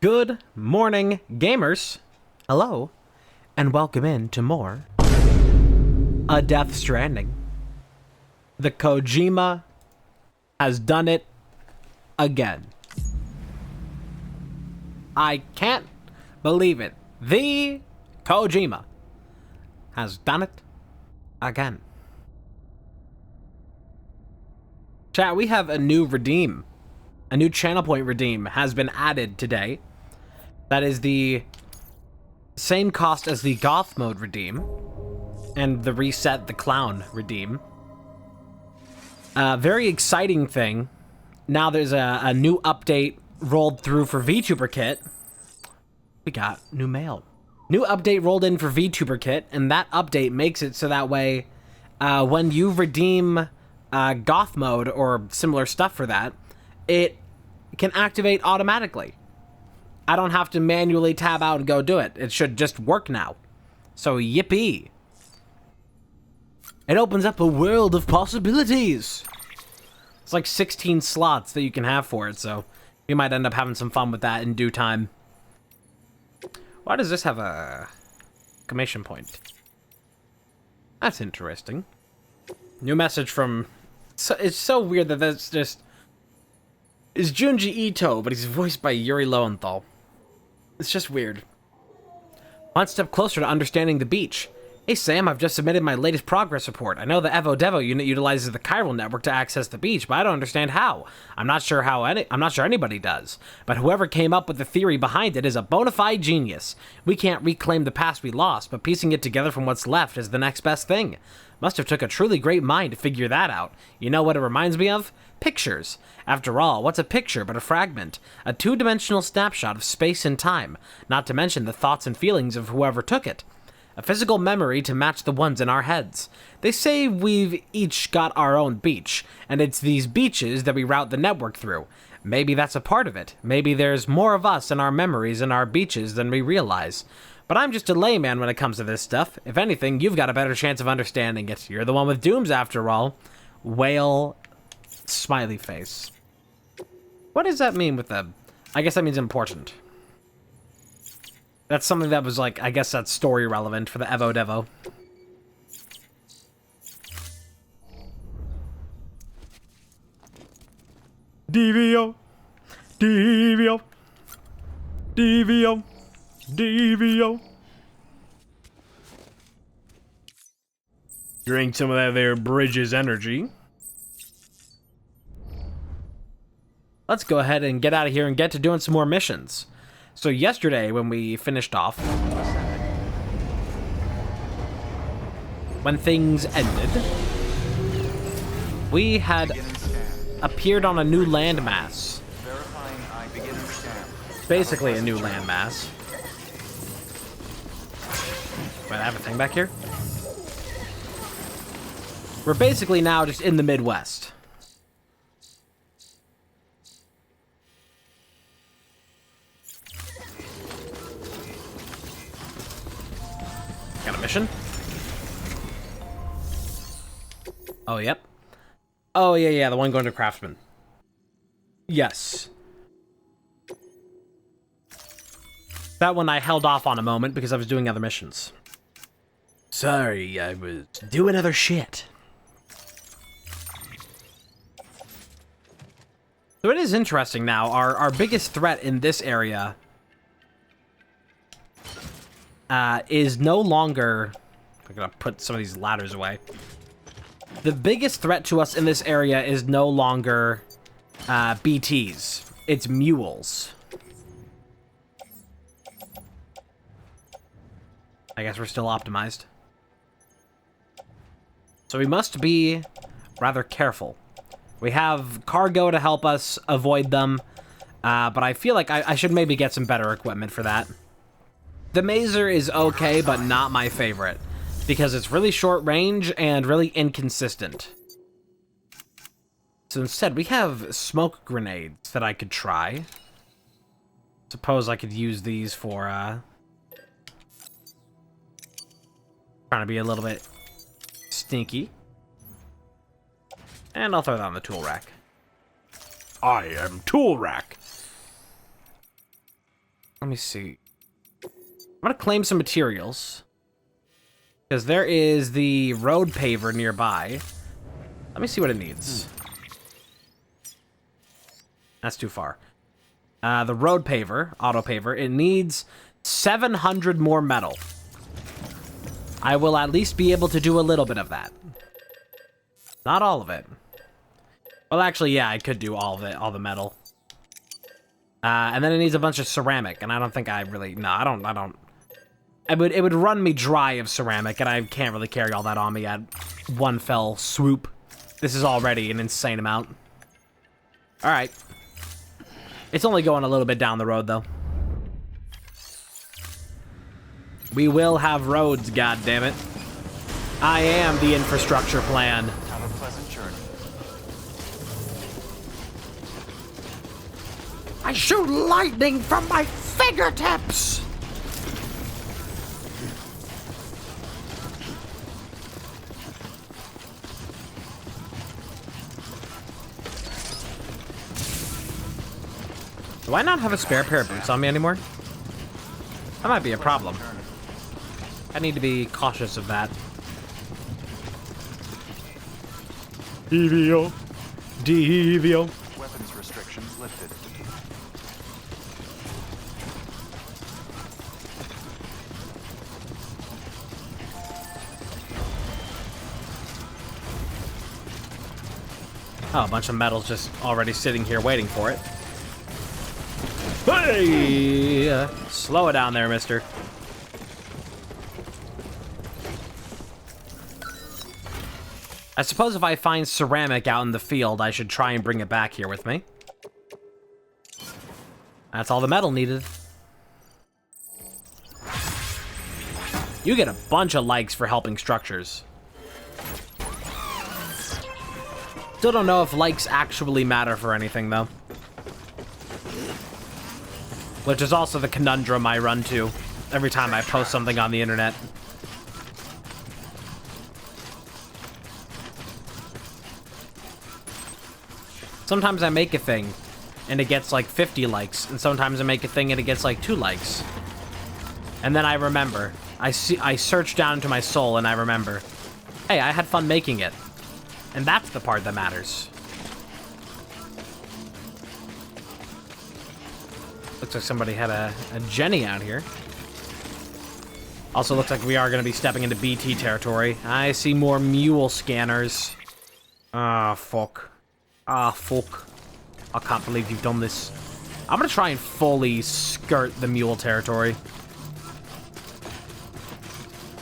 Good morning, gamers. Hello, and welcome in to more A Death Stranding. The Kojima has done it again. I can't believe it. The Kojima has done it again. Chat, we have a new redeem. A new channel point redeem has been added today. That is the same cost as the goth mode redeem and the reset the clown redeem. Very exciting thing. Now there's a new update rolled through for VTuber Kit. We got new mail. New update rolled in for VTuber Kit, and that update makes it so that way when you redeem goth mode or similar stuff for that, it can activate automatically. I don't have to manually tab out and go do it. It should just work now. So yippee. It opens up a world of possibilities. It's like 16 slots that you can have for it, so you might end up having some fun with that in due time. Why does this have a exclamation point? That's interesting. New message from... So, it's so weird that that's just... Is Junji Ito, but he's voiced by Yuri Lowenthal. It's just weird. One step closer to understanding the beach. Hey Sam, I've just submitted my latest progress report. I know the Evo Devo unit utilizes the chiral network to access the beach, but I don't understand how. I'm not sure anybody does. But whoever came up with the theory behind it is a bona fide genius. We can't reclaim the past we lost, but piecing it together from what's left is the next best thing. Must have took a truly great mind to figure that out. You know what it reminds me of? Pictures. After all, what's a picture but a fragment? A two-dimensional snapshot of space and time, not to mention the thoughts and feelings of whoever took it. A physical memory to match the ones in our heads. They say we've each got our own beach, and it's these beaches that we route the network through. Maybe that's a part of it. Maybe there's more of us and our memories and our beaches than we realize. But I'm just a layman when it comes to this stuff. If anything, you've got a better chance of understanding it. You're the one with dooms after all. Whale smiley face. What does that mean with the... I guess that means important. That's something that was like, I guess that's story relevant for the Evo Devo. DVO. DVO. DVO. DVO. Drink some of that there Bridges energy. Let's go ahead and get out of here and get to doing some more missions. So yesterday, when we finished off, when things ended, we had appeared on a new landmass. Basically a new landmass. Wait, I have a thing back here? We're basically now just in the Midwest. Got a mission? Oh, yep. Oh, yeah, the one going to Craftsman. Yes. That one I held off on a moment because I was doing other missions. Sorry, I was doing other shit. So it is interesting now. Our biggest threat in this area is no longer... I'm gonna put some of these ladders away. The biggest threat to us in this area is no longer BTs. It's mules. I guess we're still optimized. So we must be rather careful. We have cargo to help us avoid them, but I feel like I should maybe get some better equipment for that. The Mazer is okay, but not my favorite, because it's really short range and really inconsistent. So instead, we have smoke grenades that I could try. Suppose I could use these for, trying to be a little bit sneaky. And I'll throw that on the tool rack. I am tool rack. Let me see. I'm gonna claim some materials. Because there is the road paver nearby. Let me see what it needs. That's too far. The road paver, auto paver, it needs 700 more metal. I will at least be able to do a little bit of that. Not all of it. Well, actually, yeah, I could do all of it, all the metal. And then it needs a bunch of ceramic, and I don't think I really... No, I don't... It would run me dry of ceramic, and I can't really carry all that on me at one fell swoop. This is already an insane amount. Alright. It's only going a little bit down the road, though. We will have roads, goddammit. I am the infrastructure plan. Have a pleasant journey. I shoot lightning from my fingertips! Do I not have a spare pair of boots on me anymore? That might be a problem. I need to be cautious of that. Devio. Devio. Weapons restrictions lifted. Oh, a bunch of metal's just already sitting here waiting for it. Hey! Slow it down there, mister. I suppose if I find ceramic out in the field, I should try and bring it back here with me. That's all the metal needed. You get a bunch of likes for helping structures. Still don't know if likes actually matter for anything, though. Which is also the conundrum I run to every time I post something on the internet. Sometimes I make a thing, and it gets like 50 likes, and sometimes I make a thing and it gets like 2 likes. And then I remember. I search down into my soul and I remember, hey, I had fun making it. And that's the part that matters. Looks like somebody had a Jenny out here. Also looks like we are going to be stepping into BT territory. I see more mule scanners. Ah, fuck. Ah, fuck. I can't believe you've done this. I'm going to try and fully skirt the mule territory.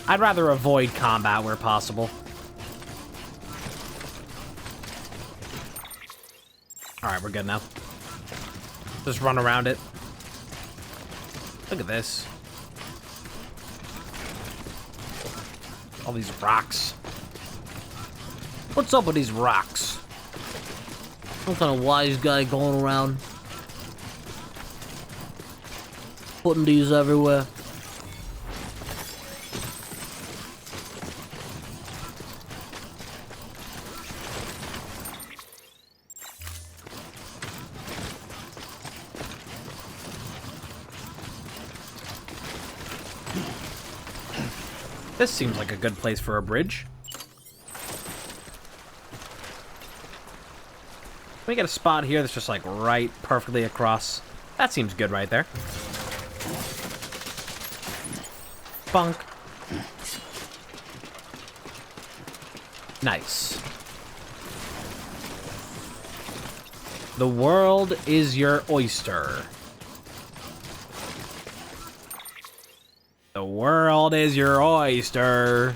I'd rather avoid combat where possible. Alright, we're good now. Just run around it. Look at this. All these rocks. What's up with these rocks? Some kind of wise guy going around putting these everywhere. This seems like a good place for a bridge. We get a spot here that's just like right perfectly across. That seems good right there. Bunk. Nice. The world is your oyster. The world is your oyster.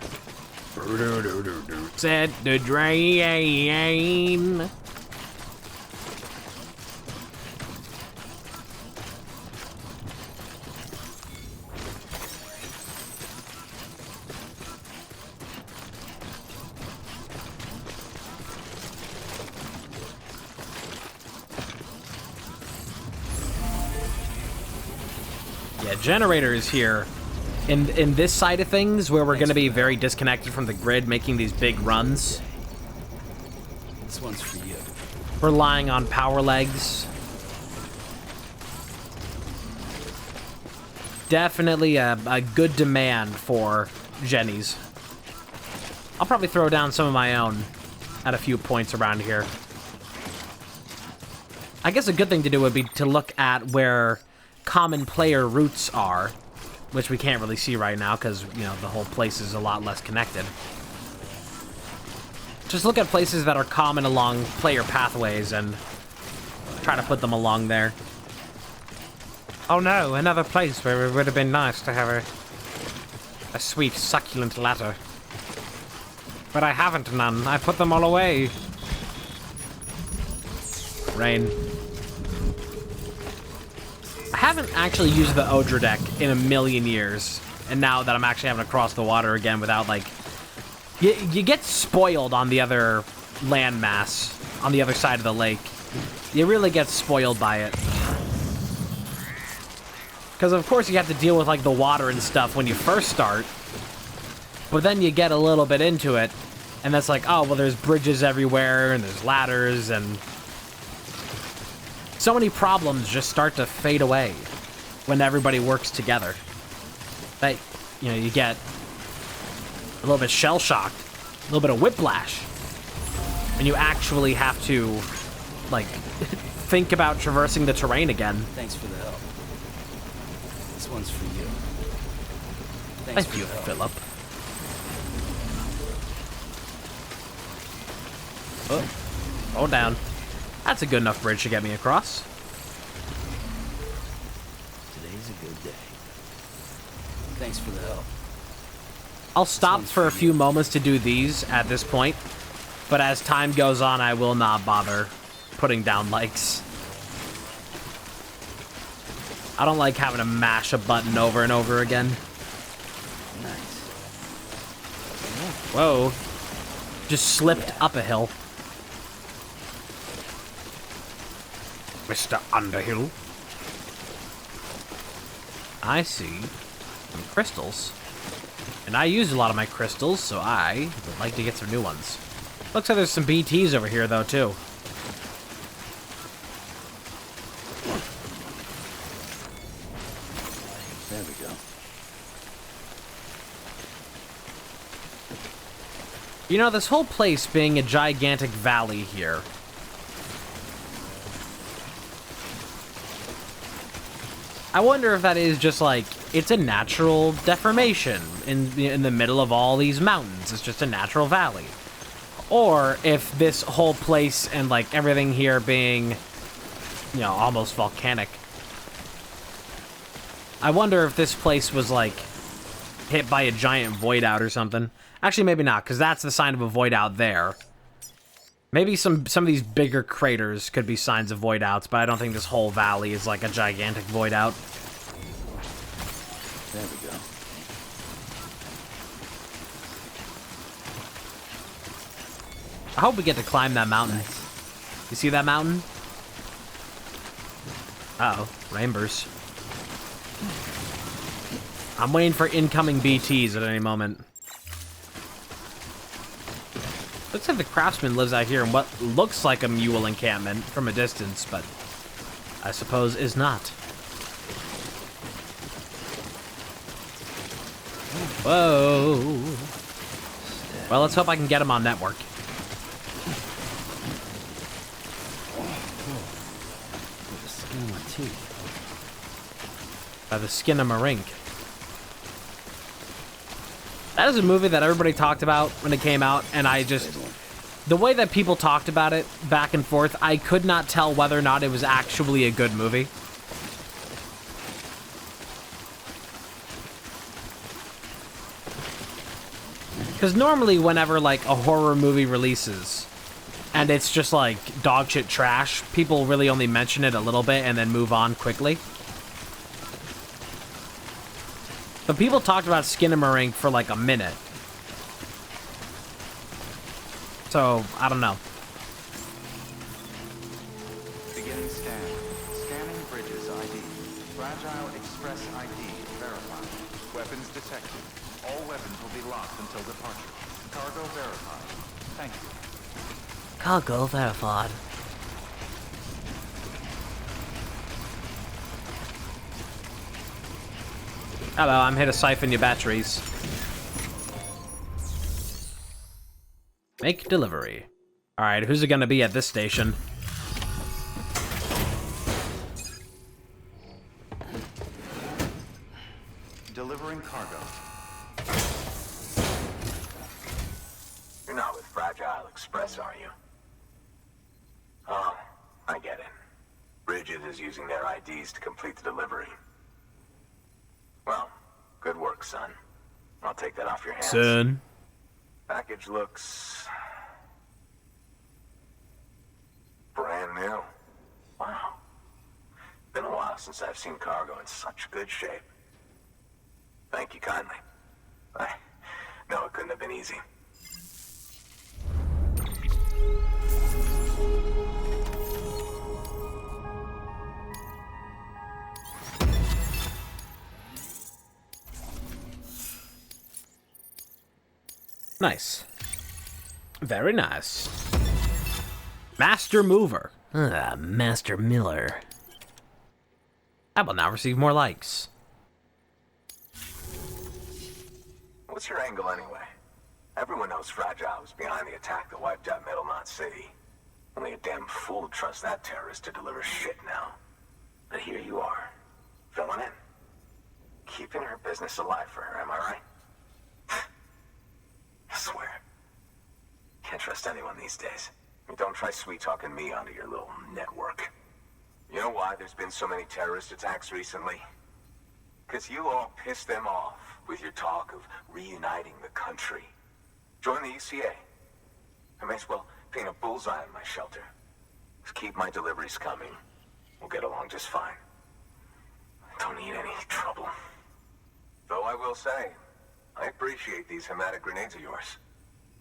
Set the drain. Yeah, generator is here. In this side of things, where we're going to be very disconnected from the grid, making these big runs. This one's for you. Relying on power legs. definitely a good demand for Jennies. I'll probably throw down some of my own at a few points around here. I guess a good thing to do would be to look at where common player routes are, which we can't really see right now because, you know, the whole place is a lot less connected. Just look at places that are common along player pathways and try to put them along there. Oh no, another place where it would have been nice to have a sweet, succulent ladder. But I haven't none. I put them all away. Rain. I haven't actually used the Odra deck in a million years. And now that I'm actually having to cross the water again without, like... You get spoiled on the other landmass, on the other side of the lake. You really get spoiled by it. Because, of course, you have to deal with, like, the water and stuff when you first start. But then you get a little bit into it, and that's like, oh, well, there's bridges everywhere, and there's ladders, and... so many problems just start to fade away when everybody works together. That, you know, you get a little bit shell-shocked, a little bit of whiplash, and you actually have to, like, think about traversing the terrain again. Thanks for the help. This one's for you. Thank you, Philip. Oh, hold down. That's a good enough bridge to get me across. Today's a good day. Thanks for the help. I'll stop for a few moments to do these at this point, but as time goes on, I will not bother putting down likes. I don't like having to mash a button over and over again. Nice. Whoa. Just slipped up a hill. Mr. Underhill. I see some crystals. And I use a lot of my crystals, so I would like to get some new ones. Looks like there's some BTs over here, though, too. There we go. You know, this whole place being a gigantic valley here. I wonder if that is just like, it's a natural deformation in the middle of all these mountains. It's just a natural valley. Or if this whole place and like everything here being, you know, almost volcanic. I wonder if this place was like hit by a giant void out or something. Actually, maybe not, because that's the sign of a void out there. Maybe some of these bigger craters could be signs of void outs, but I don't think this whole valley is like a gigantic void out. There we go. I hope we get to climb that mountain. Nice. You see that mountain? Uh-oh, rainbows. I'm waiting for incoming BTs at any moment. Looks like the craftsman lives out here in what looks like a mule encampment from a distance, but I suppose is not. Whoa. Well, let's hope I can get him on network. With the skin of my teeth. By the skin of my rink. That is a movie that everybody talked about when it came out, and I just... the way that people talked about it back and forth, I could not tell whether or not it was actually a good movie. Because normally whenever, like, a horror movie releases, and it's just, like, dog shit trash, people really only mention it a little bit and then move on quickly. But people talked about Skinamarink for like a minute. So, I don't know. Beginning scan. Scanning bridges ID. Fragile Express ID verified. Weapons detected. All weapons will be locked until departure. Cargo verified. Thank you. Cargo verified. Hello, I'm here to siphon your batteries. Make delivery. Alright, who's it gonna be at this station? Delivering cargo. You're not with Fragile Express, are you? Oh, I get it. Bridget is using their IDs to complete the delivery. Well, good work, son. I'll take that off your hands. Son. Package looks... brand new. Wow. Been a while since I've seen cargo in such good shape. Thank you kindly. I know it couldn't have been easy. Nice. Very nice. Master Mover. Master Miller. I will now receive more likes. What's your angle anyway? Everyone knows Fragile was behind the attack that wiped out Middlemont City. Only a damn fool would trust that terrorist to deliver shit now. But here you are, filling in. Keeping her business alive for her, am I right? I swear. Can't trust anyone these days. And don't try sweet-talking me onto your little network. You know why there's been so many terrorist attacks recently? Because you all pissed them off with your talk of reuniting the country. Join the UCA. I may as well paint a bullseye on my shelter. Just keep my deliveries coming. We'll get along just fine. Don't need any trouble. Though I will say, I appreciate these hematic grenades of yours.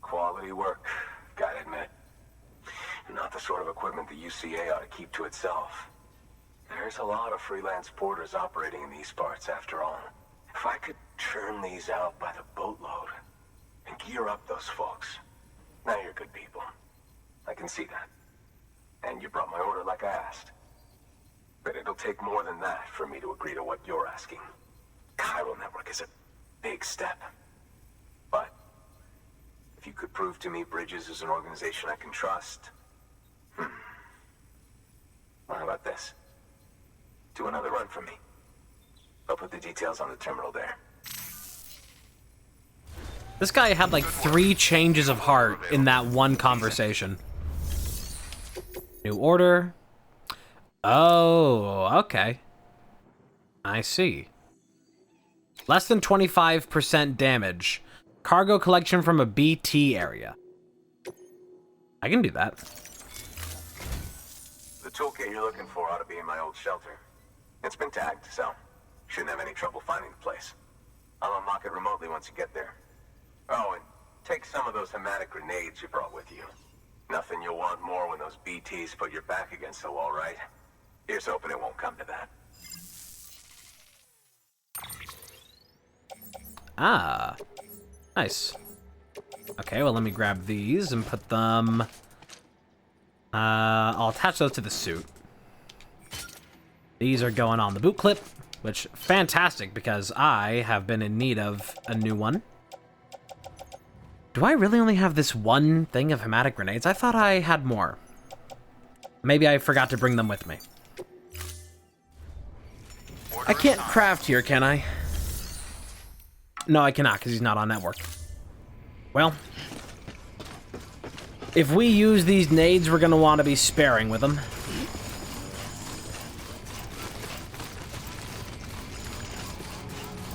Quality work, gotta admit. Not the sort of equipment the UCA ought to keep to itself. There's a lot of freelance porters operating in these parts, after all. If I could churn these out by the boatload and gear up those folks. Now you're good people. I can see that. And you brought my order like I asked. But it'll take more than that for me to agree to what you're asking. Chiral Network is a big step. But if you could prove to me Bridges is an organization I can trust... Well, how about this? Do another run for me. I'll put the details on the terminal there. This guy had like 3 changes of heart in that one conversation. New order. Oh, okay. I see. Less than 25% damage. Cargo collection from a BT area. I can do that. The toolkit you're looking for ought to be in my old shelter. It's been tagged, so shouldn't have any trouble finding the place. I'll unlock it remotely once you get there. Oh, and take some of those hematic grenades you brought with you. Nothing you'll want more when those BTs put your back against the wall, right? Here's hoping it won't come to that. Ah. Nice. Okay, well, let me grab these and put them... I'll attach those to the suit. These are going on the boot clip, which, fantastic, because I have been in need of a new one. Do I really only have this one thing of hematic grenades? I thought I had more. Maybe I forgot to bring them with me. I can't craft here, can I? No, I cannot, because he's not on network. Well, if we use these nades, we're going to want to be sparing with them.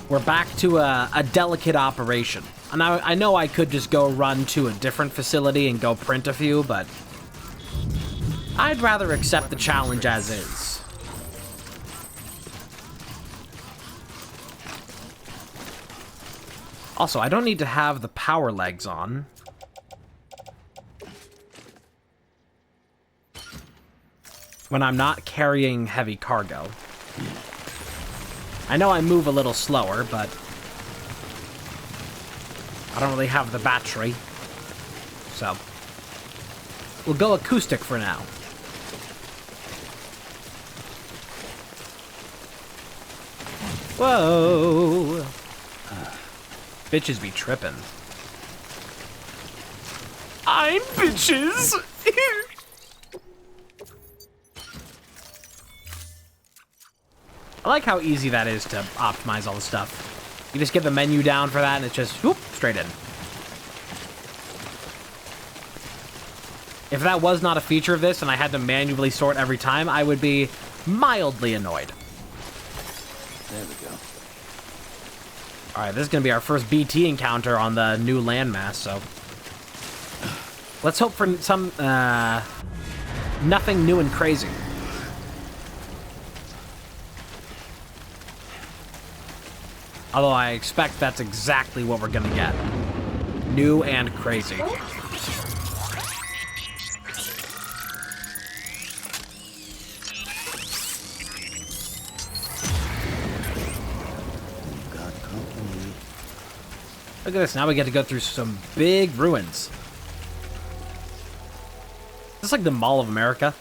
We're back to a delicate operation. And I know I could just go run to a different facility and go print a few, but I'd rather accept the challenge as is. Also, I don't need to have the power legs on. When I'm not carrying heavy cargo. I know I move a little slower, but I don't really have the battery. So, we'll go acoustic for now. Whoa! Bitches be tripping. I'm bitches! I like how easy that is to optimize all the stuff. You just get the menu down for that and it's just, whoop, straight in. If that was not a feature of this and I had to manually sort every time, I would be mildly annoyed. There we go. Alright, this is going to be our first BT encounter on the new landmass, so... let's hope for some, nothing new and crazy. Although I expect that's exactly what we're going to get. New and crazy. Look at this, now we get to go through some big ruins. This is like the Mall of America.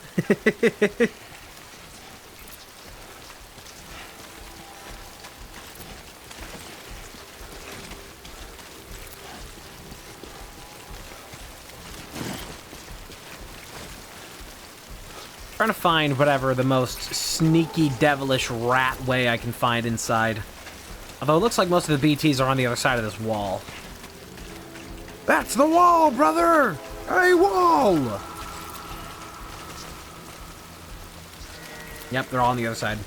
Trying to find whatever the most sneaky, devilish rat way I can find inside. Although it looks like most of the BTs are on the other side of this wall. That's the wall, brother! A wall! Yep, they're all on the other side.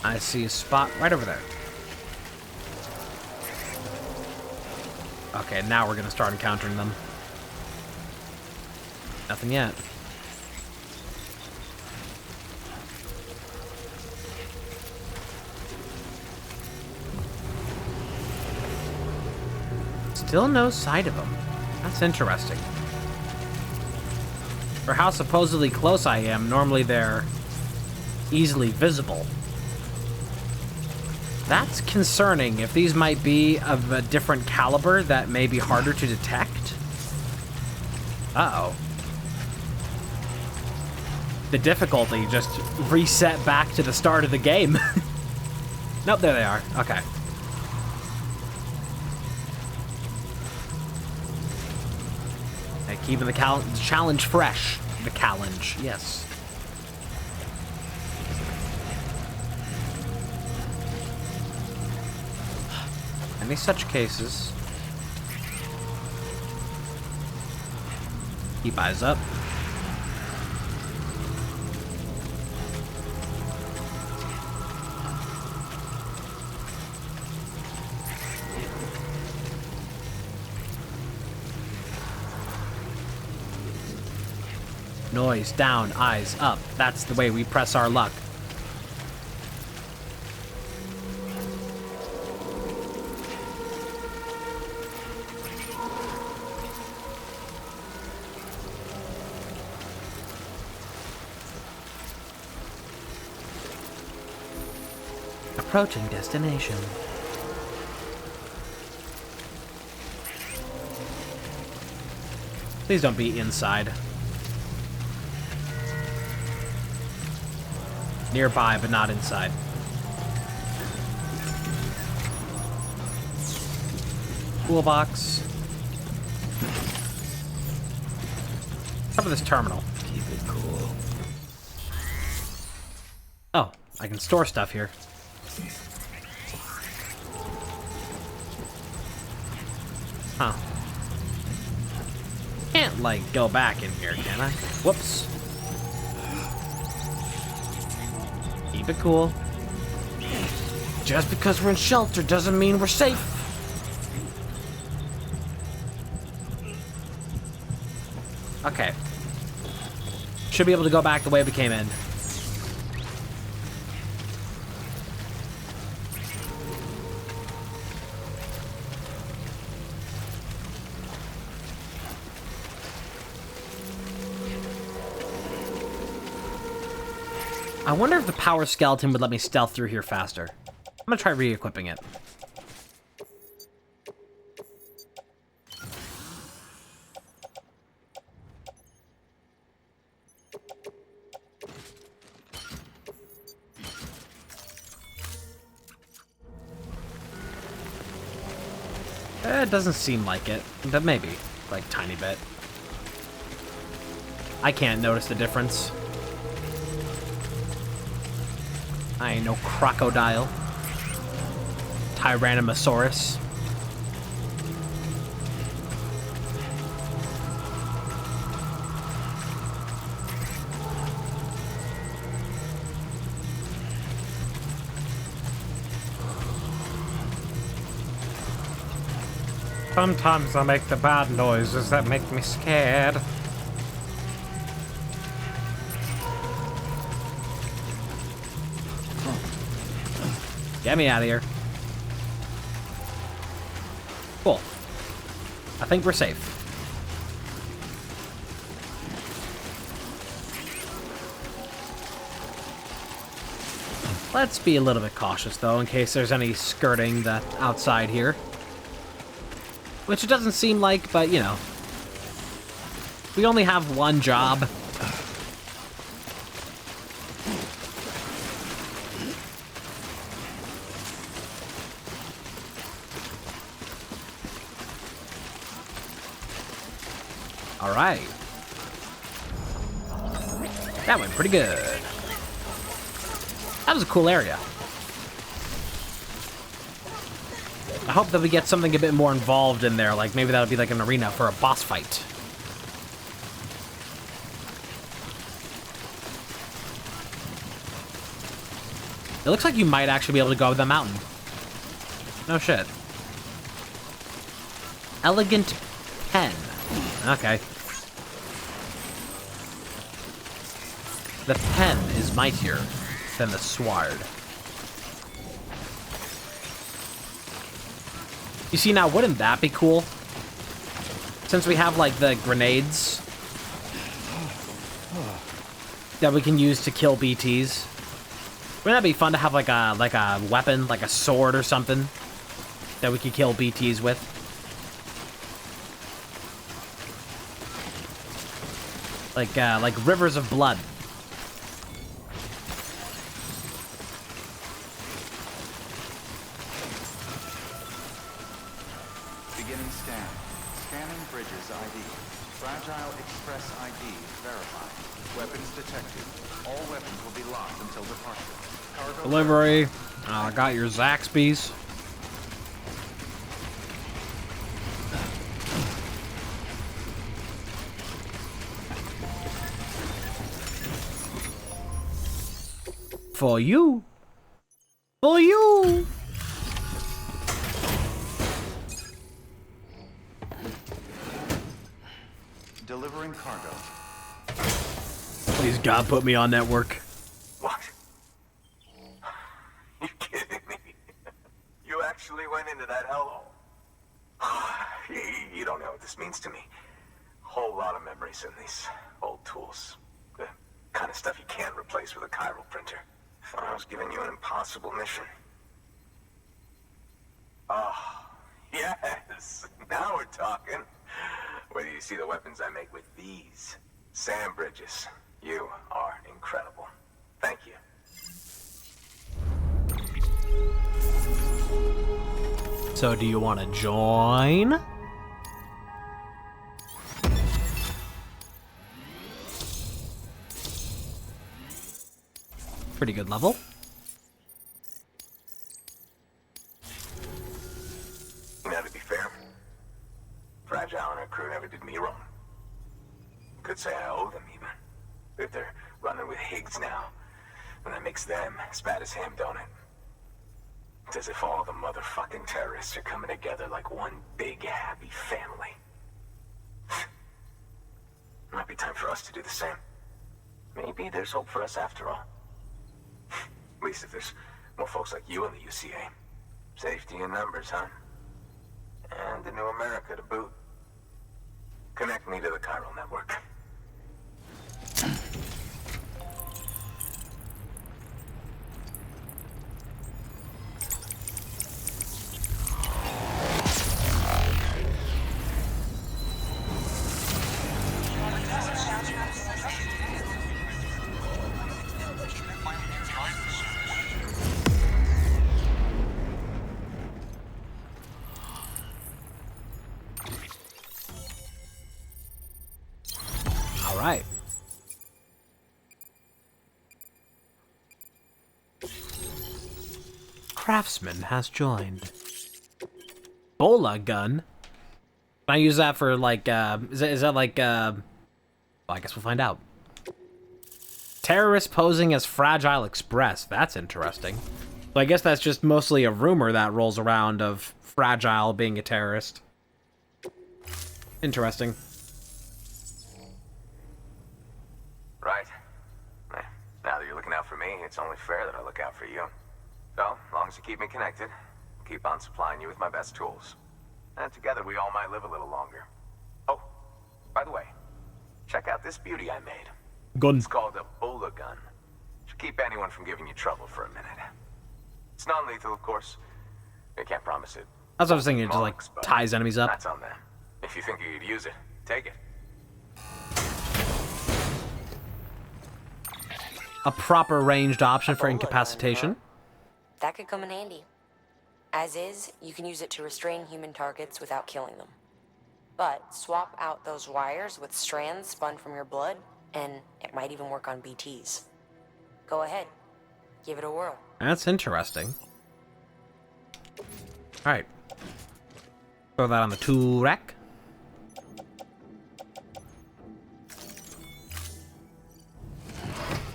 I see a spot right over there. Okay, now we're gonna start encountering them. Nothing yet. Still no sight of them. That's interesting. For how supposedly close I am, normally they're easily visible. That's concerning. If these might be of a different caliber that may be harder to detect. Uh-oh. The difficulty just reset back to the start of the game. Nope, there they are. Okay. Hey, keeping the challenge fresh. The challenge, yes. Any such cases, keep eyes up. Noise down, eyes up. That's the way we press our luck. Approaching destination. Please don't be inside. Nearby, but not inside. Tool box. Cover this terminal. Keep it cool. Oh, I can store stuff here. Huh. Can't, like, go back in here, can I? Whoops. Keep it cool. Just because we're in shelter doesn't mean we're safe. Okay. Should be able to go back the way we came in. I wonder if the power skeleton would let me stealth through here faster. I'm gonna try re-equipping it. It doesn't seem like it, but maybe. Like, tiny bit. I can't notice the difference. I ain't no crocodile. Tyrannosaurus. Sometimes I make the bad noises that make me scared. Get me out of here. Cool. I think we're safe. Let's be a little bit cautious, though, in case there's any skirting that outside here. Which it doesn't seem like, but, you know. We only have one job. Alright. That went pretty good. That was a cool area. I hope that we get something a bit more involved in there, like maybe that'll be like an arena for a boss fight. It looks like you might actually be able to go up the mountain. No shit. Elegant pen. Okay. The pen is mightier than the sword. You see, now, wouldn't that be cool? Since we have, like, the grenades that we can use to kill BTs. Wouldn't that be fun to have, like a weapon, like a sword or something, that we could kill BTs with? Like rivers of blood. Beginning scan. Scanning bridges ID. Fragile Express ID verified. Weapons detected. All weapons will be locked until departure. Cargo Delivery. I got your Zaxby's. For you. For you. delivering cargo. Please, God, put me on network. What? You kidding me? You actually went into that hellhole? You don't know what this means to me. Whole lot of memories in these old tools. The kind of stuff you can't replace with a chiral printer. Thought I was giving you an impossible mission. Oh, yes. Now we're talking. Wait till you see the weapons I make with these sand bridges. You are incredible. Thank you. So, do you want to join? Pretty good level. Now, to be fair, Fragile and her crew never did me wrong. Could say I owe them, even. If they're running with Higgs now, then that makes them as bad as him, don't it? It's as if all the motherfucking terrorists are coming together like one big, happy family. Might be time for us to do the same. Maybe there's hope for us after all. At least if there's more folks like you in the UCA. Safety in numbers, huh? And the new America to boot. Connect me to the chiral network. craftsman has joined. Bola gun? Can I use that for, like, is that like, well, I guess we'll find out. Terrorist posing as Fragile Express. That's interesting. So I guess that's just mostly a rumor that rolls around of Fragile being a terrorist. Interesting. Right. Now that you're looking out for me, it's only fair that I look out for you. So, as long as you keep me connected, I'll keep on supplying you with my best tools. And together we all might live a little longer. Oh, by the way, check out this beauty I made. Gun. It's called a Bola gun. Should keep anyone from giving you trouble for a minute. It's non-lethal, of course. I can't promise it. That's what I was thinking. It just, like, But ties enemies up. That's on them. If you think you could use it, take it. A proper ranged option for Ebola gun, incapacitation. huh? That could come in handy. As is, you can use it to restrain human targets without killing them. But swap out those wires with strands spun from your blood, and it might even work on BTs. Go ahead. Give it a whirl. That's interesting. Alright. Throw that on the tool rack.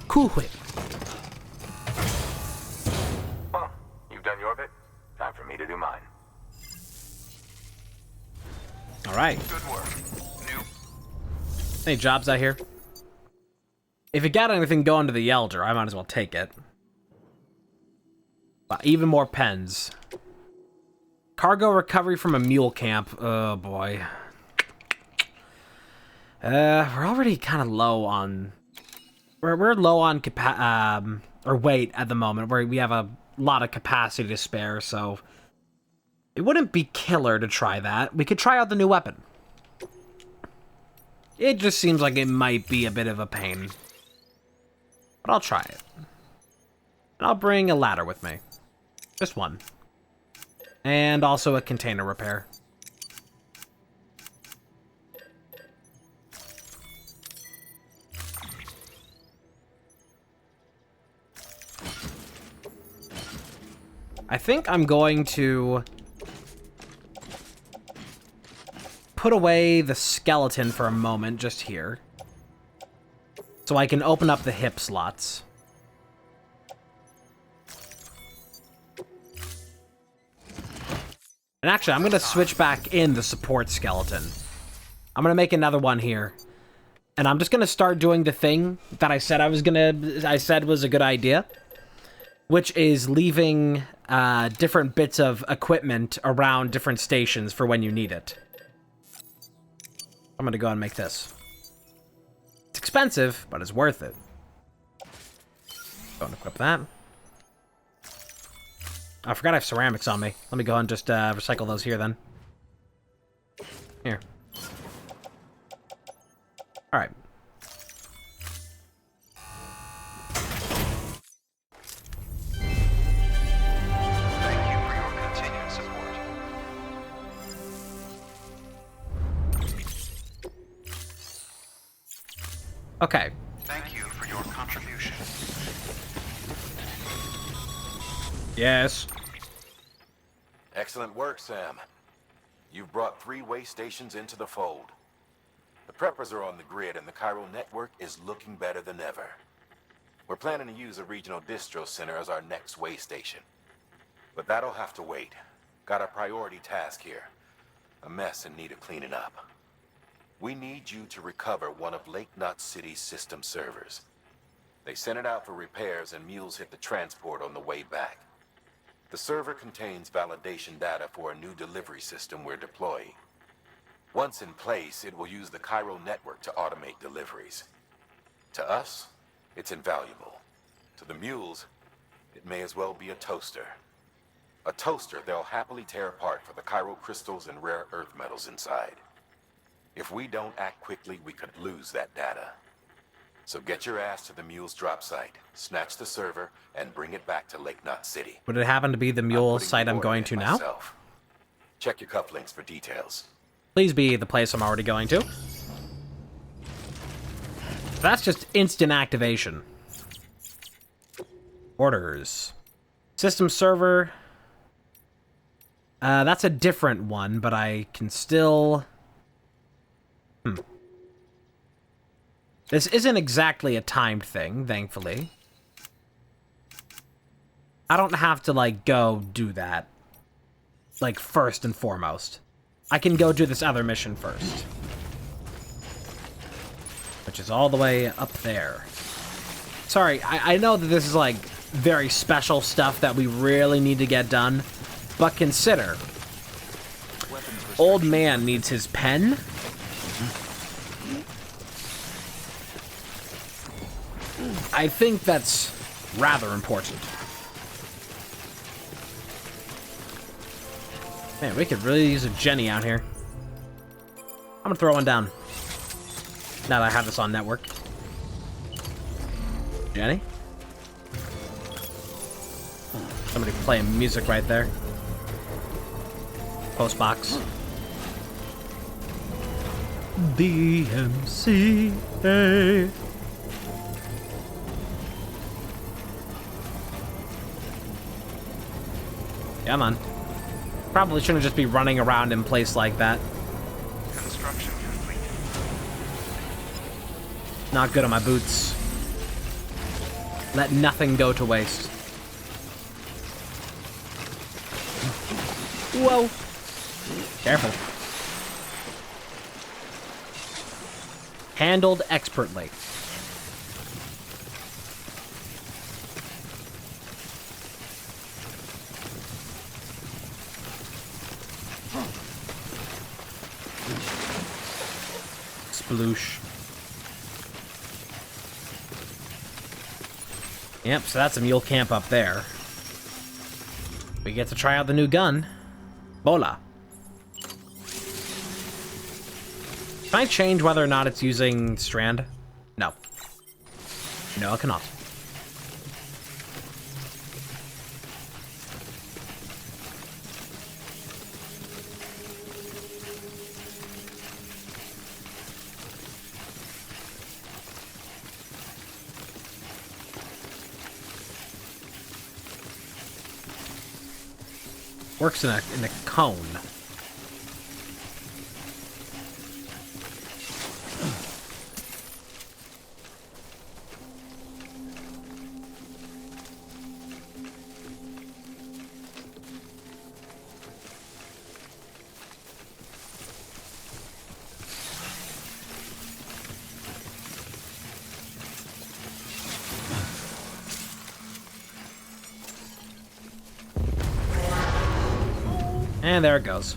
Cool whip. Well, you've done your bit. Time for me to do mine. Alright. Good work. New. Any jobs out here? If it got anything going to the Elder, I might as well take it. Even more pens. Cargo recovery from a mule camp. Oh boy. We're already kind of low on... We're low on or weight at the moment, where we have a lot of capacity to spare, so... It wouldn't be killer to try that. We could try out the new weapon. It just seems like it might be a bit of a pain. But I'll try it. And I'll bring a ladder with me. Just one. And also a container repair. I think I'm going to put away the skeleton for a moment just here. So I can open up the hip slots. And actually, I'm going to switch back in the support skeleton. I'm going to make another one here. And I'm just going to start doing the thing that I said was a good idea. Which is leaving different bits of equipment around different stations for when you need it. I'm going to go and make this. It's expensive, but it's worth it. Go and equip that. I forgot I have ceramics on me. Let me go and just recycle those here then. Here. Alright. Thank you for your continued support. Okay. Thank you for your contribution. Yes. Excellent work, Sam. You've brought 3 way stations into the fold. The preppers are on the grid, and the Cairo network is looking better than ever. We're planning to use a regional distro center as our next way station. But that'll have to wait. Got a priority task here. A mess in need of cleaning up. We need you to recover one of Lake Knot City's system servers. They sent it out for repairs, and mules hit the transport on the way back. The server contains validation data for a new delivery system we're deploying. Once in place, it will use the Cairo network to automate deliveries. To us, it's invaluable. To the mules, it may as well be a toaster. A toaster they'll happily tear apart for the Cairo crystals and rare earth metals inside. If we don't act quickly, we could lose that data. So get your ass to the mule's drop site, snatch the server, and bring it back to Lake Knot City. Would it happen to be the mule site I'm going to now? Myself. Check your cufflinks for details. Please be the place I'm already going to. That's just instant activation. Orders. System server That's a different one, but I can still... This isn't exactly a timed thing, thankfully. I don't have to, like, go do that. Like, first and foremost. I can go do this other mission first. Which is all the way up there. Sorry, I know that this is, like, very special stuff that we really need to get done. But consider, old man needs his pen. I think that's rather important. Man, we could really use a Jenny out here. I'm gonna throw one down. Now that I have this on network. Jenny? Somebody playing music right there. Postbox. DMCA. Come on. Probably shouldn't just be running around in place like that. Construction complete. Not good on my boots. Let nothing go to waste. Whoa. Careful. Handled expertly. Sploosh. Yep, so that's a mule camp up there. We get to try out the new gun. Bola. Can I change whether or not it's using Strand? No. No, I cannot. Works in a cone. And there it goes.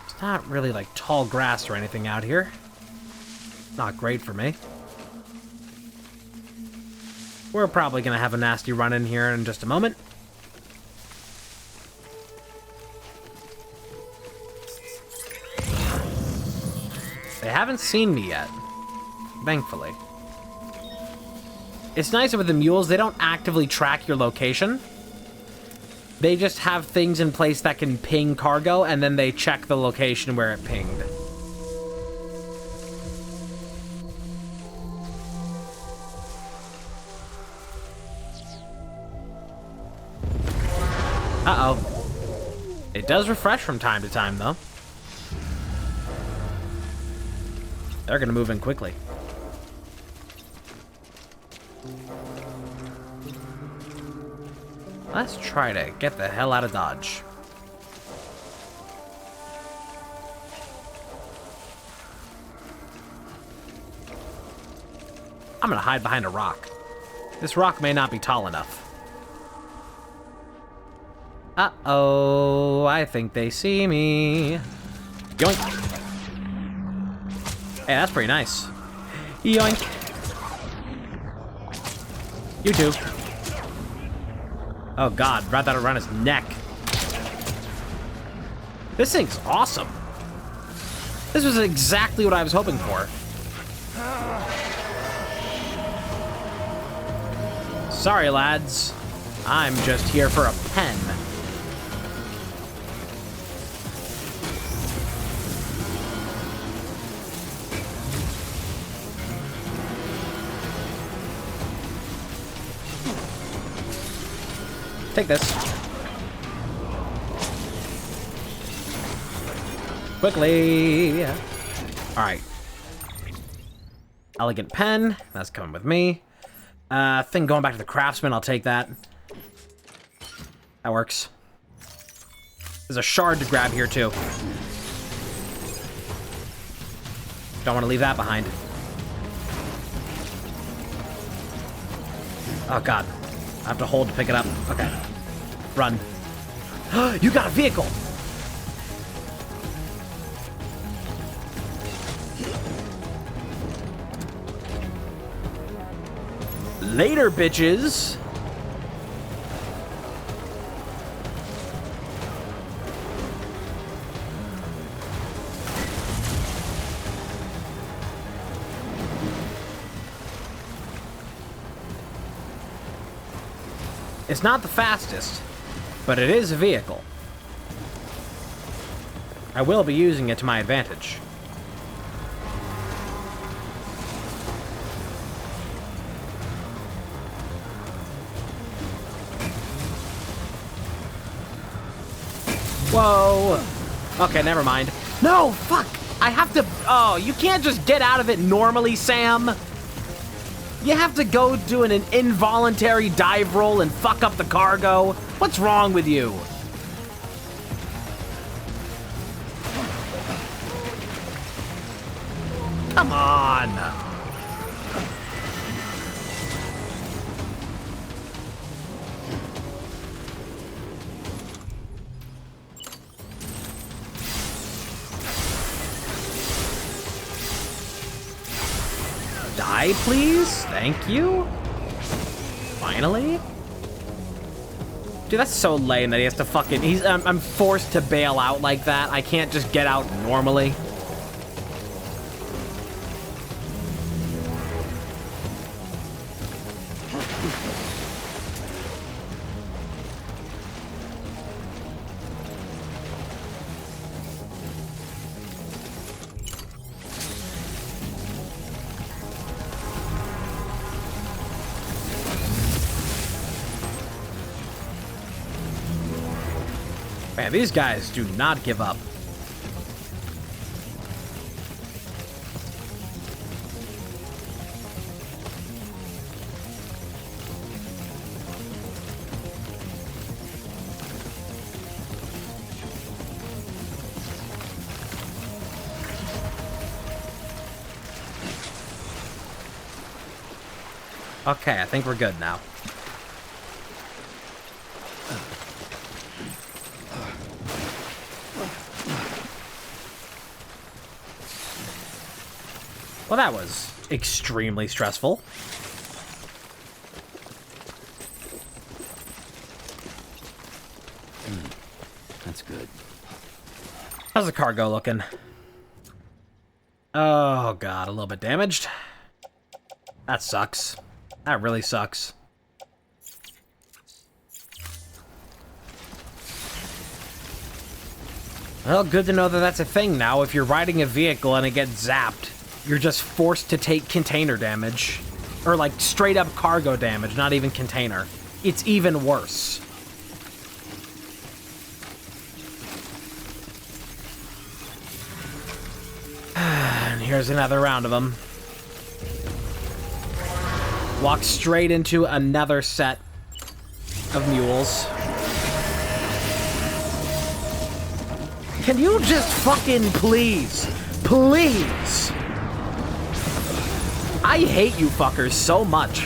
It's not really like tall grass or anything out here. Not great for me. We're probably gonna have a nasty run in here in just a moment. They haven't seen me yet, thankfully. It's nice with the mules, they don't actively track your location. They just have things in place that can ping cargo, and then they check the location where it pinged. Uh-oh. It does refresh from time to time, though. They're gonna move in quickly. Let's try to get the hell out of Dodge. I'm gonna hide behind a rock. This rock may not be tall enough. Uh-oh, I think they see me. Yoink. Hey, that's pretty nice. Yoink. You too. Oh god, right that around his neck. This thing's awesome. This was exactly what I was hoping for. Sorry, lads. I'm just here for a pen. Take this. Quickly. Alright. Elegant pen. That's coming with me. Thing going back to the craftsman. I'll take that. That works. There's a shard to grab here, too. Don't want to leave that behind. Oh, God. I have to hold to pick it up. Okay. Run. You got a vehicle! Later, bitches! It's not the fastest, but it is a vehicle. I will be using it to my advantage. Whoa! Okay, never mind. No, fuck! I have to... Oh, you can't just get out of it normally, Sam! You have to go do an involuntary dive roll and fuck up the cargo? What's wrong with you? Come on! Die, please? Thank you? Finally? Dude, that's so lame that he has to fucking... I'm forced to bail out like that. I can't just get out normally. Man, these guys do not give up. Okay, I think we're good now. Well, that was extremely stressful. That's good. How's the cargo looking? Oh, God, a little bit damaged. That sucks. That really sucks. Well, good to know that that's a thing now. If you're riding a vehicle and it gets zapped, you're just forced to take container damage. Or, like, straight-up cargo damage, not even container. It's even worse. And here's another round of them. Walk straight into another set of mules. Can you just fucking please? Please! I hate you fuckers so much.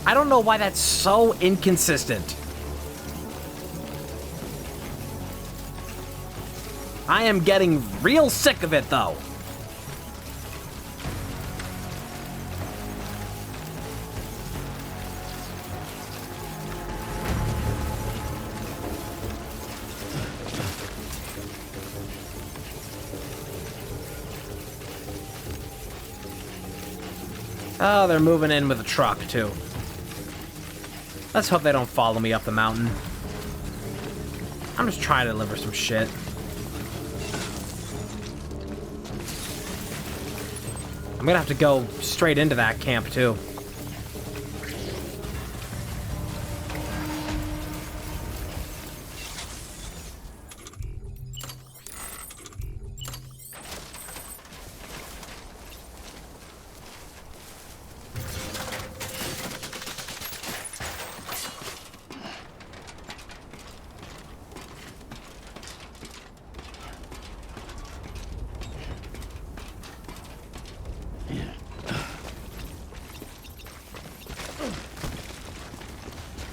I don't know why that's so inconsistent. I am getting real sick of it, though. Oh, they're moving in with a truck, too. Let's hope they don't follow me up the mountain. I'm just trying to deliver some shit. I'm gonna have to go straight into that camp, too.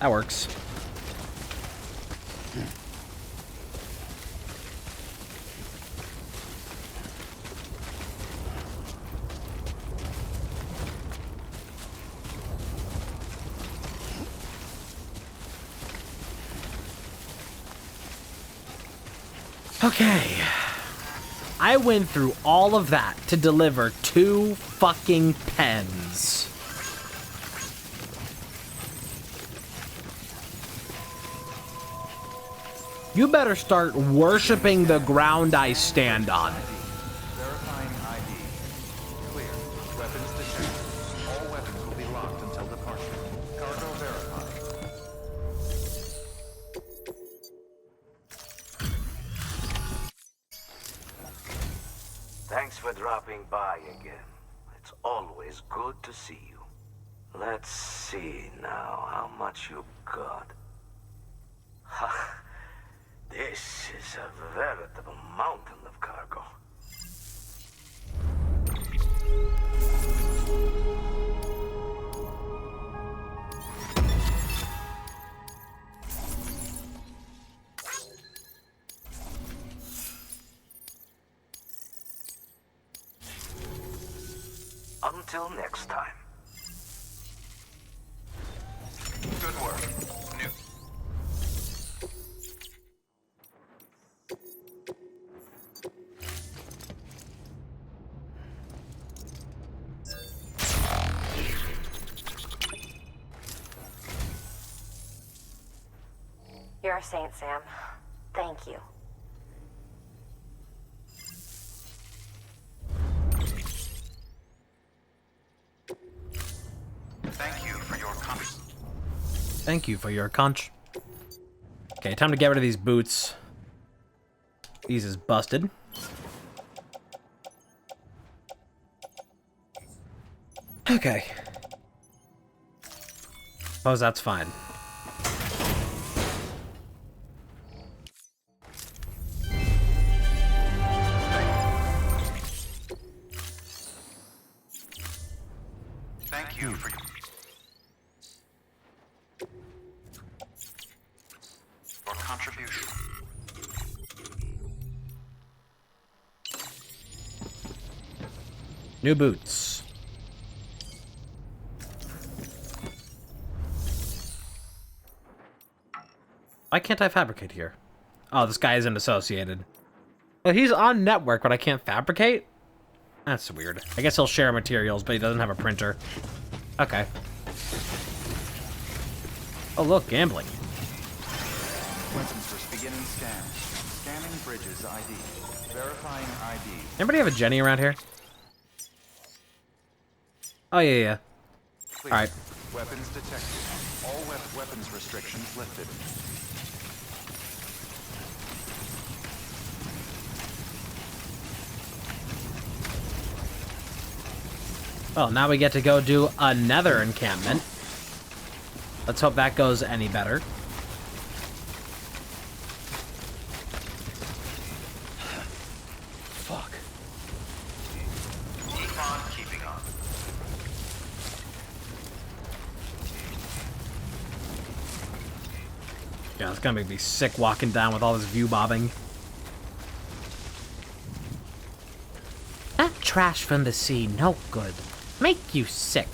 That works. Okay. I went through all of that to deliver 2 fucking pens. You better start worshiping the ground I stand on. Verifying ID. Clear. Weapons detected. All weapons will be locked until departure. Cargo verified. Thanks for dropping by again. It's always good to see you. Let's see now how much you've got. Ha! This is a veritable mountain of cargo. Until next time. Good work. New. You're a saint, Sam. Thank you. Thank you for your Thank you for your conch. Okay, time to get rid of these boots. These is busted. Okay. Suppose that's fine. Thank you for your contribution. New boots. Why can't I fabricate here? Oh, this guy isn't associated. Well, he's on network, but I can't fabricate? That's weird. I guess he'll share materials, but he doesn't have a printer. Okay. Oh, look, gambling. Weapons first beginning scan. Scanning bridges ID. Verifying ID. Anybody have a Jenny around here? Oh, yeah. Clear. Alright. Weapons detected. All weapons restrictions lifted. Well, now we get to go do another encampment. Let's hope that goes any better. Fuck. Keep on keeping on. Yeah, it's gonna make me sick walking down with all this view bobbing. That trash from the sea, no good. Make you sick.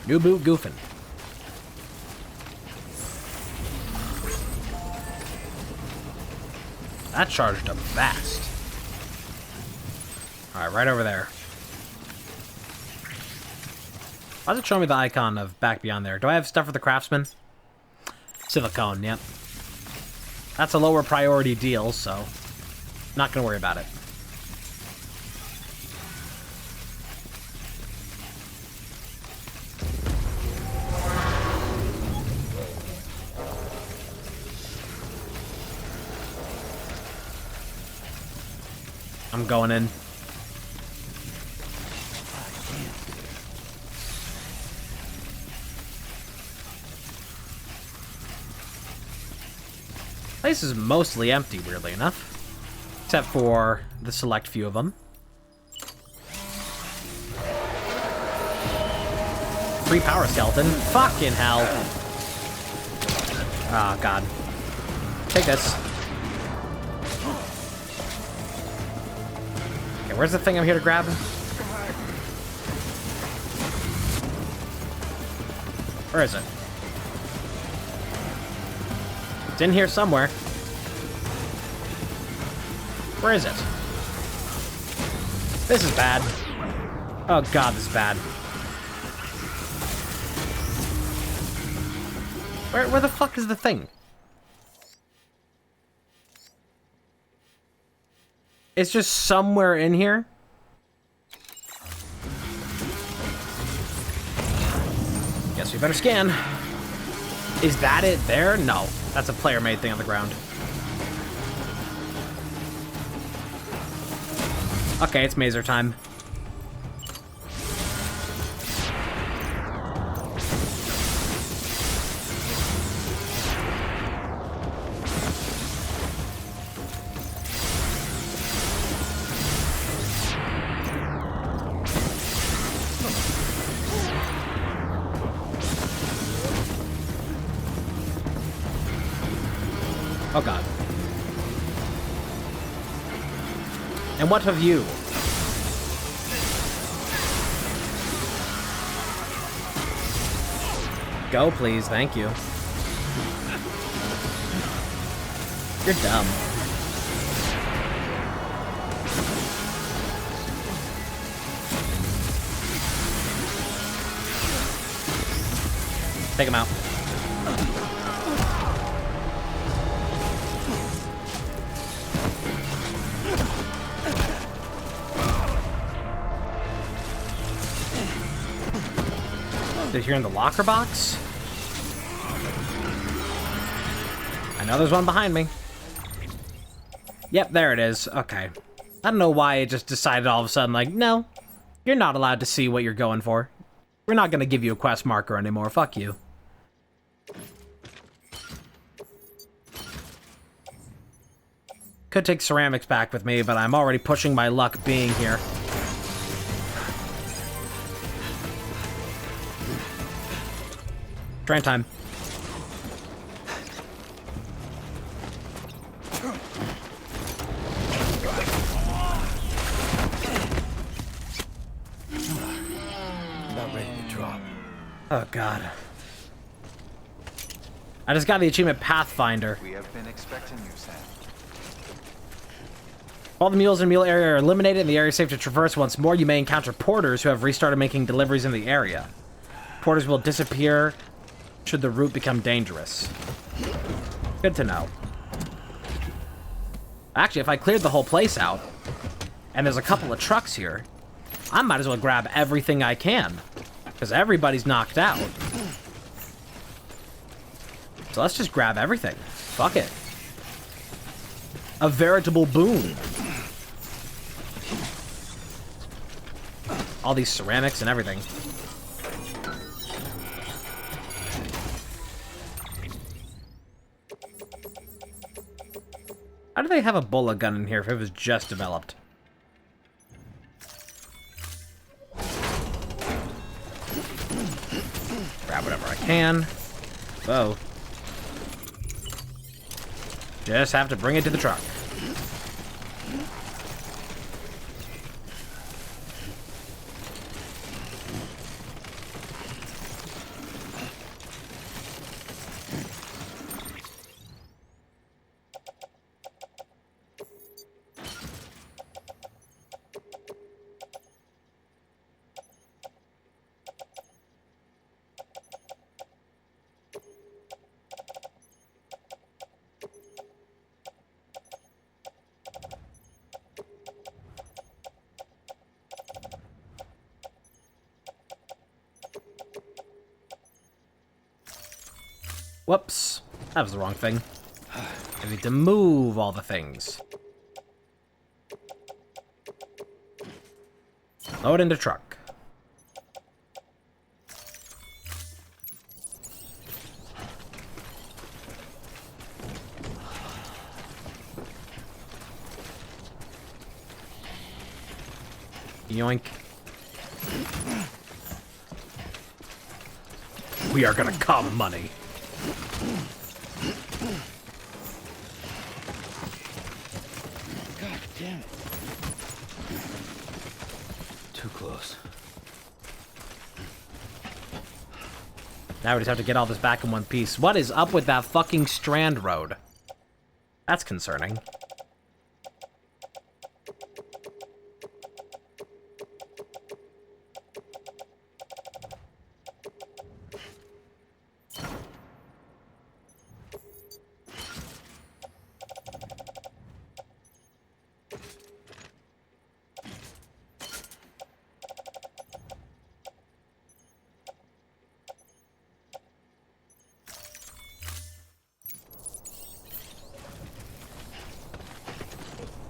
New boot goofing. That charged up fast. Alright, right over there. Why does it show me the icon of back beyond there? Do I have stuff for the craftsman? Silicone, yep. That's a lower priority deal, so not gonna worry about it. I'm going in. Place is mostly empty, weirdly enough. Except for the select few of them. Free power skeleton. Fucking hell. Oh, God. Take this. Okay, where's the thing I'm here to grab? Where is it? It's in here somewhere. Where is it? This is bad. Oh God, this is bad. Where the fuck is the thing? It's just somewhere in here. Guess we better scan. Is that it there? No. That's a player-made thing on the ground. Okay, it's mazer time. Oh God. And what of you? Go, please. Thank you. You're dumb. Take him out. Is here in the locker box? I know there's one behind me. Yep, there it is. Okay. I don't know why it just decided all of a sudden, like, no, you're not allowed to see what you're going for. We're not gonna give you a quest marker anymore. Fuck you. Could take ceramics back with me, but I'm already pushing my luck being here. Train time. About ready to drop. Oh God. I just got the achievement Pathfinder. We have been expecting you, Sam. All the mules in the mule area are eliminated and the area is safe to traverse once more. You may encounter porters who have restarted making deliveries in the area. Porters will disappear should the route become dangerous. Good to know. Actually, if I cleared the whole place out, and there's a couple of trucks here, I might as well grab everything I can, because everybody's knocked out. So let's just grab everything. Fuck it. A veritable boon. All these ceramics and everything. How do they have a bullet gun in here if it was just developed? Grab whatever I can. So, just have to bring it to the truck. Whoops. That was the wrong thing. I need to move all the things. Load into truck. Yoink. We are gonna come, money. God damn it. Too close. Now we just have to get all this back in one piece. What is up with that fucking Strand Road? That's concerning.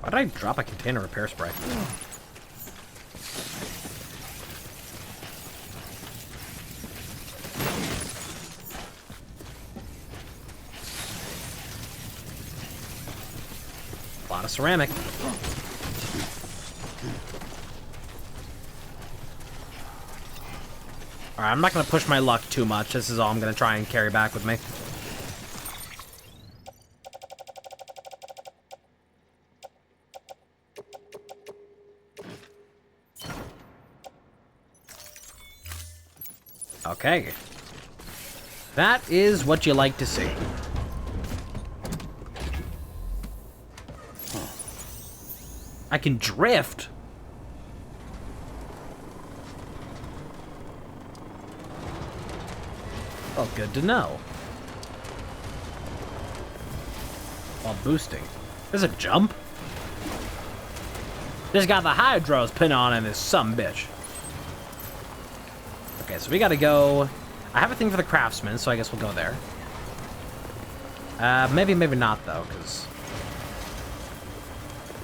Why did I drop a container repair spray? A lot of ceramic. Alright, I'm not going to push my luck too much. This is all I'm going to try and carry back with me. Okay. That is what you like to see. I can drift. Well, good to know. While boosting. There's a jump? Just got the hydros pin on in this sumbitch. Okay, so we gotta go... I have a thing for the craftsman, so I guess we'll go there. Maybe not, though, because...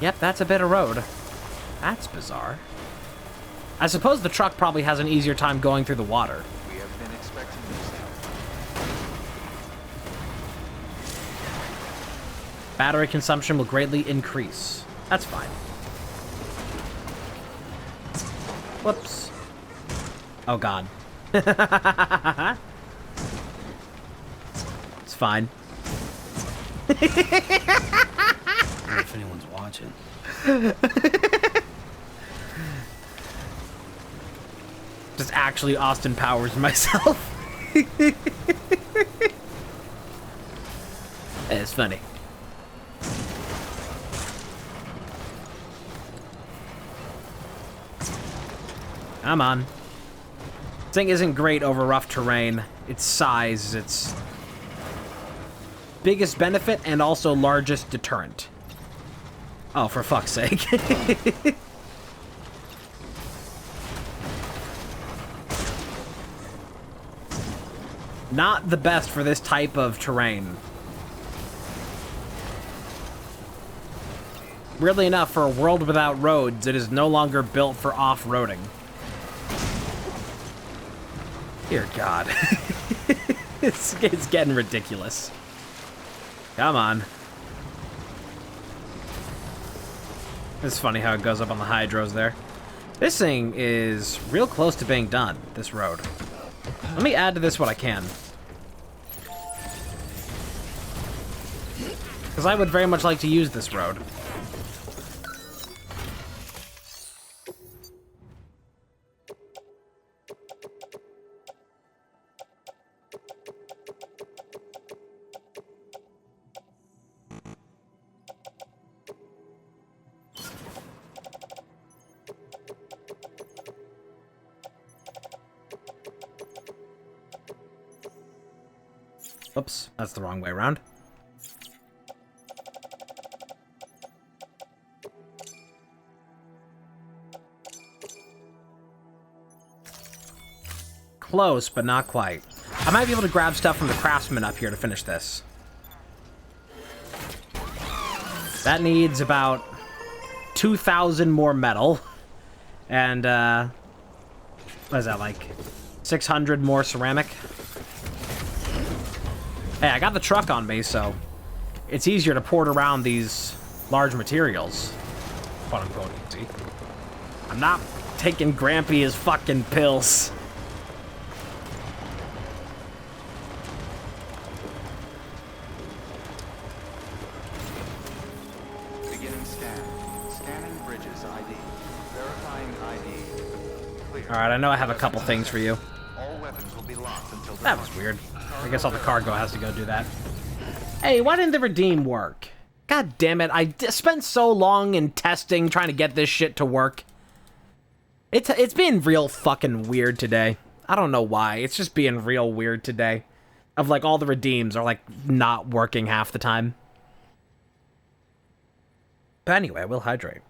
Yep, that's a bit of road. That's bizarre. I suppose the truck probably has an easier time going through the water. We have been expecting this now. Battery consumption will greatly increase. That's fine. Whoops. Oh, God. It's fine. I don't know if anyone's watching. Just actually Austin Powers myself. It's funny. Come on. This thing isn't great over rough terrain. Its size is its biggest benefit and also largest deterrent. Oh, for fuck's sake. Not the best for this type of terrain. Weirdly enough, for a world without roads, it is no longer built for off-roading. Dear God. it's getting ridiculous. Come on. It's funny how it goes up on the hydros there. This thing is real close to being done, this road. Let me add to this what I can. Because I would very much like to use this road. Oops, that's the wrong way around. Close, but not quite. I might be able to grab stuff from the craftsman up here to finish this. That needs about 2,000 more metal. And, what is that, like 600 more ceramic? Hey, I got the truck on me, so it's easier to port around these large materials. Quote unquote easy. I'm not taking Grampy his fucking pills. Beginning scan. Scanning bridges ID. Verifying ID. Clear. Alright, I know I have a couple things for you. All weapons will be locked until That was weird. I guess all the cargo has to go do that. Hey, why didn't the redeem work? God damn it, I spent so long in testing trying to get this shit to work. It's being real fucking weird today. I don't know why, it's just being real weird today. Of like, all the redeems are like, not working half the time. But anyway, we'll hydrate.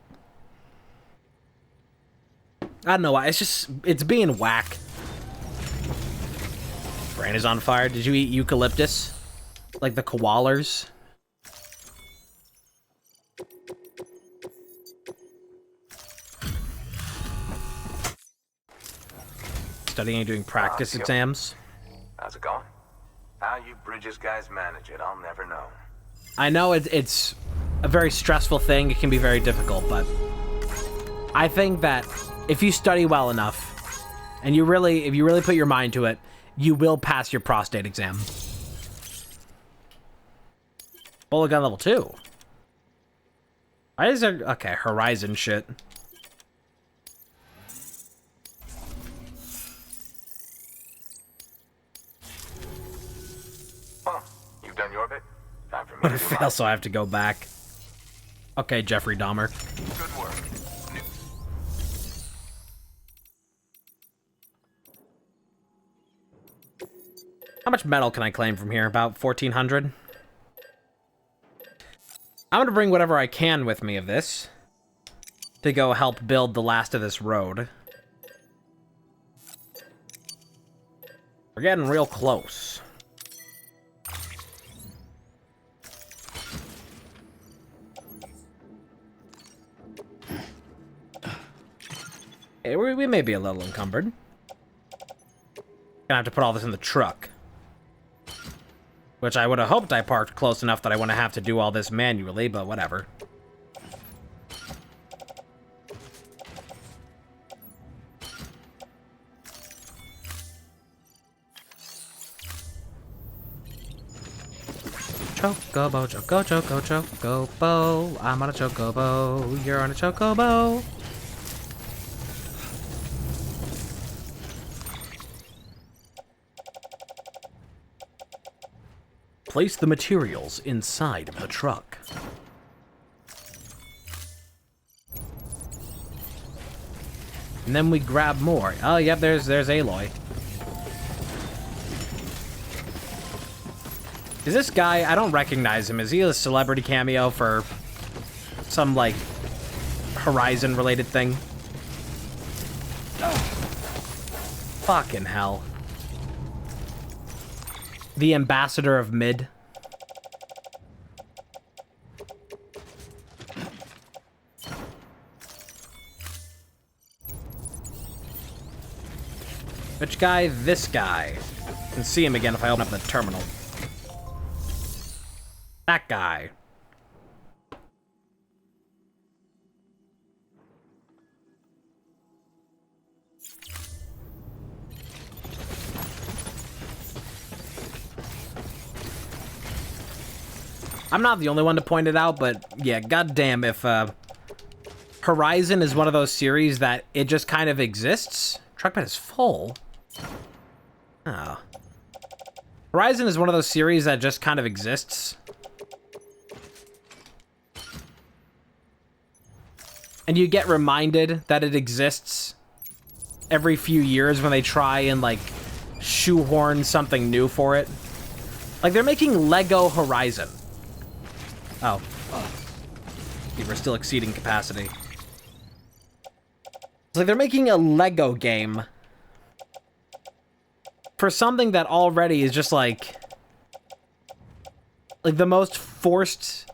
I don't know why, it's being whack. Brain is on fire. Did you eat eucalyptus? Like the koalas? Studying and doing practice exams. How's it going? How you Bridges guys manage it, I'll never know. I know it's a very stressful thing. It can be very difficult, but I think that if you study well enough, and if you really put your mind to it, you will pass your prostate exam. Bullet gun level 2. Why is there... Okay, Horizon shit. Well, you've done your bit. Time for me But to I do fail, mine. so I have to go back. Okay, Jeffrey Dahmer. Good work. How much metal can I claim from here? About 1,400? I'm gonna bring whatever I can with me of this to go help build the last of this road. We're getting real close. Hey, we may be a little encumbered. Gonna have to put all this in the truck. Which I would have hoped I parked close enough that I wouldn't have to do all this manually, but whatever. Chocobo, chocobo. I'm on a chocobo. You're on a chocobo. Place the materials inside the truck. And then we grab more. Oh, yep, there's Aloy. Is this guy... I don't recognize him. Is he a celebrity cameo for some, like, Horizon-related thing? Fucking hell. The ambassador of mid. Which guy? This guy. I can see him again if I open up the terminal. That guy. I'm not the only one to point it out, but yeah, goddamn, if Horizon is one of those series that it just kind of exists. Truck bed is full. Oh. Horizon is one of those series that just kind of exists. And you get reminded that it exists every few years when they try and, like, shoehorn something new for it. Like, they're making Lego Horizon. Oh. We're still exceeding capacity. It's like they're making a Lego game for something that already is just like the most forced,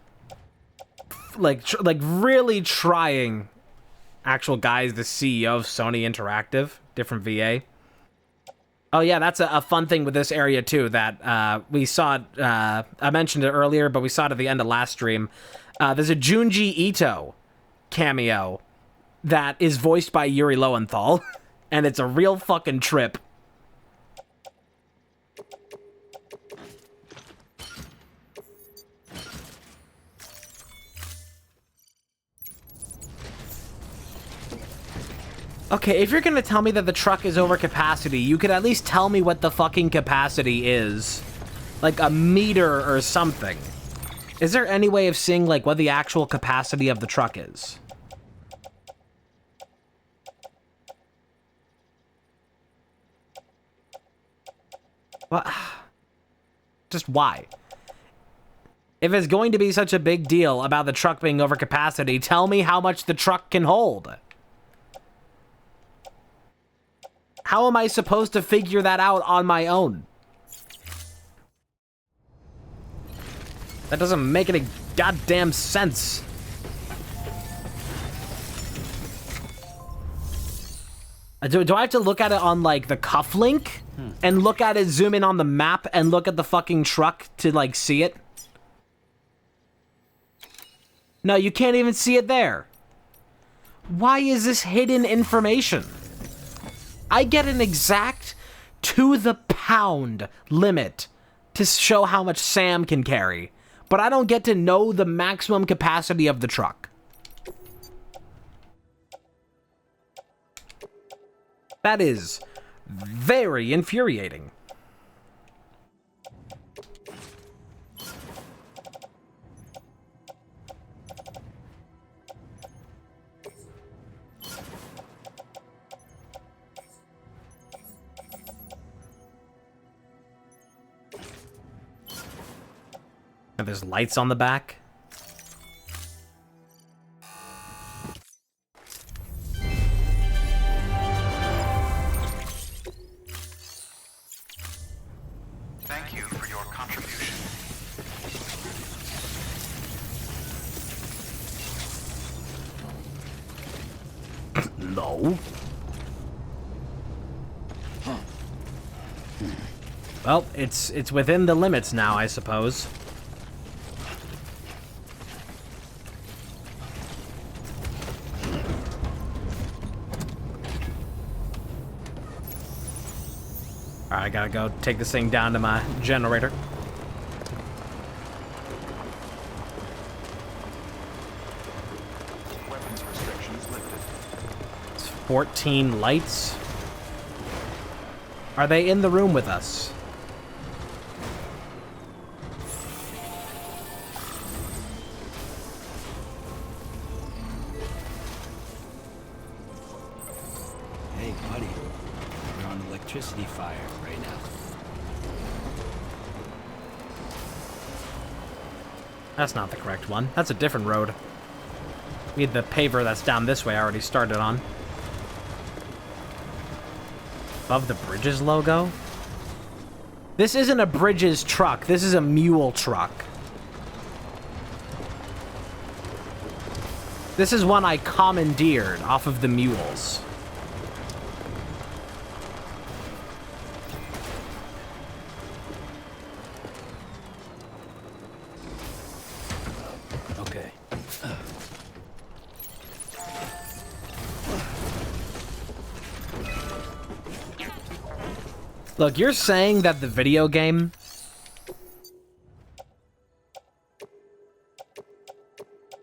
like really trying actual guys, the CEO of Sony Interactive, different VA. Oh yeah, that's a fun thing with this area too, that we saw, I mentioned it earlier, but we saw it at the end of last stream. There's a Junji Ito cameo that is voiced by Yuri Lowenthal, and it's a real fucking trip. Okay, if you're gonna tell me that the truck is over capacity, you could at least tell me what the fucking capacity is. Like a meter or something. Is there any way of seeing, like, what the actual capacity of the truck is? What? Just why? If it's going to be such a big deal about the truck being over capacity, tell me how much the truck can hold. How am I supposed to figure that out on my own? That doesn't make any goddamn sense. Do I have to look at it on, like, the cufflink? And look at it, zoom in on the map, and look at the fucking truck to, like, see it? No, you can't even see it there. Why is this hidden information? I get an exact to-the-pound limit to show how much Sam can carry, but I don't get to know the maximum capacity of the truck. That is very infuriating. And there's lights on the back. Thank you for your contribution. No. Well, it's within the limits now, I suppose. Alright, I gotta go take this thing down to my generator. Weapons restrictions lifted. It's 14 lights. Are they in the room with us? Hey, buddy. We're on electricity fire right now. That's not the correct one. That's a different road. We had the paver that's down this way I already started on. Above the Bridges logo? This isn't a Bridges truck. This is a mule truck. This is one I commandeered off of the mules. Okay. Look, you're saying that the video game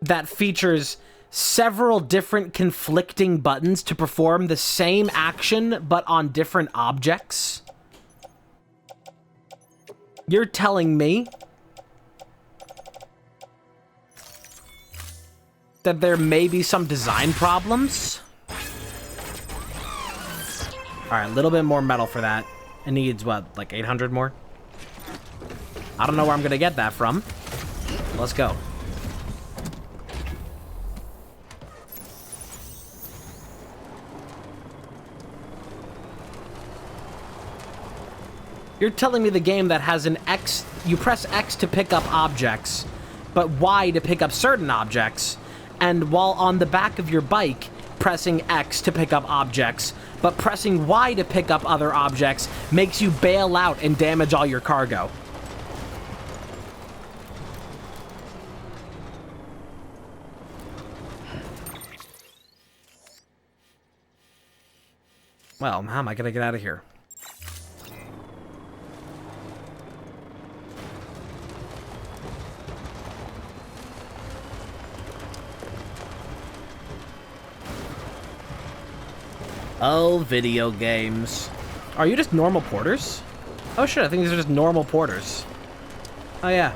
that features several different conflicting buttons to perform the same action but on different objects? You're telling me that there may be some design problems? Alright, a little bit more metal for that. It needs, what, like 800 more? I don't know where I'm gonna get that from. Let's go. You're telling me the game that has an X, you press X to pick up objects, but Y to pick up certain objects, and while on the back of your bike, pressing X to pick up objects, but pressing Y to pick up other objects makes you bail out and damage all your cargo. Well, how am I gonna get out of here? Oh, video games. Are you just normal porters? Oh shit, I think these are just normal porters. Oh yeah.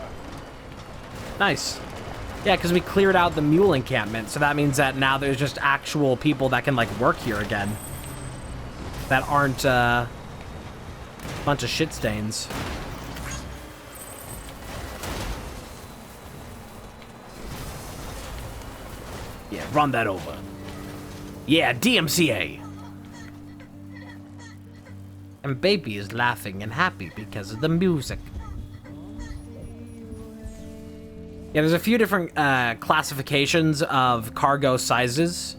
Nice. Yeah, because we cleared out the mule encampment, so that means that now there's just actual people that can, like, work here again. That aren't, a bunch of shit stains. Yeah, run that over. Yeah, DMCA! And baby is laughing and happy because of the music. Yeah, there's a few different classifications of cargo sizes.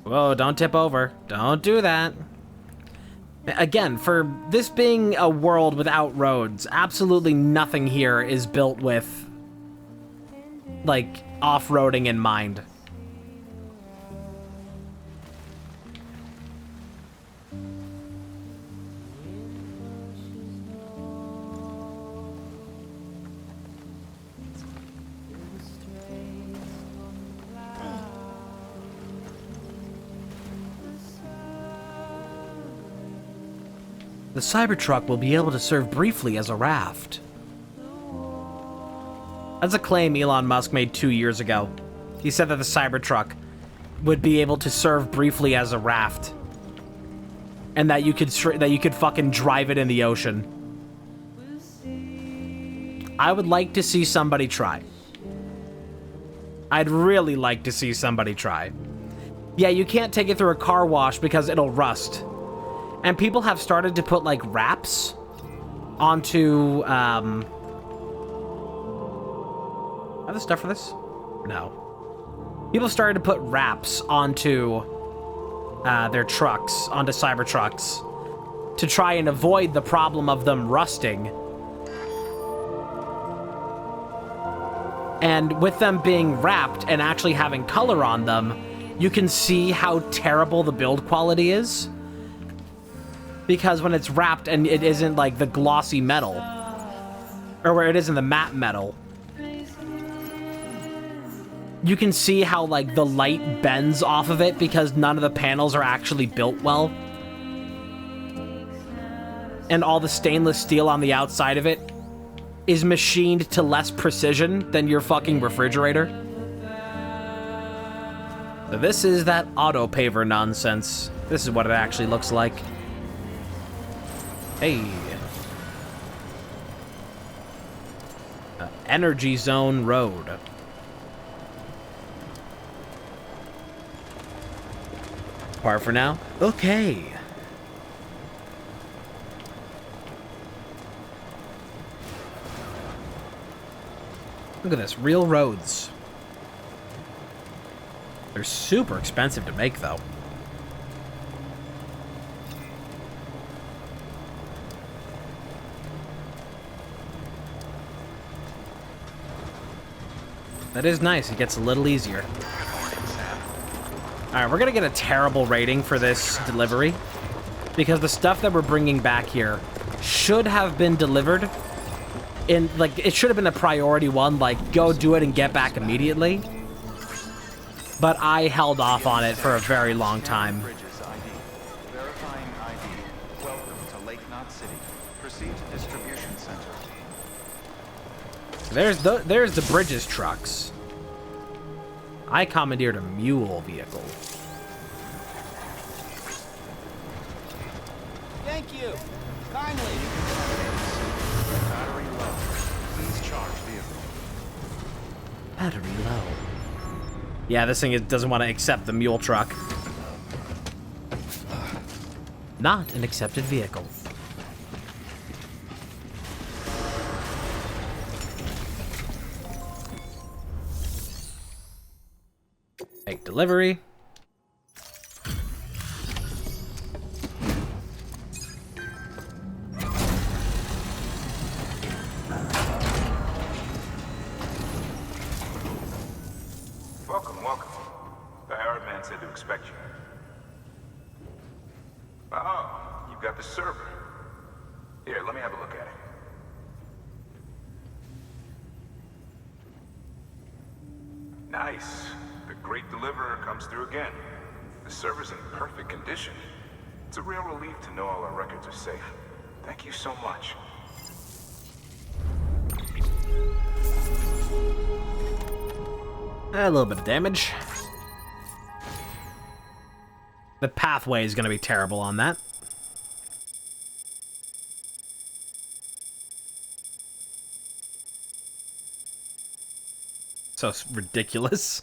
Whoa, don't tip over. Don't do that. Again, for this being a world without roads, absolutely nothing here is built with, like, off-roading in mind. The Cybertruck will be able to serve briefly as a raft. That's a claim Elon Musk made 2 years ago. He said that the Cybertruck would be able to serve briefly as a raft, and that you could fucking drive it in the ocean. I would like to see somebody try. I'd really like to see somebody try. Yeah, you can't take it through a car wash because it'll rust. And people have started to put, like, wraps onto, Have the stuff for this? No. People started to put wraps onto, their trucks, onto Cybertrucks, to try and avoid the problem of them rusting. And with them being wrapped and actually having color on them, you can see how terrible the build quality is. Because when it's wrapped and it isn't, like, the glossy metal, or where it isn't the matte metal, you can see how, like, the light bends off of it because none of the panels are actually built well. And all the stainless steel on the outside of it is machined to less precision than your fucking refrigerator. So this is that auto paver nonsense. This is what it actually looks like. Hey. Energy Zone Road. Par for now? Okay. Look at this, real roads. They're super expensive to make, though. That is nice. It gets a little easier. Alright, we're gonna get a terrible rating for this delivery, because the stuff that we're bringing back here should have been delivered in, like, it should have been a priority one, like, go do it and get back immediately. But I held off on it for a very long time. Verifying ID. Welcome to Lake Knot City. Proceed to distribution center. There's the Bridges trucks. I commandeered a mule vehicle. Thank you. Kindly. Battery low. Please charge vehicle. Battery low. Yeah, this thing doesn't want to accept the mule truck. Not an accepted vehicle. Make delivery. Welcome, welcome. The Arab man said to expect you. Oh, you've got the server. Here, let me have a look at it. Nice. The Great Deliverer comes through again. The server's in perfect condition. It's a real relief to know all our records are safe. Thank you so much. A little bit of damage. The pathway is going to be terrible on that. So ridiculous.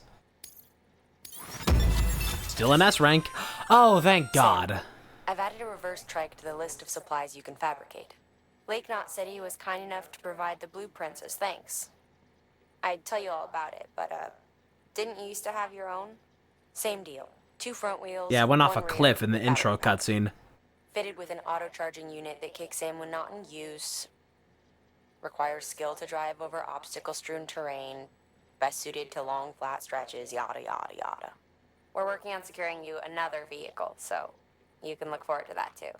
Still an S rank. Oh, thank God. I've added a reverse trike to the list of supplies you can fabricate. Lake Knot said he was kind enough to provide the blueprints as thanks. I'd tell you all about it, but, didn't you used to have your own? Same deal. 2 front wheels. Yeah, I went off a one rear, cliff in the intro battery cutscene. fitted with an auto-charging unit that kicks in when not in use. Requires skill to drive over obstacle-strewn terrain. Best suited to long, flat stretches, yada, yada, yada. We're working on securing you another vehicle, so you can look forward to that too.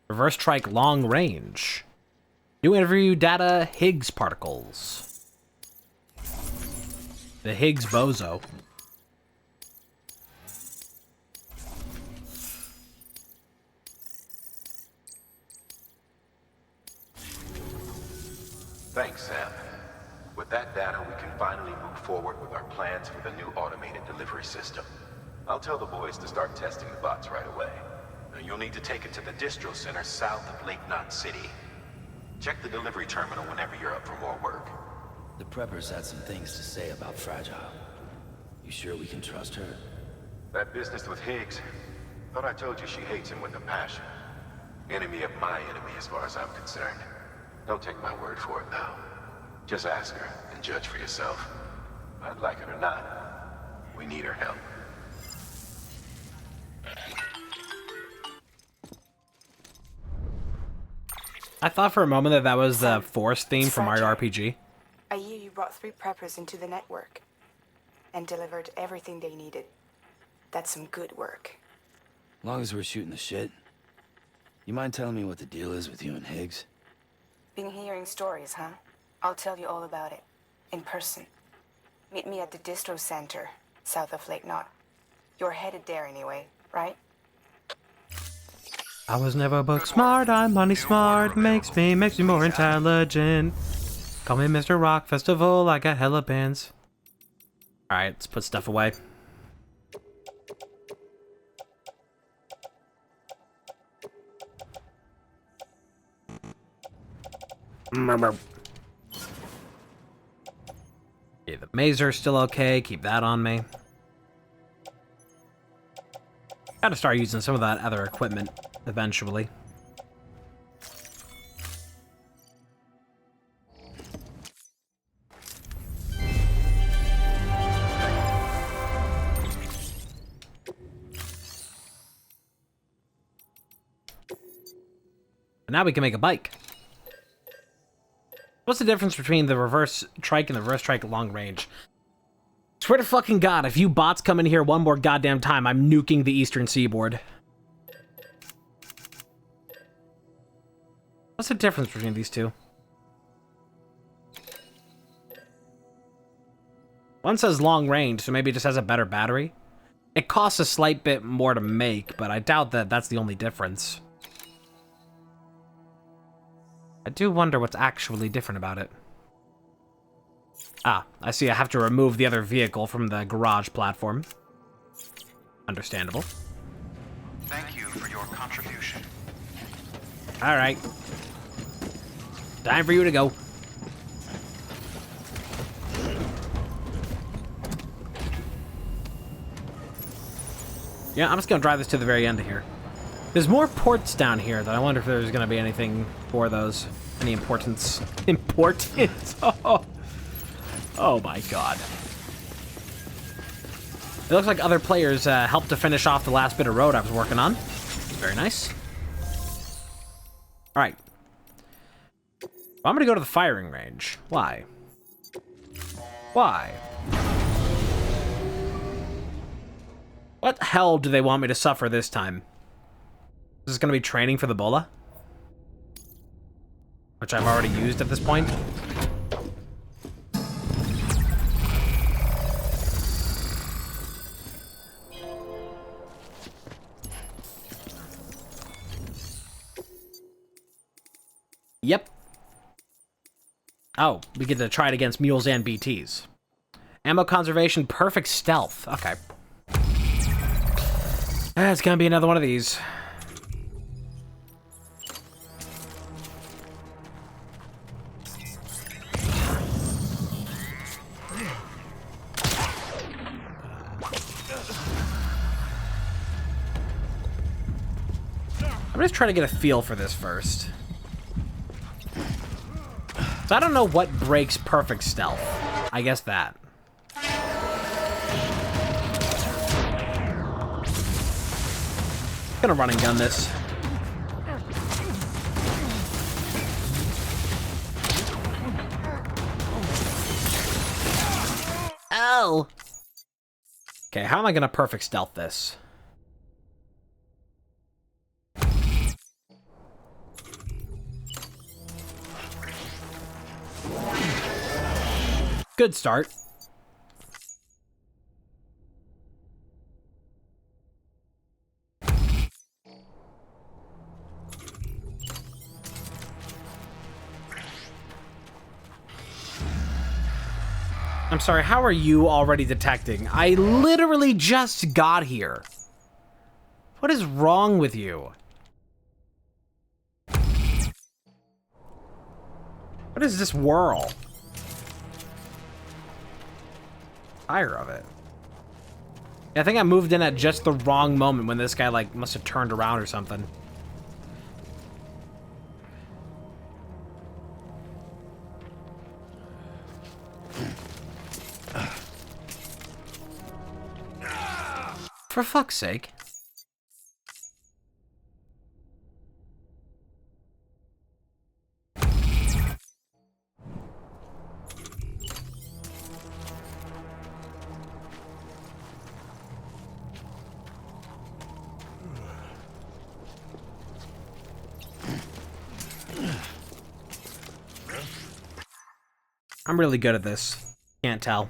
Reverse trike long range. New interview data Higgs particles. The Higgs bozo. Thanks, Sam. With that data, we can finally move forward with our plans for the new automated delivery system. I'll tell the boys to start testing the bots right away. Now, you'll need to take it to the distro center south of Lake Knot City. Check the delivery terminal whenever you're up for more work. The preppers had some things to say about Fragile. You sure we can trust her? That business with Higgs, thought I told you she hates him with a passion. Enemy of my enemy as far as I'm concerned. Don't take my word for it, though. Just ask her and judge for yourself. I'd like it or not, we need her help. I thought for a moment that that was the forest theme from Mario RPG. I hear you brought 3 preppers into the network and delivered everything they needed. That's some good work. Long as we're shooting the shit. You mind telling me what the deal is with you and Higgs? Been hearing stories, huh? I'll tell you all about it. In person. Meet me at the distro center, south of Lake Knot. You're headed there anyway, right? I was never book smart, I'm money smart, makes me more intelligent. Call me Mr. Rock Festival, I got hella bands. Alright, let's put stuff away. Yeah, the Mazer's still okay, keep that on me. Gotta start using some of that other equipment eventually. But now we can make a bike. What's the difference between the reverse trike and the reverse trike long range? Swear to fucking God, if you bots come in here one more goddamn time, I'm nuking the eastern seaboard. What's the difference between these two? One says long range, so maybe it just has a better battery. It costs a slight bit more to make, but I doubt that that's the only difference. I do wonder what's actually different about it. Ah, I see I have to remove the other vehicle from the garage platform. Understandable. Thank you for your contribution. Alright. Time for you to go. Yeah, I'm just gonna drive this to the very end of here. There's more ports down here that I wonder if there's gonna be anything for those. Any importance. Importance? Oh my God. It looks like other players helped to finish off the last bit of road I was working on. Very nice. Alright. I'm gonna go to the firing range. Why? Why? What hell do they want me to suffer this time? Is this going to be training for the bola? Which I've already used at this point. Yep. Oh, we get to try it against mules and BTs. Ammo conservation, perfect stealth. Okay. It's gonna be another one of these. I'm just trying to get a feel for this first. So I don't know what breaks perfect stealth. I guess that. Gonna run and gun this. Ow! Okay, how am I gonna perfect stealth this? Good start. I'm sorry, how are you already detecting? I literally just got here. What is wrong with you? What is this whirl? Tired of it. Yeah, I think I moved in at just the wrong moment when this guy, like, must have turned around or something. For fuck's sake. I'm really good at this. Can't tell.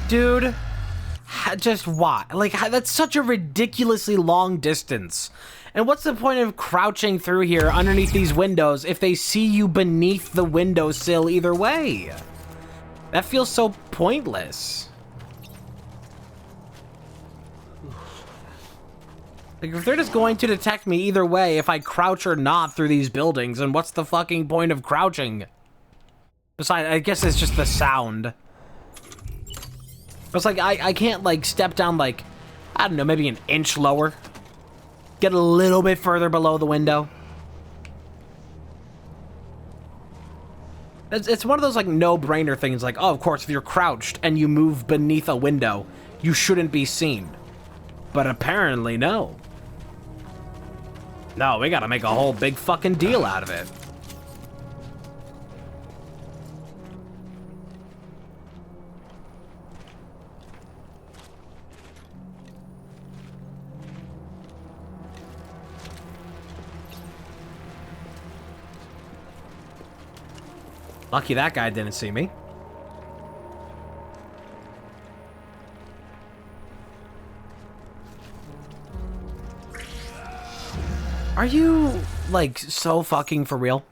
Dude, just why? Like, that's such a ridiculously long distance. And what's the point of crouching through here underneath these windows if they see you beneath the windowsill either way? That feels so pointless. Like, if they're just going to detect me either way if I crouch or not through these buildings, then what's the fucking point of crouching? Besides, I guess it's just the sound. It's like, I can't, like, step down, like, I don't know, maybe an inch lower. Get a little bit further below the window. It's one of those, like, no-brainer things, like, oh, of course, if you're crouched and you move beneath a window, you shouldn't be seen. But apparently, no. No, we gotta make a whole big fucking deal out of it. Lucky that guy didn't see me. Are you, like, so fucking for real?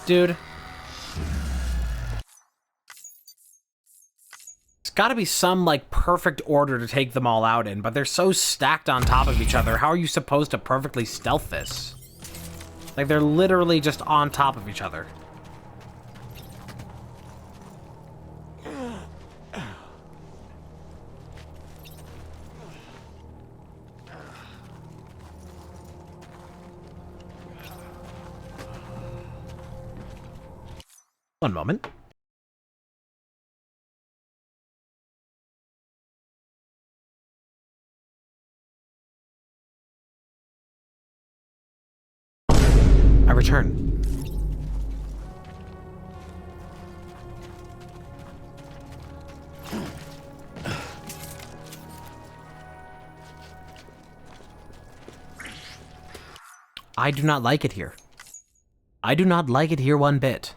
dude. There's gotta be some, like, perfect order to take them all out in, but they're so stacked on top of each other. How are you supposed to perfectly stealth this? Like, they're literally just on top of each other. One moment. I return. I do not like it here. I do not like it here one bit.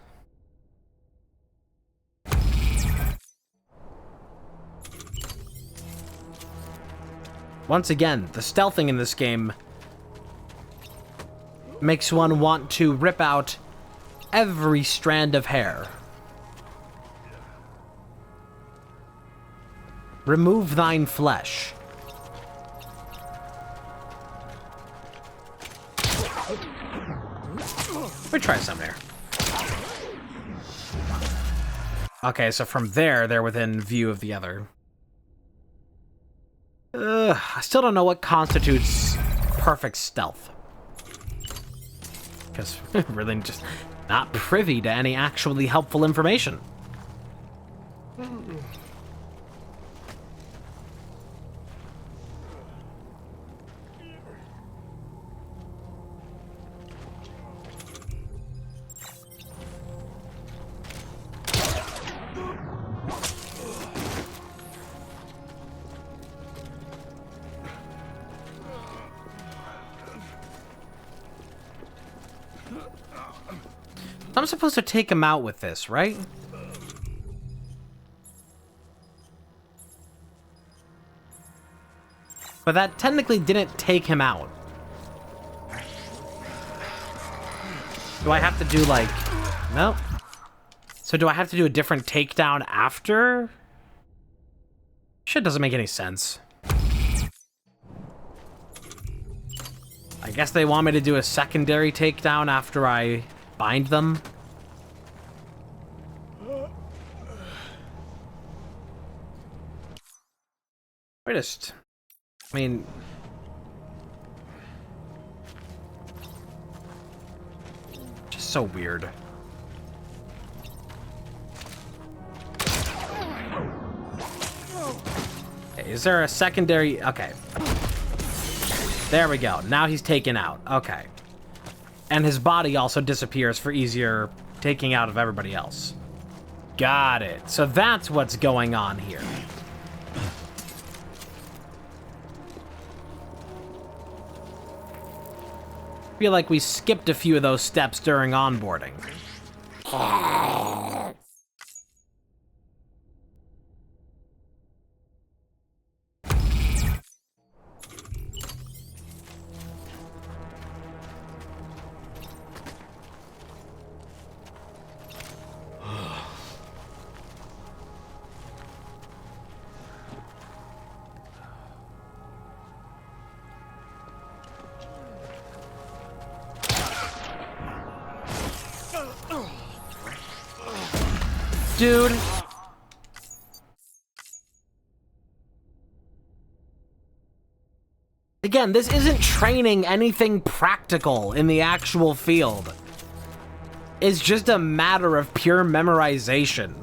Once again, the stealthing in this game makes one want to rip out every strand of hair. Remove thine flesh. Let me try some here. Okay, so from there, they're within view of the other. I still don't know what constitutes perfect stealth. Because really just not privy to any actually helpful information. I'm supposed to take him out with this, right? But that technically didn't take him out. Do I have to do, like... Nope. So do I have to do a different takedown after? Shit doesn't make any sense. I guess they want me to do a secondary takedown after I bind them. I mean... Just so weird. Okay, is there a secondary... Okay. There we go. Now he's taken out. Okay. And his body also disappears for easier taking out of everybody else. Got it. So that's what's going on here. I feel like we skipped a few of those steps during onboarding. Dude. Again, this isn't training anything practical in the actual field. It's just a matter of pure memorization.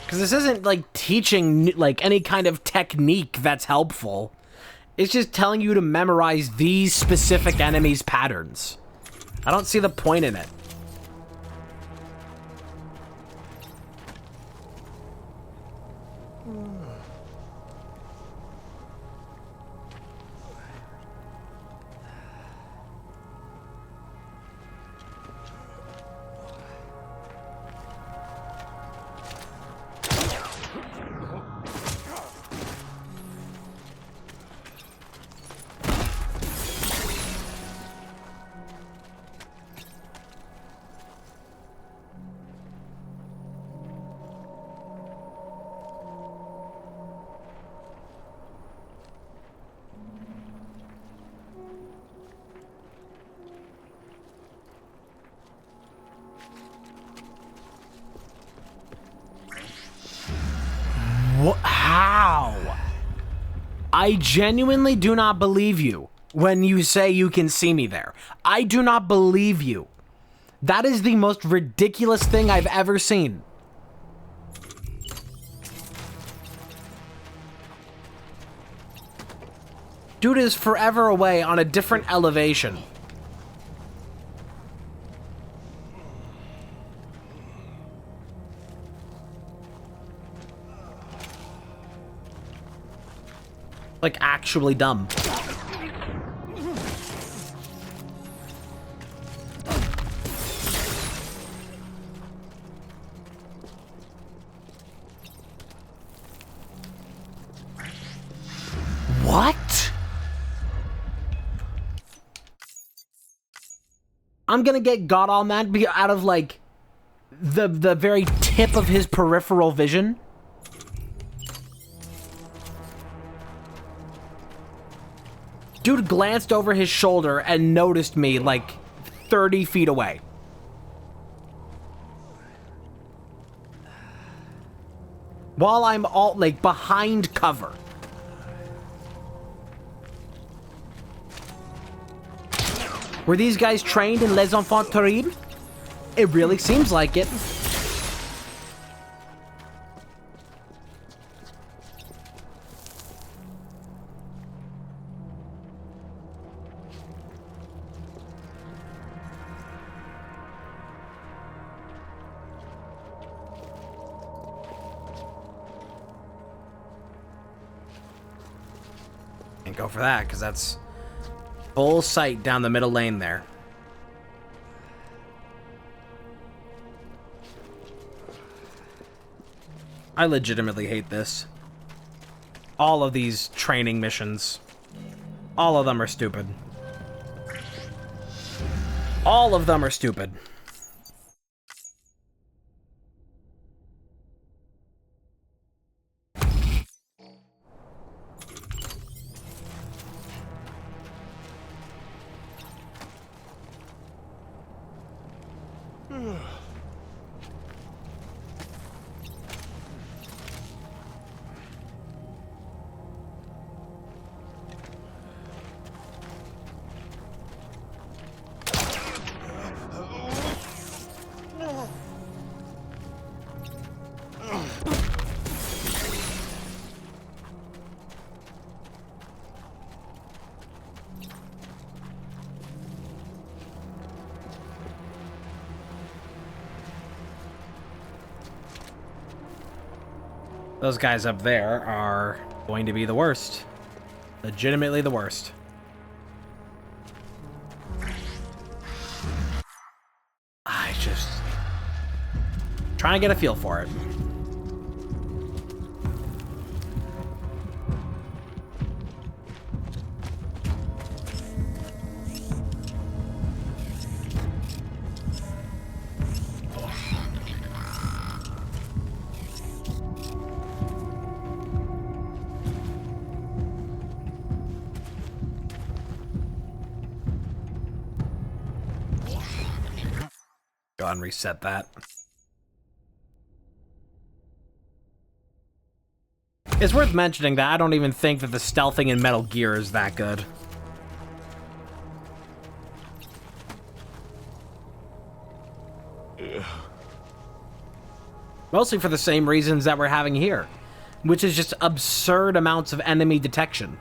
Because this isn't, like, teaching, like, any kind of technique that's helpful. It's just telling you to memorize these specific enemies' patterns. I don't see the point in it. How? I genuinely do not believe you when you say you can see me there. I do not believe you. That is the most ridiculous thing I've ever seen. Dude is forever away on a different elevation. Like, actually dumb. What? I'm gonna get God all mad out of, like, the very tip of his peripheral vision. Dude glanced over his shoulder and noticed me, like, 30 feet away. While I'm all, like, behind cover. Were these guys trained in Les Enfants Terribles? It really seems like it. Can't go for that, because that's full sight down the middle lane there. I legitimately hate this. All of these training missions. All of them are stupid. All of them are stupid. Those guys up there are going to be the worst. Legitimately the worst. I just... trying to get a feel for it. Go ahead and reset that. It's worth mentioning that I don't even think that the stealthing in Metal Gear is that good. Mostly for the same reasons that we're having here, which is just absurd amounts of enemy detection.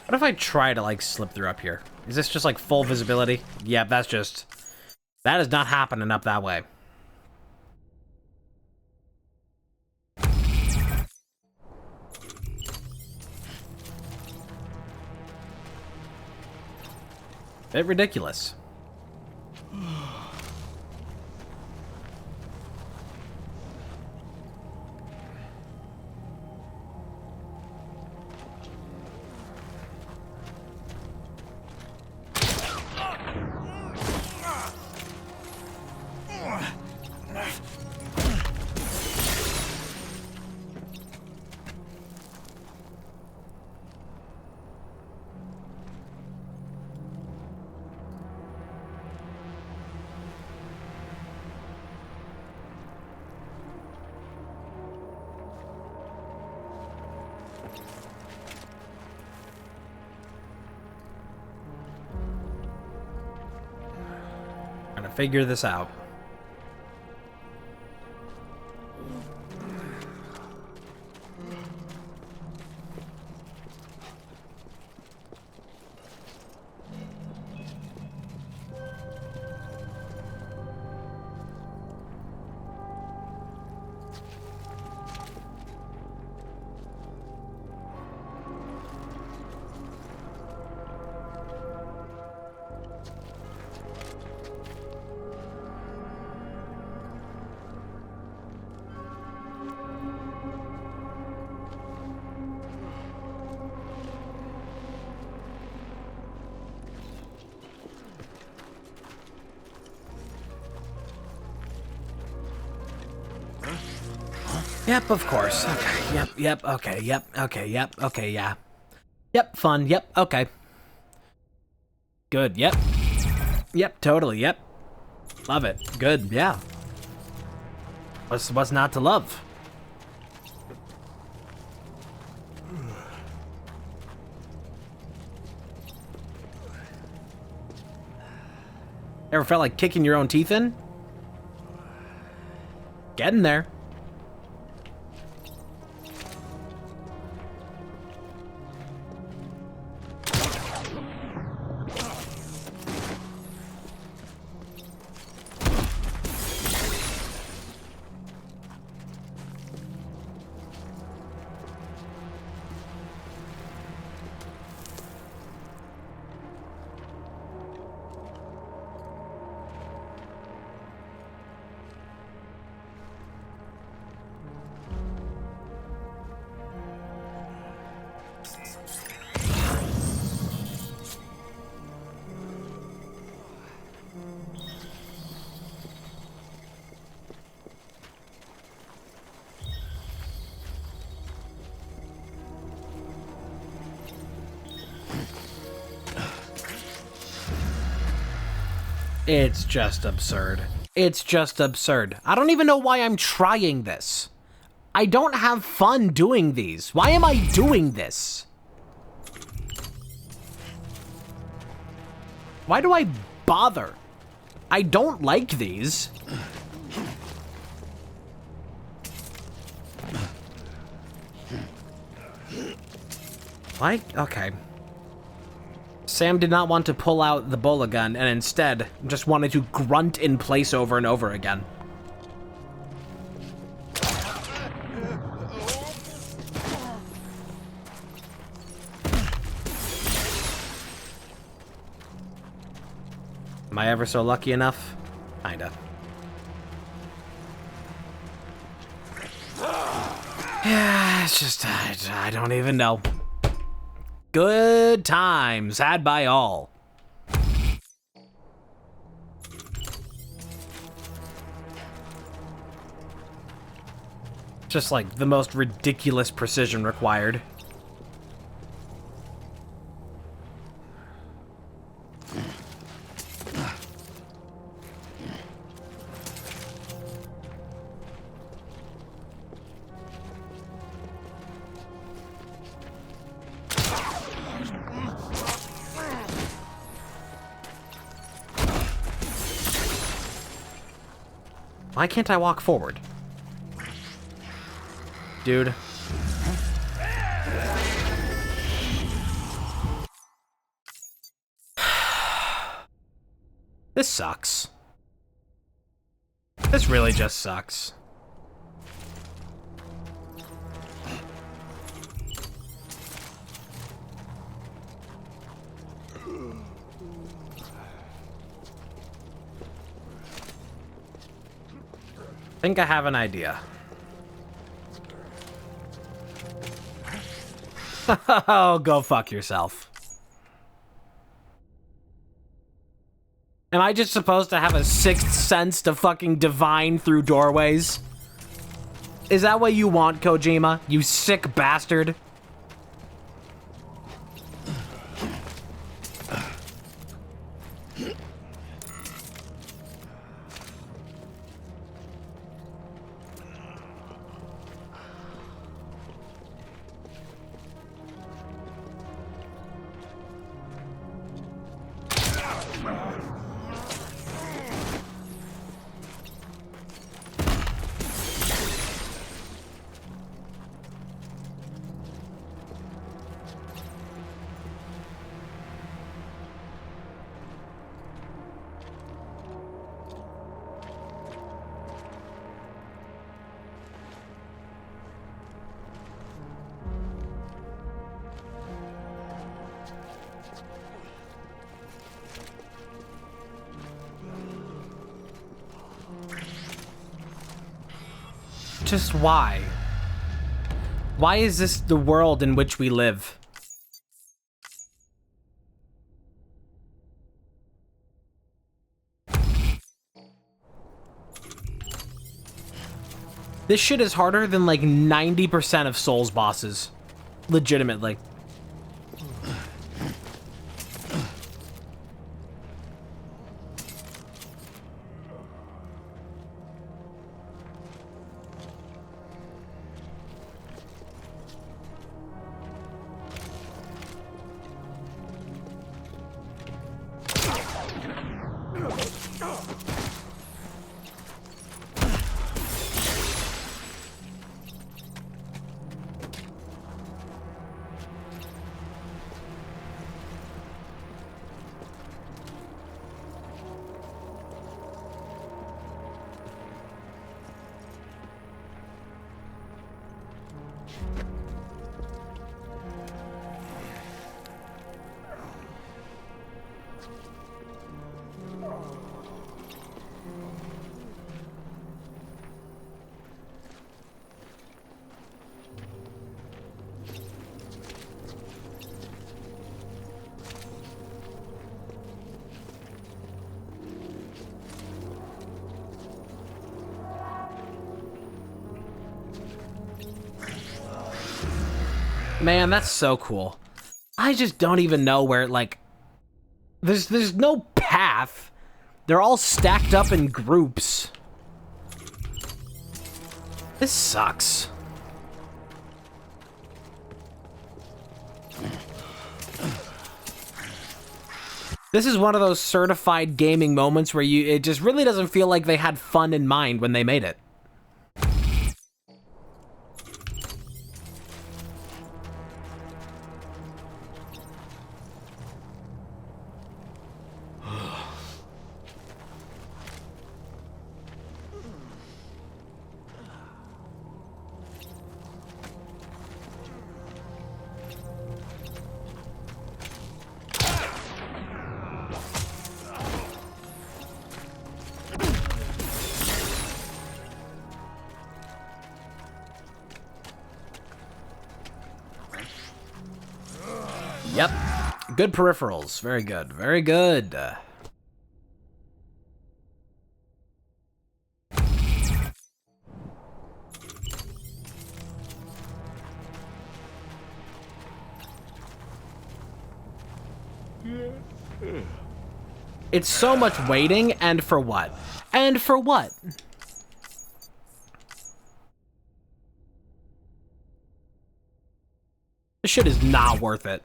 What if I try to, like, slip through up here? Is this just, like, full visibility? Yeah, that's just... that is not happening up that way. Bit ridiculous. figure this out. Yep, of course. Okay, yep, okay, yep, okay, yeah. Yep, fun, yep, okay. Good, yep. Yep, totally, yep. Love it, good, yeah. What's not to love? Ever felt like kicking your own teeth in? Getting there. It's just absurd. It's just absurd. I don't even know why I'm trying this. I don't have fun doing these. Why am I doing this? Why do I bother? I don't like these. Like, okay. Sam did not want to pull out the bola gun and instead just wanted to grunt in place over and over again. Am I ever so lucky enough? Kinda. Yeah, it's just, I don't even know. Good times had by all. Just like the most ridiculous precision required. Why can't I walk forward? Dude. This sucks. This really just sucks. I think I have an idea. Oh, go fuck yourself. Am I just supposed to have a sixth sense to fucking divine through doorways? Is that what you want, Kojima? You sick bastard? Just why? Why is this the world in which we live? This shit is harder than like 90% of Souls bosses. Legitimately. Man, that's so cool. I just don't even know where, like... There's no path. They're all stacked up in groups. This sucks. This is one of those certified gaming moments where it just really doesn't feel like they had fun in mind when they made it. Yep. Good peripherals. Very good. Very good. It's so much waiting, and for what? And for what? This shit is not worth it.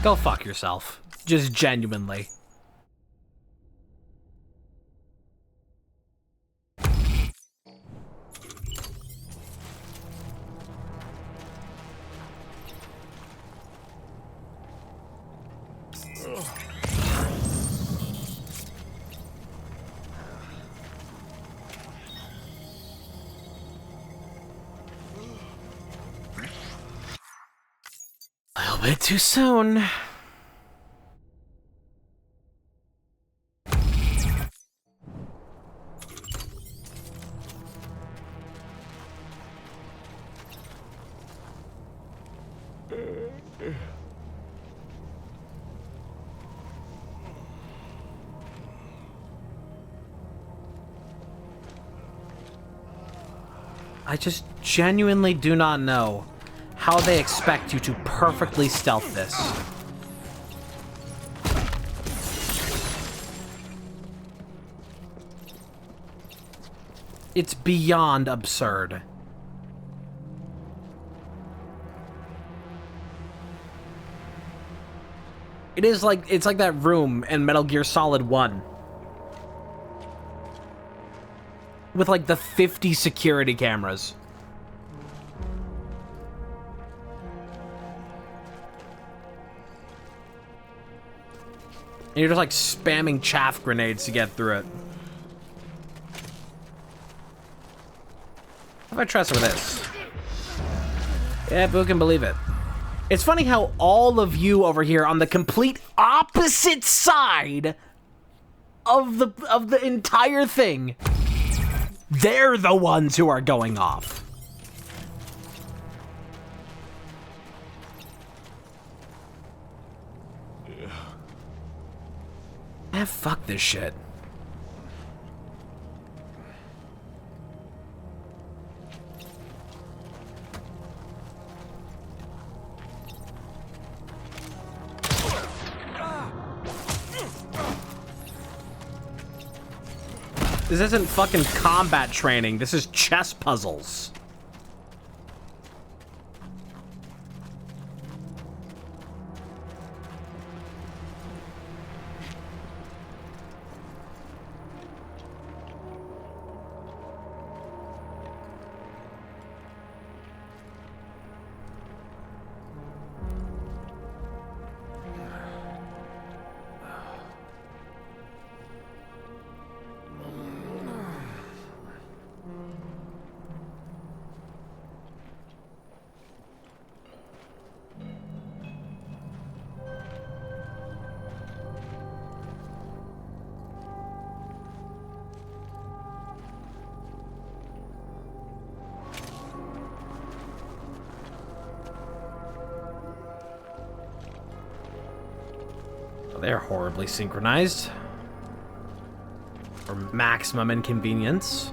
Go fuck yourself. Just genuinely. A little bit too soon. I just genuinely do not know how they expect you to perfectly stealth this. It's beyond absurd. It's like that room in Metal Gear Solid 1. with like the 50 security cameras. And you're just like spamming chaff grenades to get through it. How about I try some of this? Yeah, who can believe it? It's funny how all of you over here on the complete opposite side of the entire thing, they're the ones who are going off. Ah, fuck this shit. This isn't fucking combat training. This is chess puzzles. They're horribly synchronized. For maximum inconvenience.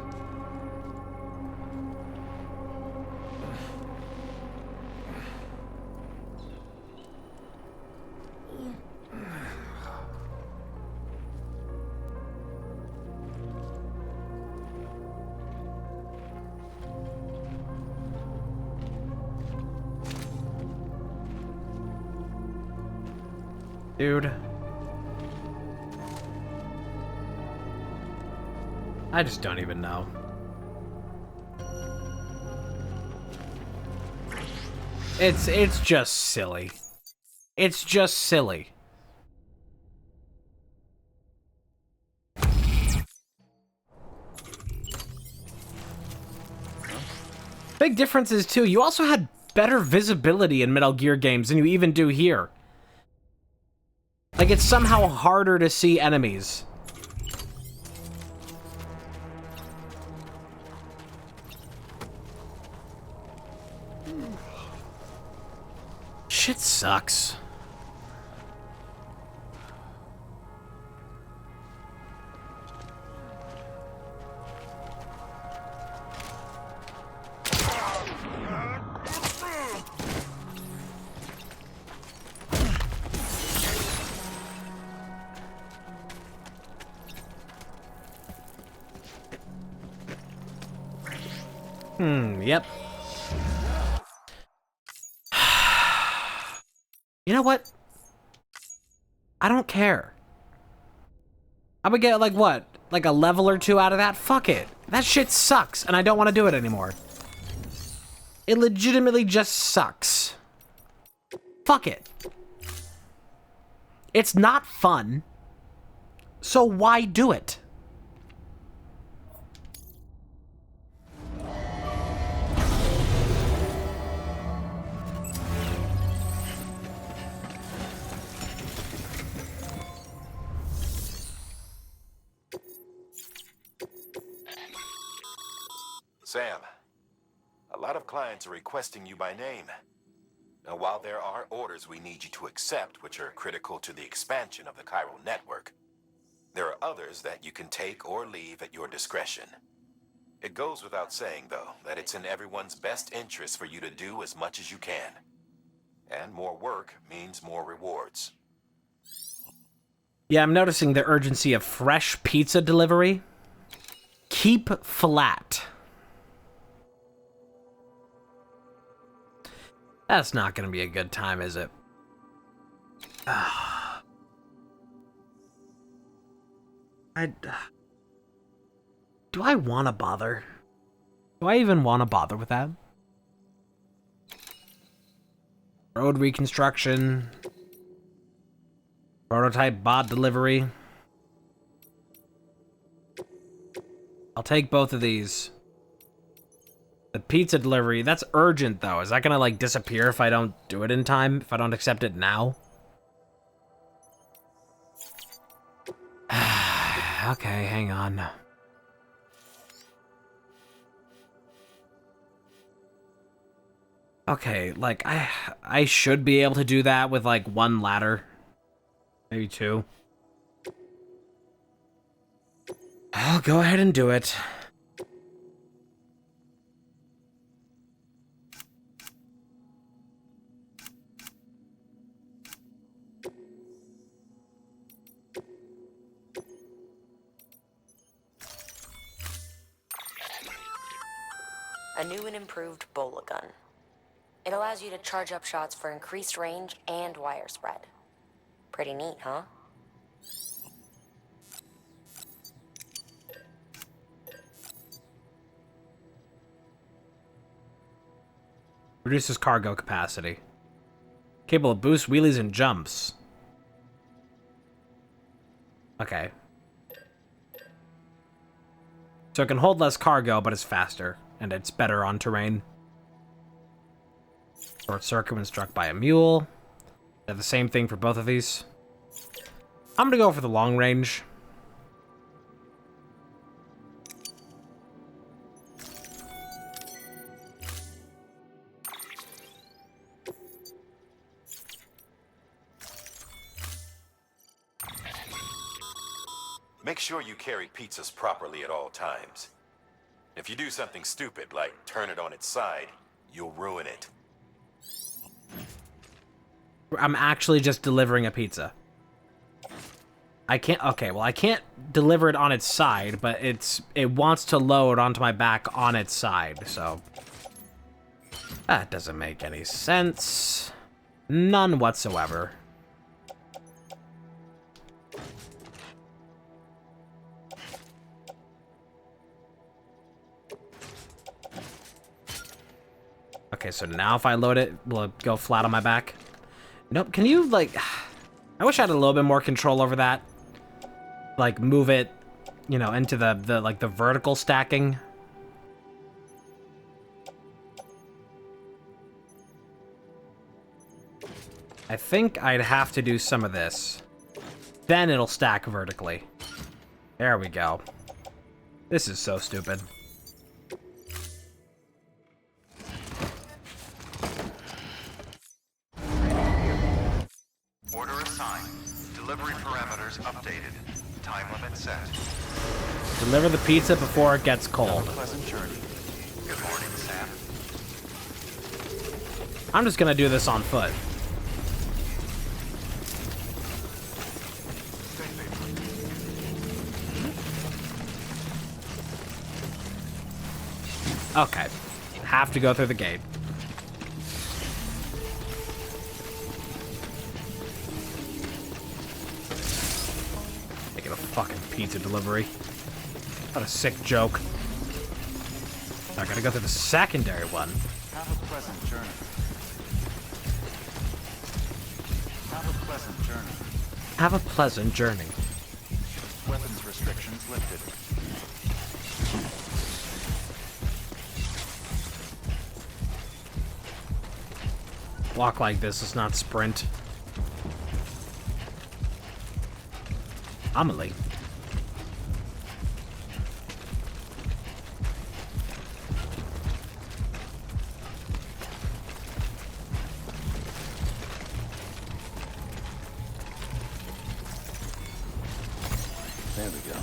Dude. I just don't even know. It's just silly. It's just silly. Big difference is too, you also had better visibility in Metal Gear games than you even do here. Like, it's somehow harder to see enemies. Shit sucks. Yep. You know what? I don't care. I would get, like, what? Like a level or two out of that? Fuck it. That shit sucks, and I don't want to do it anymore. It legitimately just sucks. Fuck it. It's not fun. So why do it? Sam, a lot of clients are requesting you by name. Now, while there are orders we need you to accept, which are critical to the expansion of the chiral network, there are others that you can take or leave at your discretion. It goes without saying, though, that it's in everyone's best interest for you to do as much as you can. And more work means more rewards. Yeah, I'm noticing the urgency of fresh pizza delivery. Keep flat. That's not gonna be a good time, is it? do I want to bother? Do I even want to bother with that? Road reconstruction. Prototype bot delivery. I'll take both of these. The pizza delivery, that's urgent though. Is that gonna like disappear if I don't do it in time? If I don't accept it now? Okay, hang on. Okay, like I should be able to do that with like one ladder. Maybe two. I'll go ahead and do it. A new and improved bola gun. It allows you to charge up shots for increased range and wire spread. Pretty neat, huh? Reduces cargo capacity. Capable of boost, wheelies, and jumps. Okay. So it can hold less cargo, but it's faster. And it's better on terrain. Short circuit when struck by a mule. They're the same thing for both of these. I'm gonna go for the long range. Make sure you carry pizzas properly at all times. If you do something stupid, like turn it on its side, you'll ruin it. I'm actually just delivering a pizza. I can't, okay, well I can't deliver it on its side, but it wants to load onto my back on its side, so. That doesn't make any sense. None whatsoever. Okay, so now if I load it, will it go flat on my back? Nope, can you, like... I wish I had a little bit more control over that. Like, move it, you know, into the vertical stacking. I think I'd have to do some of this. Then it'll stack vertically. There we go. This is so stupid. Order assigned. Delivery parameters updated. Time limit set. Deliver the pizza before it gets cold. Pleasant journey. Good morning, Sam. I'm just gonna do this on foot. Okay. Have to go through the gate. Making a fucking pizza delivery. What a sick joke. I gotta go through the secondary one. Have a pleasant journey. Have a pleasant journey. Have a pleasant journey. Weapons restrictions lifted. Walk like this is not sprint. Amelie. There we go.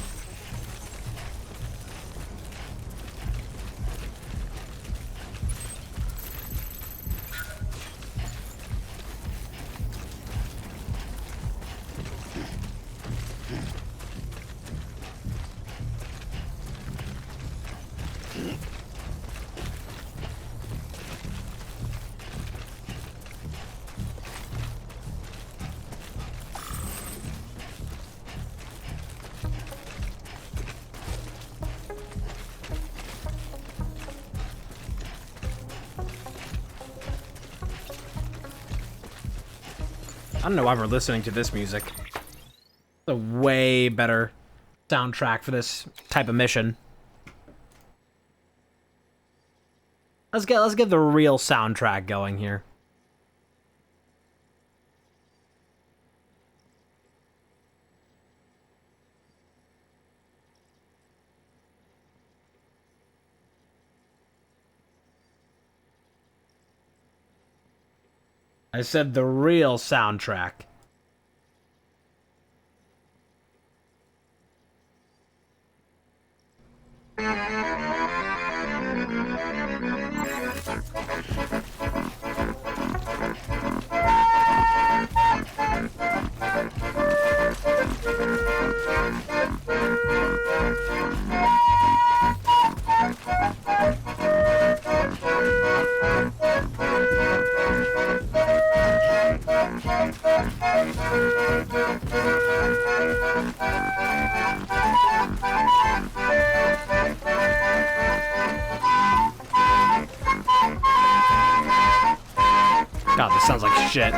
I don't know why we're listening to this music. It's a way better soundtrack for this type of mission. Let's get the real soundtrack going here. I said the real soundtrack. God, this sounds like shit.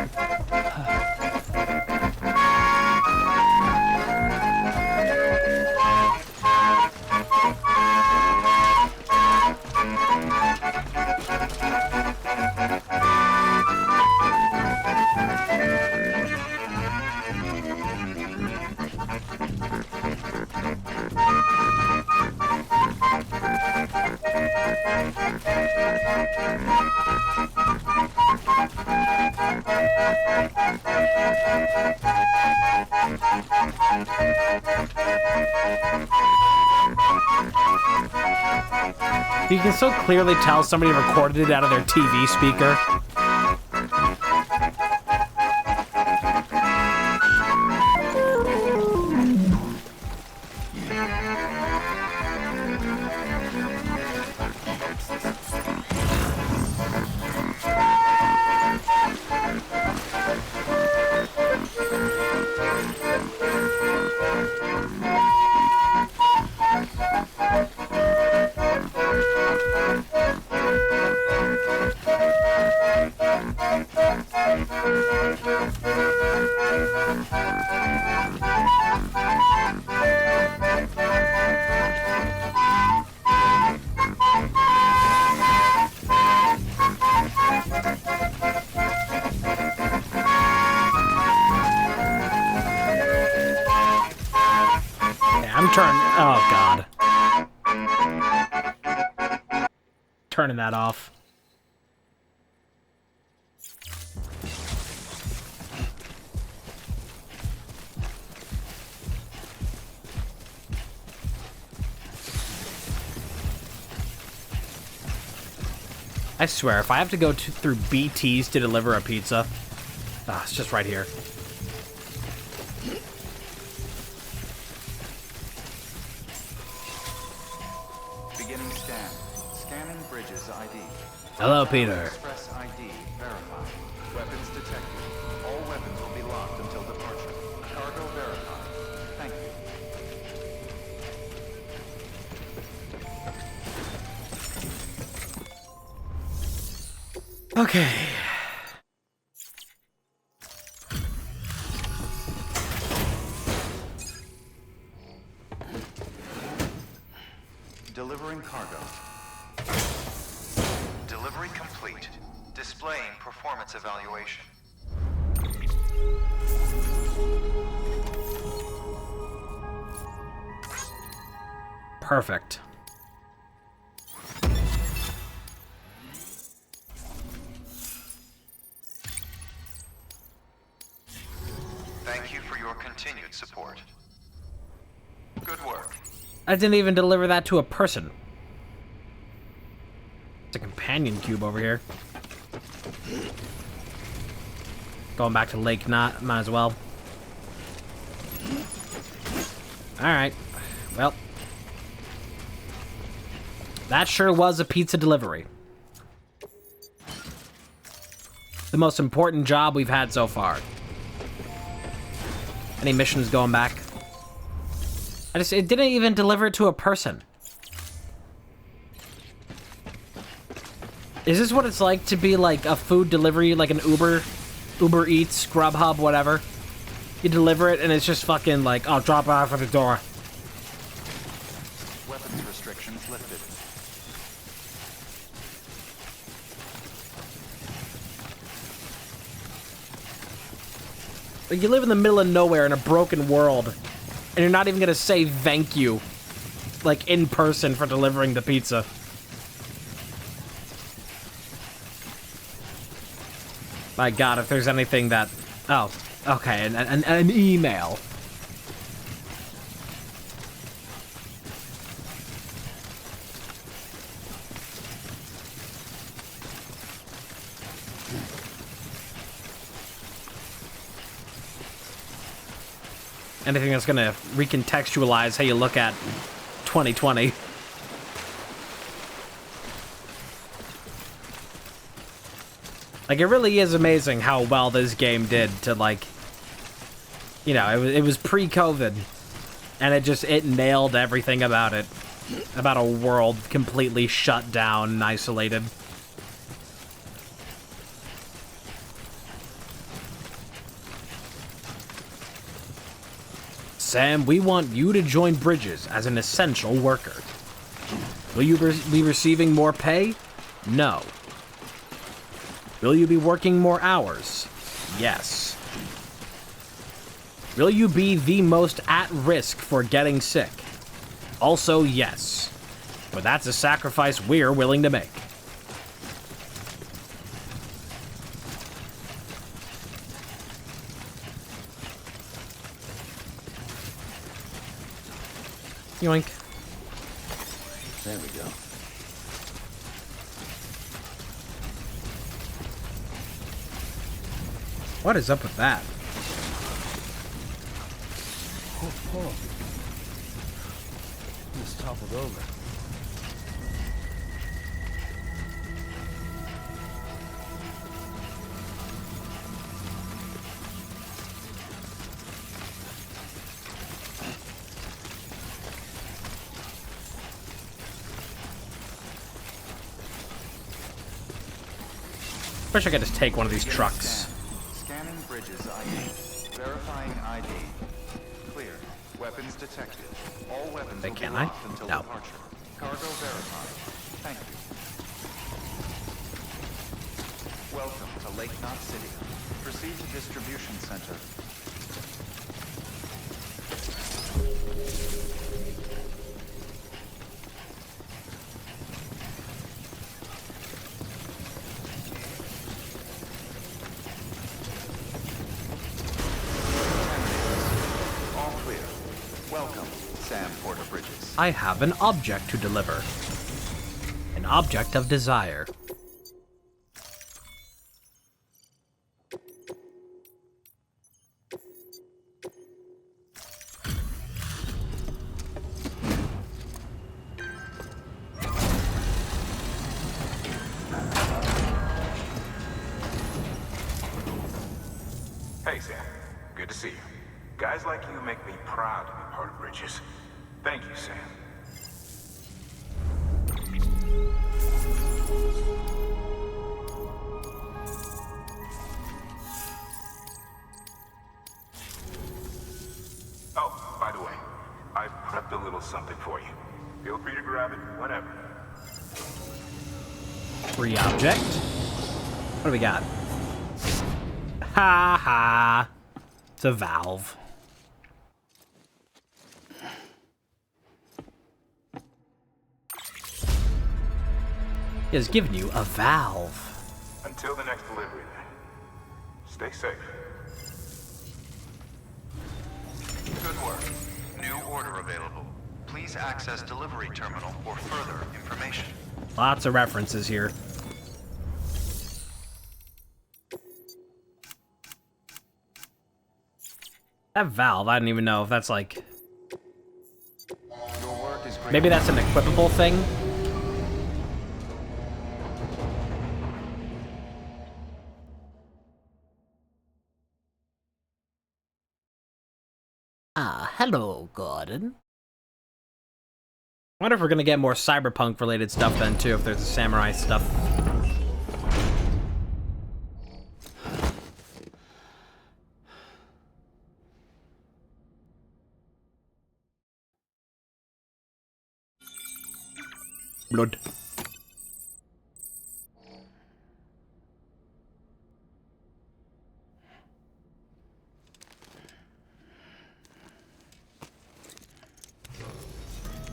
You can so clearly tell somebody recorded it out of their TV speaker. Oh, God. Turning that off. I swear, if I have to go through BTs to deliver a pizza... Ah, it's just right here. Beginning scan. Scanning bridges ID. Hello, Peter. Express ID verified. Weapons detected. All weapons will be locked until departure. Cargo verified. Thank you. Okay. Delivering cargo. Delivery complete. Displaying performance evaluation. Perfect. Thank you for your continued support. Good work. I didn't even deliver that to a person. It's a companion cube over here. Going back to Lake Knot, might as well. Alright. Well. That sure was a pizza delivery. The most important job we've had so far. Any missions going back? It didn't even deliver to a person. Is this what it's like to be like a food delivery, like an Uber Uber Eats, Grubhub, whatever. You deliver it, and it's just fucking like, oh, drop it off at the door. Weapons restrictions lifted. Like, you live in the middle of nowhere in a broken world, and you're not even gonna say thank you, like, in person for delivering the pizza. My god, if there's anything that... Oh, okay, an email. Anything that's gonna recontextualize how you look at 2020. Like, it really is amazing how well this game did to, like, you know, it was pre-COVID, and it nailed everything about it. About a world completely shut down and isolated. Sam, we want you to join Bridges as an essential worker. Will you be receiving more pay? No. Will you be working more hours? Yes. Will you be the most at risk for getting sick? Also, yes. But that's a sacrifice we're willing to make. Yoink. There we go. What is up with that? Oh. Just toppled over. Wish I could just take one of these trucks. Scanning Bridges ID. Verifying ID. Clear. Weapons detected. All weapons will be Can I? locked until No. departure. Cargo verified. Thank you. Welcome to Lake Knot City. Proceed to distribution center. All clear. Welcome, Sam Porter Bridges. I have an object to deliver. An object of desire. Hey, Sam. Good to see you. Guys like you make me proud to be part of Bridges. Thank you, Sam. Oh, by the way, I've prepped a little something for you. Feel free to grab it whenever. Free object. What do we got? Ha ha. It's a valve. He has given you a valve. Until the next delivery, then. Stay safe. Good work. New order available. Please access delivery terminal for further information. Lots of references here. That valve, I don't even know if that's like... Your work is great. Maybe that's an equipable thing? Ah, hello, Gordon. I wonder if we're gonna get more cyberpunk-related stuff then, too, if there's the samurai stuff. Blood.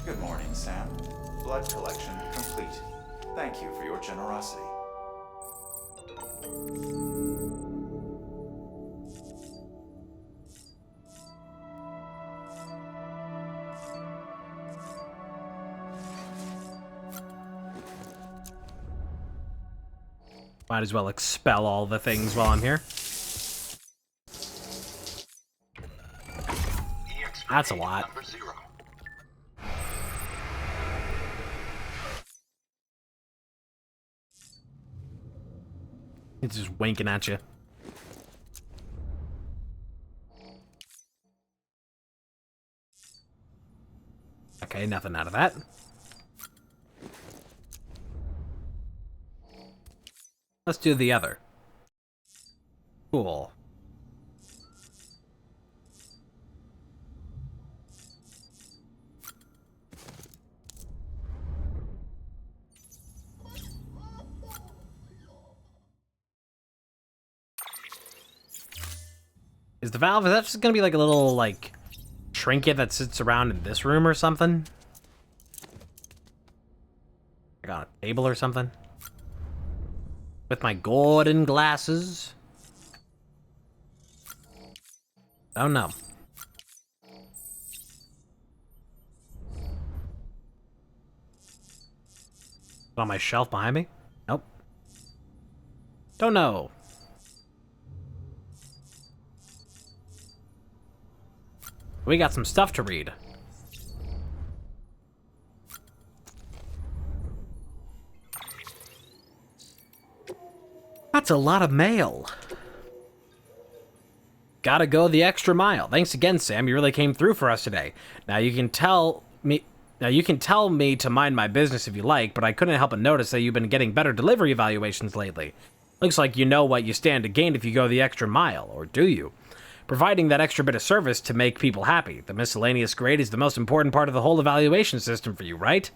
Good morning, Sam. Blood collection complete. Thank you for your generosity. Might as well expel all the things while I'm here. That's a lot. He's just winking at you. Okay, nothing out of that. Let's do the other. Cool. Is the valve, is that just gonna be like a little, like, trinket that sits around in this room or something? I got a table or something? With my golden glasses? Oh no. On my shelf behind me? Nope. Don't know. We got some stuff to read. That's a lot of mail. Gotta go the extra mile. Thanks again, Sam. You really came through for us today. Now you can tell me to mind my business if you like, but I couldn't help but notice that you've been getting better delivery evaluations lately. Looks like you know what you stand to gain if you go the extra mile, or do you? Providing that extra bit of service to make people happy. The miscellaneous grade is the most important part of the whole evaluation system for you, right?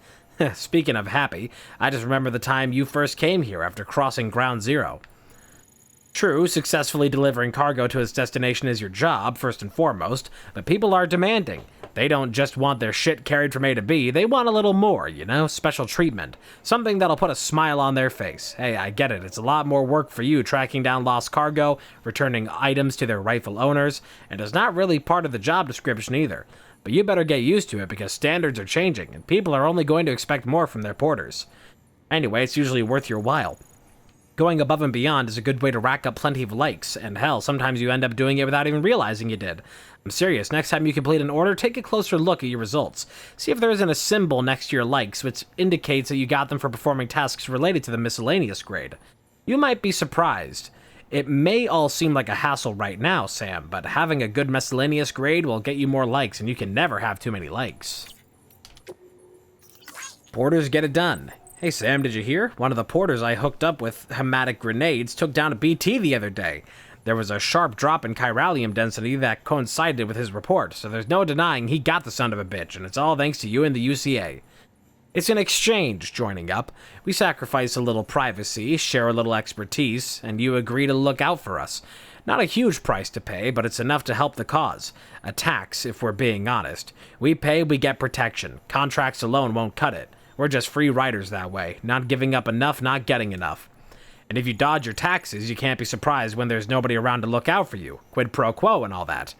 Speaking of happy, I just remember the time you first came here after crossing Ground Zero. True, successfully delivering cargo to its destination is your job, first and foremost, but people are demanding. They don't just want their shit carried from A to B, they want a little more, you know? Special treatment. Something that'll put a smile on their face. Hey, I get it, it's a lot more work for you tracking down lost cargo, returning items to their rightful owners, and it's not really part of the job description either. But you better get used to it because standards are changing, and people are only going to expect more from their porters. Anyway, it's usually worth your while. Going above and beyond is a good way to rack up plenty of likes, and hell, sometimes you end up doing it without even realizing you did. I'm serious, next time you complete an order, take a closer look at your results. See if there isn't a symbol next to your likes, which indicates that you got them for performing tasks related to the miscellaneous grade. You might be surprised. It may all seem like a hassle right now, Sam, but having a good miscellaneous grade will get you more likes, and you can never have too many likes. Porters get it done. Hey Sam, did you hear? One of the porters I hooked up with hematic grenades took down a BT the other day. There was a sharp drop in chiralium density that coincided with his report, so there's no denying he got the son of a bitch, and it's all thanks to you and the UCA. It's an exchange joining up. We sacrifice a little privacy, share a little expertise, and you agree to look out for us. Not a huge price to pay, but it's enough to help the cause. A tax, if we're being honest. We pay, we get protection. Contracts alone won't cut it. We're just free riders that way, not giving up enough, not getting enough. And if you dodge your taxes, you can't be surprised when there's nobody around to look out for you. Quid pro quo and all that.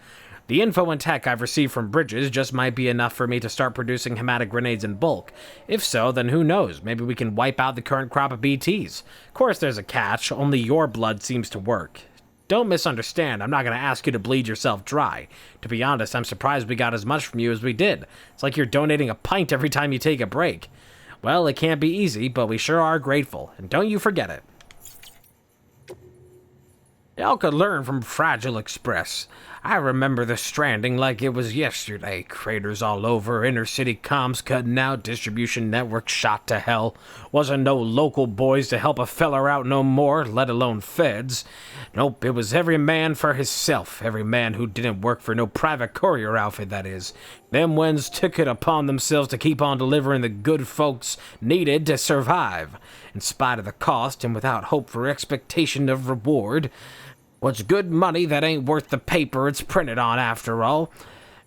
The info and tech I've received from Bridges just might be enough for me to start producing hematic grenades in bulk. If so, then who knows, maybe we can wipe out the current crop of BTs. Of course there's a catch, only your blood seems to work. Don't misunderstand, I'm not going to ask you to bleed yourself dry. To be honest, I'm surprised we got as much from you as we did. It's like you're donating a pint every time you take a break. Well, it can't be easy, but we sure are grateful, and don't you forget it. Y'all could learn from Fragile Express. I remember the Stranding like it was yesterday. Craters all over, inner-city comms cutting out, distribution network shot to hell. Wasn't no local boys to help a feller out no more, let alone feds. Nope, it was every man for hisself, every man who didn't work for no private courier outfit, that is. Them ones took it upon themselves to keep on delivering the good folks needed to survive, in spite of the cost and without hope for expectation of reward. What's good money that ain't worth the paper it's printed on, after all?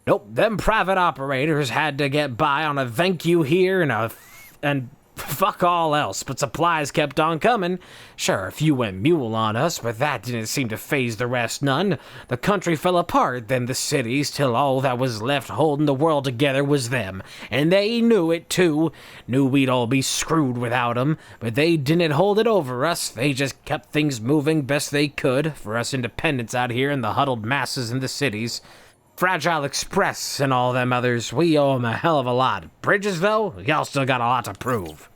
Nope, them private operators had to get by on a thank you here and fuck all else, but supplies kept on coming. Sure, a few went mule on us, but that didn't seem to faze the rest none. The country fell apart, then the cities, till all that was left holding the world together was them. And they knew it, too. Knew we'd all be screwed without 'em, but they didn't hold it over us. They just kept things moving best they could, for us independents out here in the huddled masses in the cities. Fragile Express and all them others, we owe 'em a hell of a lot. Bridges, though, y'all still got a lot to prove.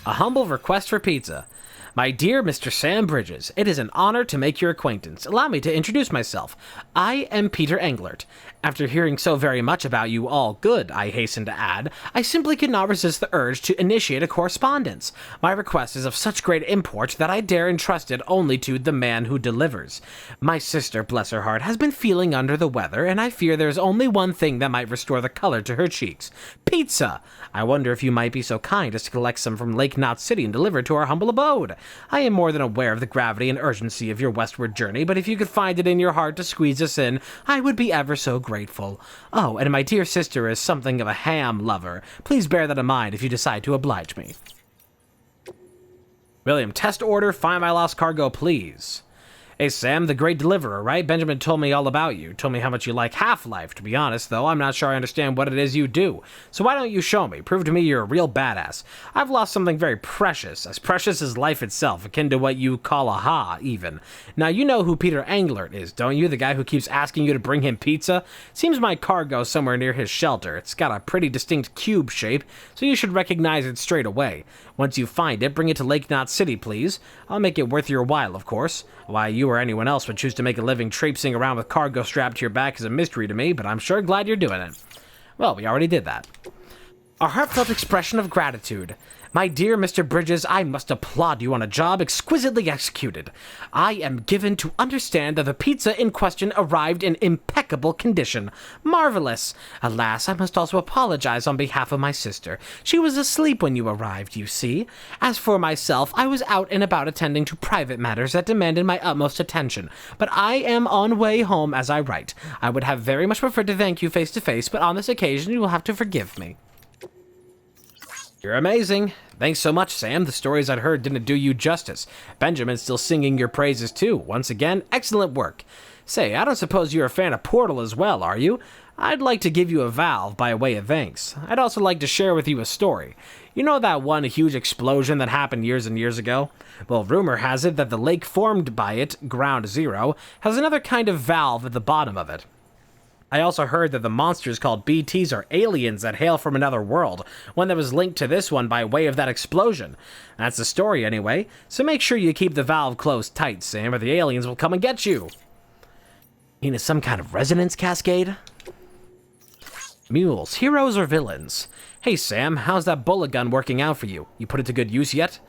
A humble request for pizza. My dear Mr. Sam Bridges, it is an honor to make your acquaintance. Allow me to introduce myself. I am Peter Englert. After hearing so very much about you all good, I hasten to add, I simply could not resist the urge to initiate a correspondence. My request is of such great import that I dare entrust it only to the man who delivers. My sister, bless her heart, has been feeling under the weather, and I fear there is only one thing that might restore the color to her cheeks. Pizza! I wonder if you might be so kind as to collect some from Lake Knot City and deliver it to our humble abode. I am more than aware of the gravity and urgency of your westward journey, but if you could find it in your heart to squeeze us in, I would be ever so grateful. Oh, and my dear sister is something of a ham lover. Please bear that in mind if you decide to oblige me. William, test order, find my lost cargo, please. Hey, Sam, the great deliverer, right? Benjamin told me all about you. Told me how much you like Half-Life. To be honest, though, I'm not sure I understand what it is you do. So why don't you show me? Prove to me you're a real badass. I've lost something very precious as life itself, akin to what you call a even. Now, you know who Peter Englert is, don't you? The guy who keeps asking you to bring him pizza? Seems my cargo's somewhere near his shelter. It's got a pretty distinct cube shape, so you should recognize it straight away. Once you find it, bring it to Lake Knot City, please. I'll make it worth your while, of course. Why you or anyone else would choose to make a living traipsing around with cargo strapped to your back is a mystery to me, but I'm sure glad you're doing it. Well, we already did that. A heartfelt expression of gratitude. My dear Mr. Bridges, I must applaud you on a job exquisitely executed. I am given to understand that the pizza in question arrived in impeccable condition. Marvelous! Alas, I must also apologize on behalf of my sister. She was asleep when you arrived, you see. As for myself, I was out and about attending to private matters that demanded my utmost attention. But I am on way home as I write. I would have very much preferred to thank you face to face, but on this occasion you will have to forgive me. You're amazing. Thanks so much, Sam. The stories I'd heard didn't do you justice. Benjamin's still singing your praises, too. Once again, excellent work. Say, I don't suppose you're a fan of Portal as well, are you? I'd like to give you a valve by way of thanks. I'd also like to share with you a story. You know that one huge explosion that happened years and years ago? Well, rumor has it that the lake formed by it, Ground Zero, has another kind of valve at the bottom of it. I also heard that the monsters called BTs are aliens that hail from another world, one that was linked to this one by way of that explosion. That's the story anyway, so make sure you keep the valve closed tight, Sam, or the aliens will come and get you. Mean it's some kind of resonance cascade? Mules, heroes or villains? Hey Sam, how's that bullet gun working out for you? You put it to good use yet?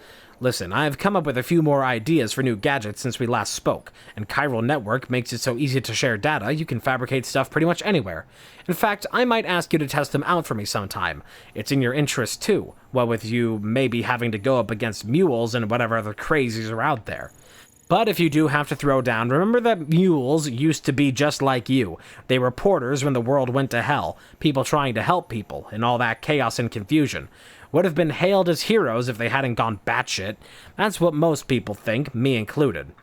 Listen, I've come up with a few more ideas for new gadgets since we last spoke, and Chiral Network makes it so easy to share data, you can fabricate stuff pretty much anywhere. In fact, I might ask you to test them out for me sometime. It's in your interest too, what with you maybe having to go up against mules and whatever other crazies are out there. But if you do have to throw down, remember that mules used to be just like you. They were porters when the world went to hell, people trying to help people, and all that chaos and confusion. Would have been hailed as heroes if they hadn't gone batshit. That's what most people think, me included.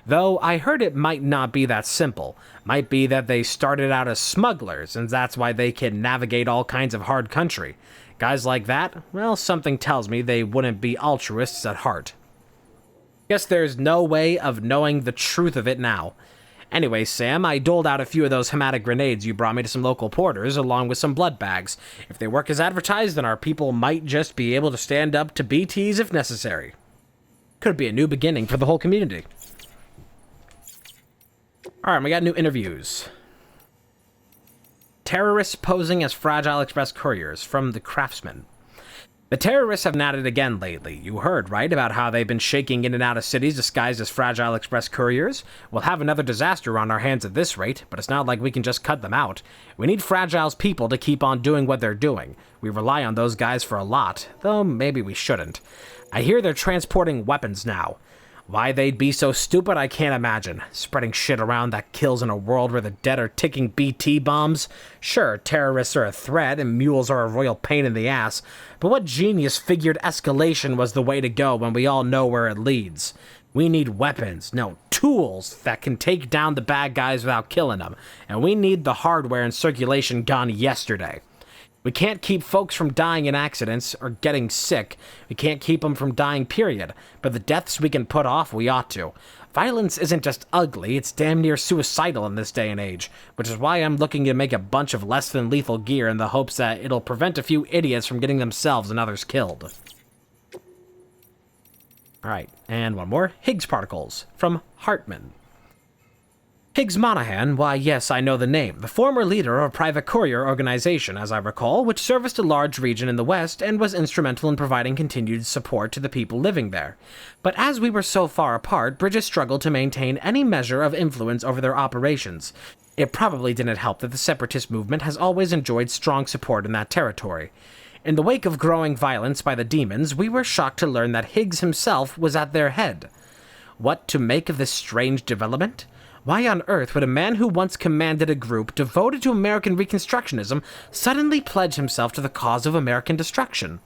Though I heard it might not be that simple. Might be that they started out as smugglers, and that's why they can navigate all kinds of hard country. Guys like that, well, something tells me they wouldn't be altruists at heart. Guess there's no way of knowing the truth of it now. Anyway, Sam, I doled out a few of those hematic grenades you brought me to some local porters, along with some blood bags. If they work as advertised, then our people might just be able to stand up to BTs if necessary. Could be a new beginning for the whole community. Alright, we got new interviews. Terrorists posing as Fragile Express couriers from the Craftsman. The terrorists have natted again lately. You heard, right, about how they've been shaking in and out of cities disguised as Fragile Express couriers? We'll have another disaster on our hands at this rate, but it's not like we can just cut them out. We need Fragile's people to keep on doing what they're doing. We rely on those guys for a lot, though maybe we shouldn't. I hear they're transporting weapons now. Why they'd be so stupid, I can't imagine. Spreading shit around that kills in a world where the dead are ticking BT bombs? Sure, terrorists are a threat and mules are a royal pain in the ass, but what genius figured escalation was the way to go when we all know where it leads? We need weapons, no, tools that can take down the bad guys without killing them, and we need the hardware in circulation gone yesterday. We can't keep folks from dying in accidents or getting sick. We can't keep them from dying, period. But the deaths we can put off, we ought to. Violence isn't just ugly, it's damn near suicidal in this day and age, which is why I'm looking to make a bunch of less than lethal gear in the hopes that it'll prevent a few idiots from getting themselves and others killed. Alright, and one more. Higgs particles from Hartman. Higgs Monahan, why yes, I know the name, the former leader of a private courier organization, as I recall, which serviced a large region in the West and was instrumental in providing continued support to the people living there. But as we were so far apart, Bridges struggled to maintain any measure of influence over their operations. It probably didn't help that the separatist movement has always enjoyed strong support in that territory. In the wake of growing violence by the demons, we were shocked to learn that Higgs himself was at their head. What to make of this strange development? Why on earth would a man who once commanded a group devoted to American Reconstructionism suddenly pledge himself to the cause of American destruction?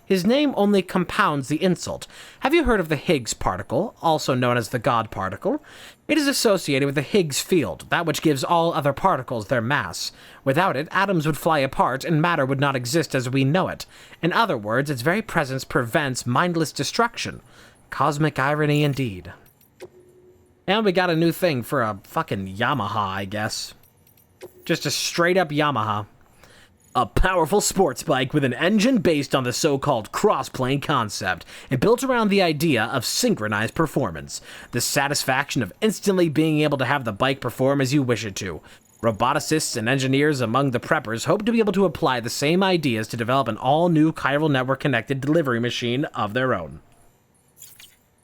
His name only compounds the insult. Have you heard of the Higgs particle, also known as the God particle? It is associated with the Higgs field, that which gives all other particles their mass. Without it, atoms would fly apart and matter would not exist as we know it. In other words, its very presence prevents mindless destruction. Cosmic irony indeed. And we got a new thing for a fucking Yamaha, I guess. Just a straight-up Yamaha. A powerful sports bike with an engine based on the so-called cross-plane concept and built around the idea of synchronized performance. The satisfaction of instantly being able to have the bike perform as you wish it to. Roboticists and engineers among the preppers hope to be able to apply the same ideas to develop an all-new chiral network-connected delivery machine of their own.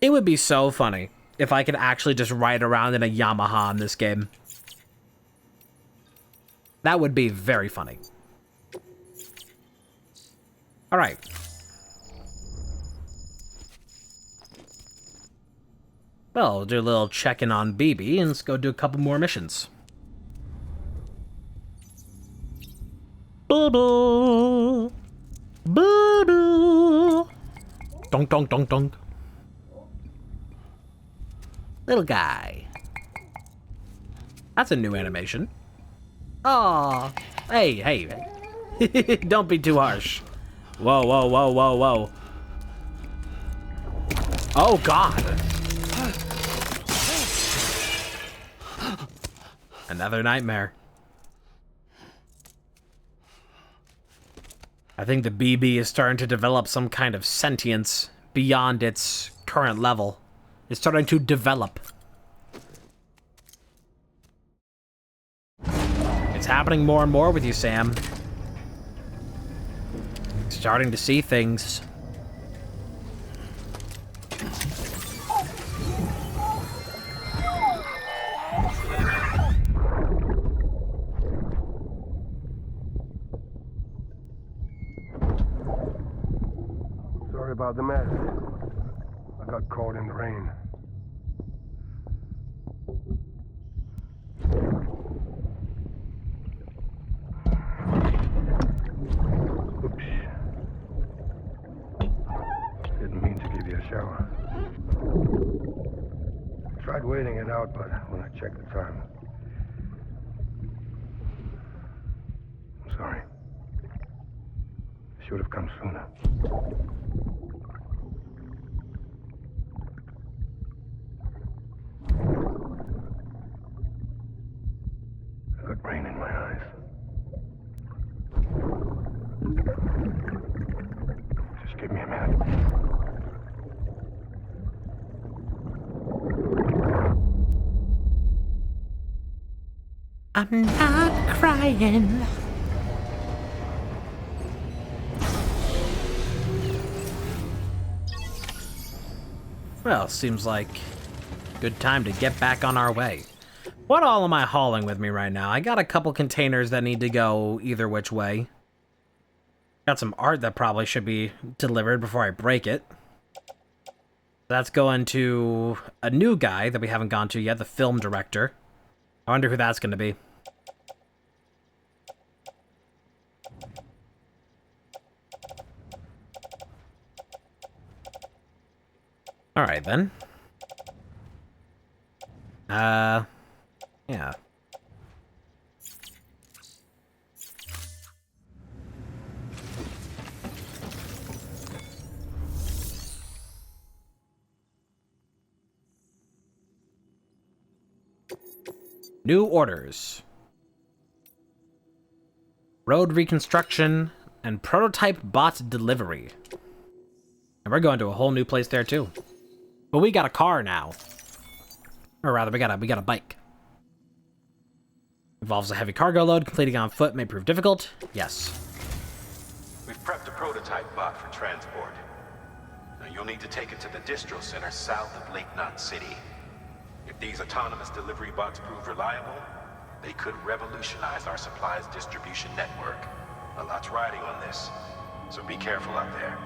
It would be so funny if I could actually just ride around in a Yamaha in this game. That would be very funny. Alright. Well, we'll do a little check-in on BB, and let's go do a couple more missions. Boo-boo! Boo-boo! Donk, donk, donk, donk. Little guy. That's a new animation. Aw. Hey, hey. Don't be too harsh. Whoa, whoa, whoa, whoa, whoa. Oh, God. Another nightmare. I think the BB is starting to develop some kind of sentience beyond its current level. It's starting to develop. It's happening more and more with you, Sam. Starting to see things. Sorry about the mess. I got caught in the rain. Oops. Didn't mean to give you a shower. Tried waiting it out, but when I checked the time... I'm sorry. Should have come sooner. I got rain in my eyes. Just give me a minute. I'm not crying. Well, seems like good time to get back on our way. What all am I hauling with me right now? I got a couple containers that need to go either which way. Got some art that probably should be delivered before I break it. That's going to a new guy that we haven't gone to yet, the film director. I wonder who that's going to be. Alright, then. Yeah. New orders. Road reconstruction and prototype bot delivery. And we're going to a whole new place there too. But we got a car now. Or rather, we got a bike. Involves a heavy cargo load. Completing on foot may prove difficult. Yes. We've prepped a prototype bot for transport. Now you'll need to take it to the distro center south of Lake Knot City. If these autonomous delivery bots prove reliable, they could revolutionize our supplies distribution network. A lot's riding on this, so be careful out there.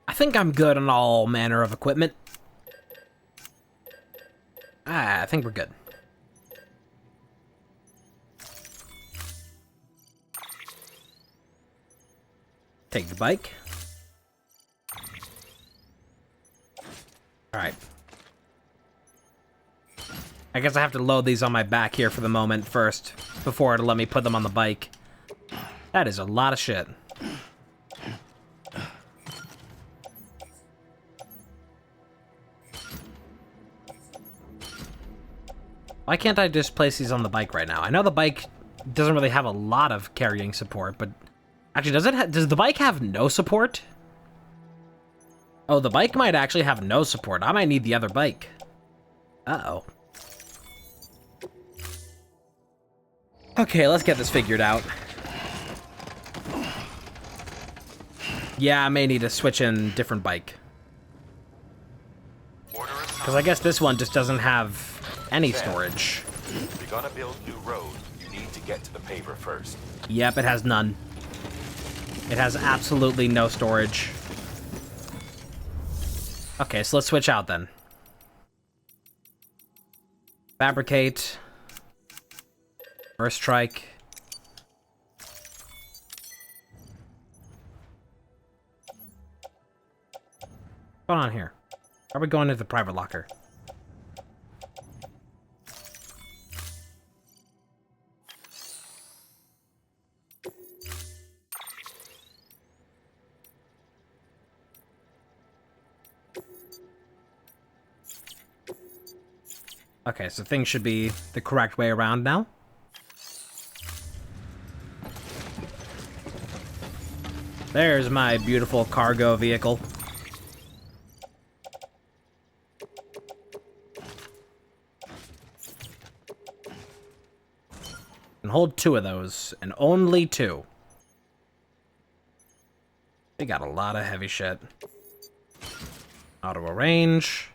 I think I'm good on all manner of equipment. I think we're good. Take the bike. Alright. I guess I have to load these on my back here for the moment first, before it'll let me put them on the bike. That is a lot of shit. Why can't I just place these on the bike right now? I know the bike doesn't really have a lot of carrying support, but... Actually, does the bike have no support? Oh, the bike might actually have no support. I might need the other bike. Uh-oh. Okay, let's get this figured out. Yeah, I may need to switch in different bike. Because I guess this one just doesn't have any storage. If you're gonna build new road, you need to get to the paver first. Yep, it has none. It has absolutely no storage. Okay, so let's switch out then. Fabricate. First strike. What's going on here? Are we going to the private locker? Okay, so things should be the correct way around now. There's my beautiful cargo vehicle. And hold 2 of those, and only 2. We got a lot of heavy shit. Auto arrange.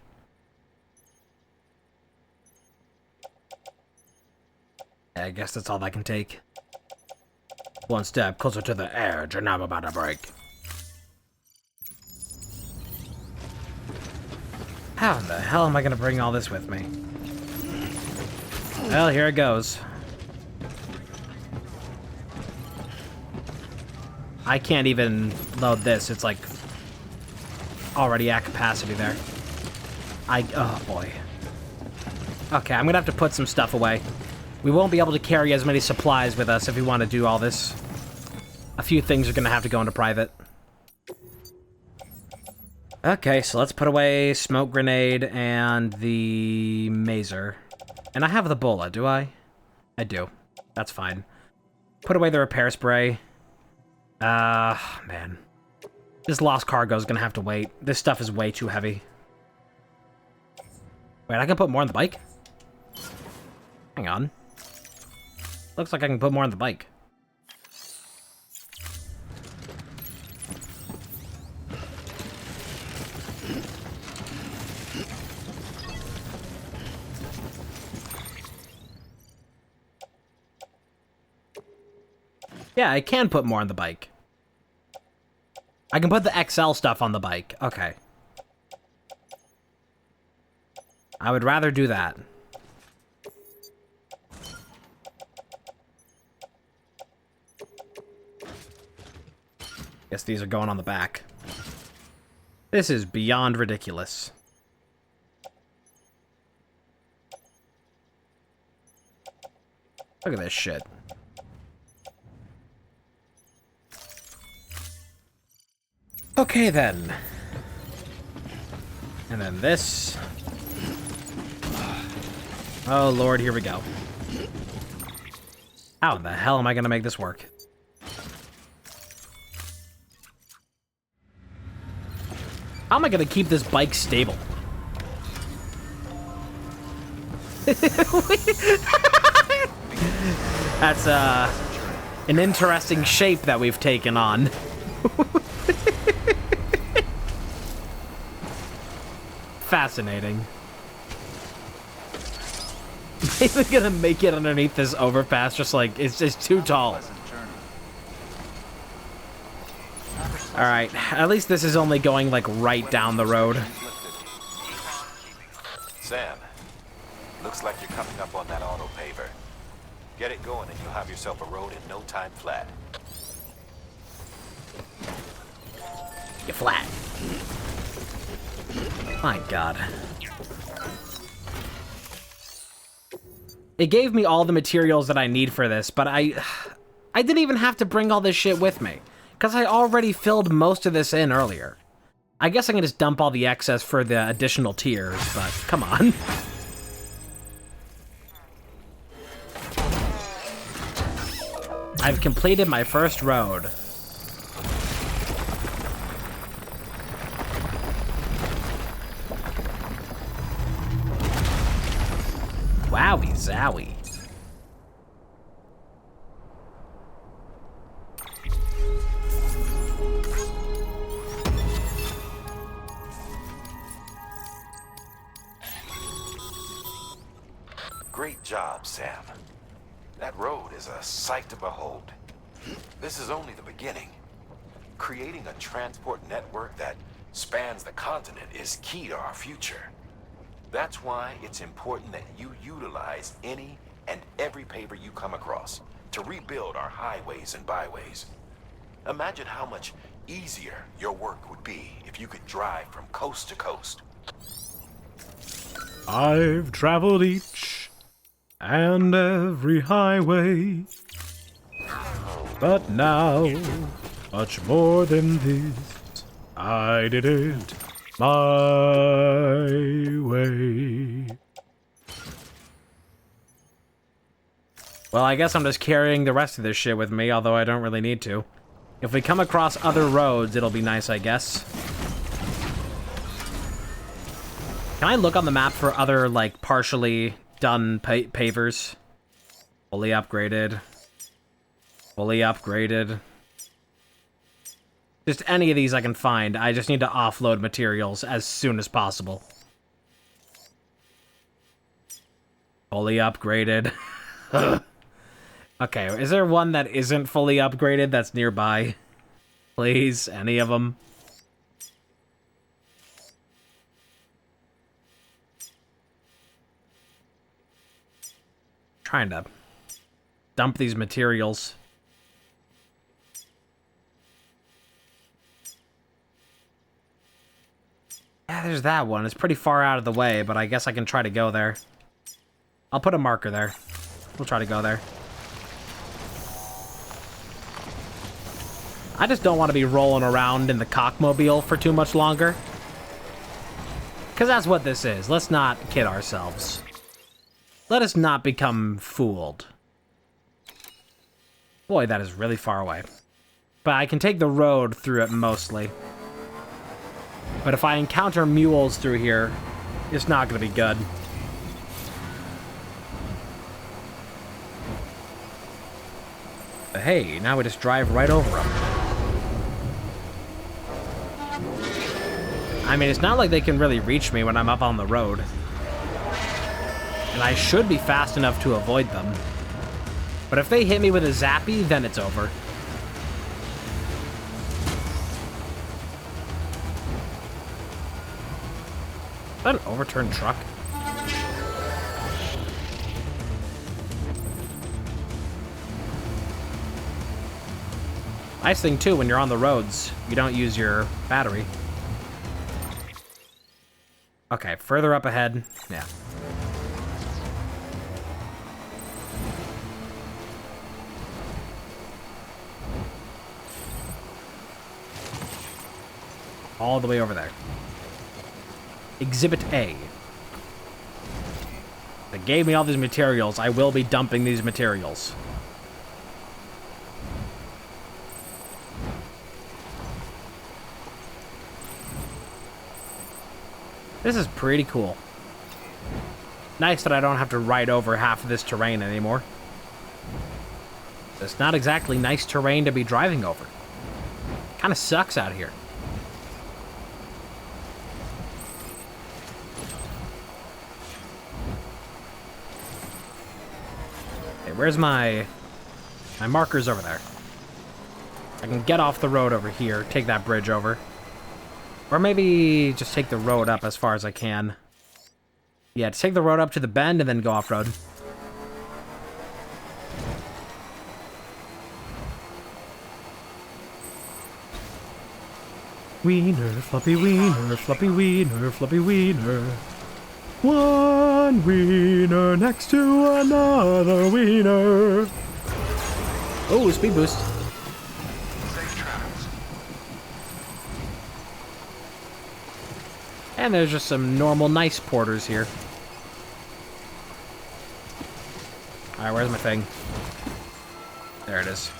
I guess that's all I can take. One step closer to the edge, and I'm about to break. How in the hell am I gonna bring all this with me? Well, here it goes. I can't even load this. It's like already at capacity there. Oh boy. Okay, I'm gonna have to put some stuff away. We won't be able to carry as many supplies with us if we want to do all this. A few things are going to have to go into private. Okay, so let's put away smoke grenade and the mazer. And I have the bola, do I? I do. That's fine. Put away the repair spray. Man. This lost cargo is going to have to wait. This stuff is way too heavy. Wait, I can put more on the bike? Hang on. Looks like I can put more on the bike. Yeah, I can put more on the bike. I can put the XL stuff on the bike. Okay. I would rather do that. Guess these are going on the back. This is beyond ridiculous. Look at this shit. Okay, then. And then this. Oh, Lord, here we go. How the hell am I going to make this work? How am I going to keep this bike stable? That's, an interesting shape that we've taken on. Fascinating. I'm even gonna make it underneath this overpass, just like, it's just too tall. Alright, at least this is only going, like, right down the road. Sam, looks like you're coming up on that auto paver. Get it going and you'll have yourself a road in no time flat. Get flat. My God. It gave me all the materials that I need for this, but I didn't even have to bring all this shit with me, because I already filled most of this in earlier. I guess I can just dump all the excess for the additional tiers, but come on. I've completed my first road. Wowie zowie. Great job, Sam. That road is a sight to behold. This is only the beginning. Creating a transport network that spans the continent is key to our future. That's why it's important that you utilize any and every paver you come across to rebuild our highways and byways. Imagine how much easier your work would be if you could drive from coast to coast. I've traveled each and every highway, but now, much more than this, I did it my way. Well, I guess I'm just carrying the rest of this shit with me, although I don't really need to. If we come across other roads, it'll be nice, I guess. Can I look on the map for other, like, partially done pavers? Fully upgraded. Fully upgraded. Just any of these I can find. I just need to offload materials as soon as possible. Fully upgraded. Okay, is there one that isn't fully upgraded that's nearby? Please, any of them? Trying to dump these materials. Yeah, there's that one. It's pretty far out of the way, but I guess I can try to go there. I'll put a marker there. We'll try to go there. I just don't want to be rolling around in the cockmobile for too much longer. Because that's what this is. Let's not kid ourselves. Let us not become fooled. Boy, that is really far away. But I can take the road through it mostly. But if I encounter mules through here, it's not going to be good. But hey, now we just drive right over them. I mean, it's not like they can really reach me when I'm up on the road. And I should be fast enough to avoid them. But if they hit me with a zappy, then it's over. Is that an overturned truck? Nice thing, too, when you're on the roads, you don't use your battery. Okay, further up ahead. Yeah. All the way over there. Exhibit A. They gave me all these materials. I will be dumping these materials. This is pretty cool. Nice that I don't have to ride over half of this terrain anymore. It's not exactly nice terrain to be driving over. Kind of sucks out here. Okay, where's my markers over there? I can get off the road over here, take that bridge over. Or maybe just take the road up as far as I can. Yeah, just take the road up to the bend and then go off-road. Wiener, floppy wiener, floppy wiener, floppy wiener. One wiener next to another wiener. Oh, speed boost. Safe travels. And there's just some normal nice porters here. Alright, where's my thing? There it is.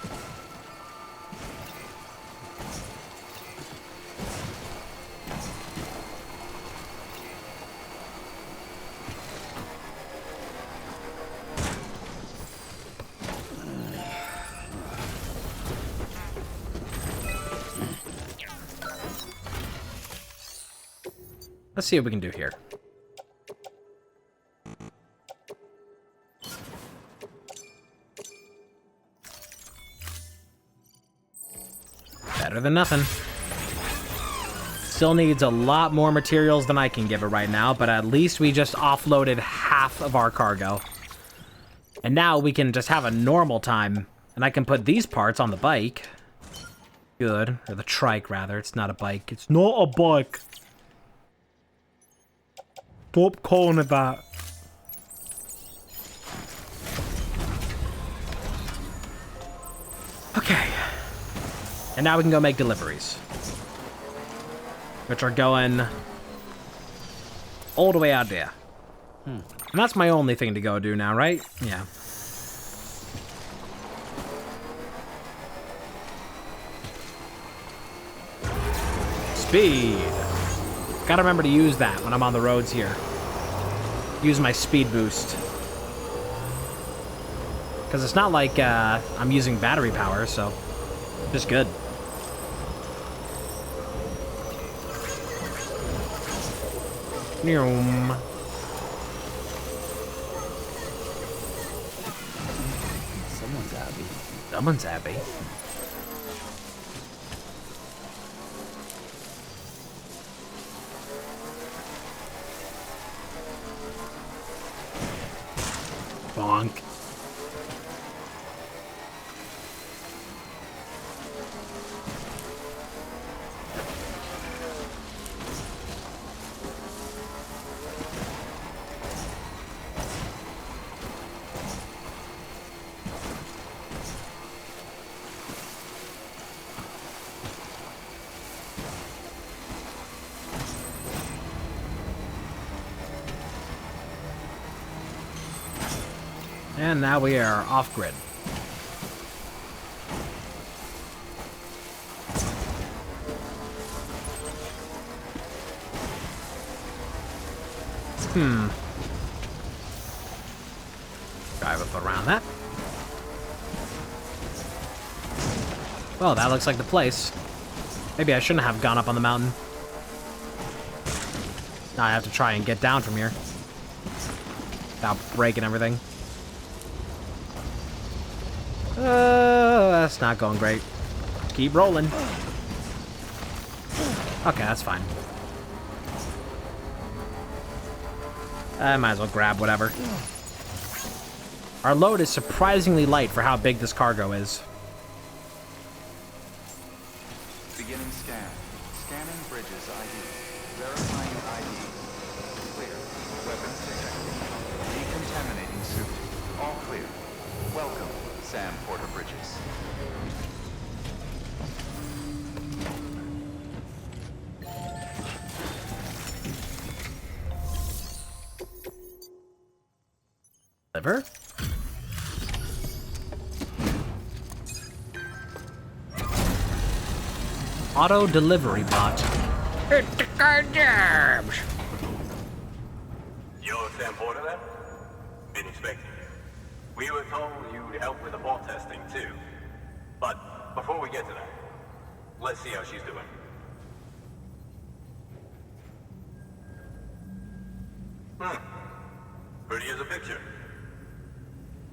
Let's see what we can do here. Better than nothing. Still needs a lot more materials than I can give it right now, but at least we just offloaded half of our cargo. And now we can just have a normal time, and I can put these parts on the bike. Good. Or the trike, rather. It's not a bike. It's not a bike. Stop calling it that. Okay. And now we can go make deliveries. Which are going all the way out there. And that's my only thing to go do now, right? Yeah. Speed. Gotta remember to use that when I'm on the roads here. Use my speed boost. Because it's not like I'm using battery power, so just good. Noom. Someone's happy. Someone's happy. Bonk. And now we are off-grid. Drive up around that. Well, that looks like the place. Maybe I shouldn't have gone up on the mountain. Now I have to try and get down from here. Without breaking everything. That's not going great. Keep rolling. Okay, that's fine. I might as well grab whatever. Our load is surprisingly light for how big this cargo is. Beginning scan. Scanning bridges ID. Verifying ID. Clear. Weapons detected. Decontaminating suit. All clear. Welcome, Sam Porter Bridges. Liver? Auto delivery bot. Hit the goddams! You're Sam Porter then? Been expecting you. We were told you'd help with the bot testing too. But before we get to that, let's see how she's doing. Pretty as a picture.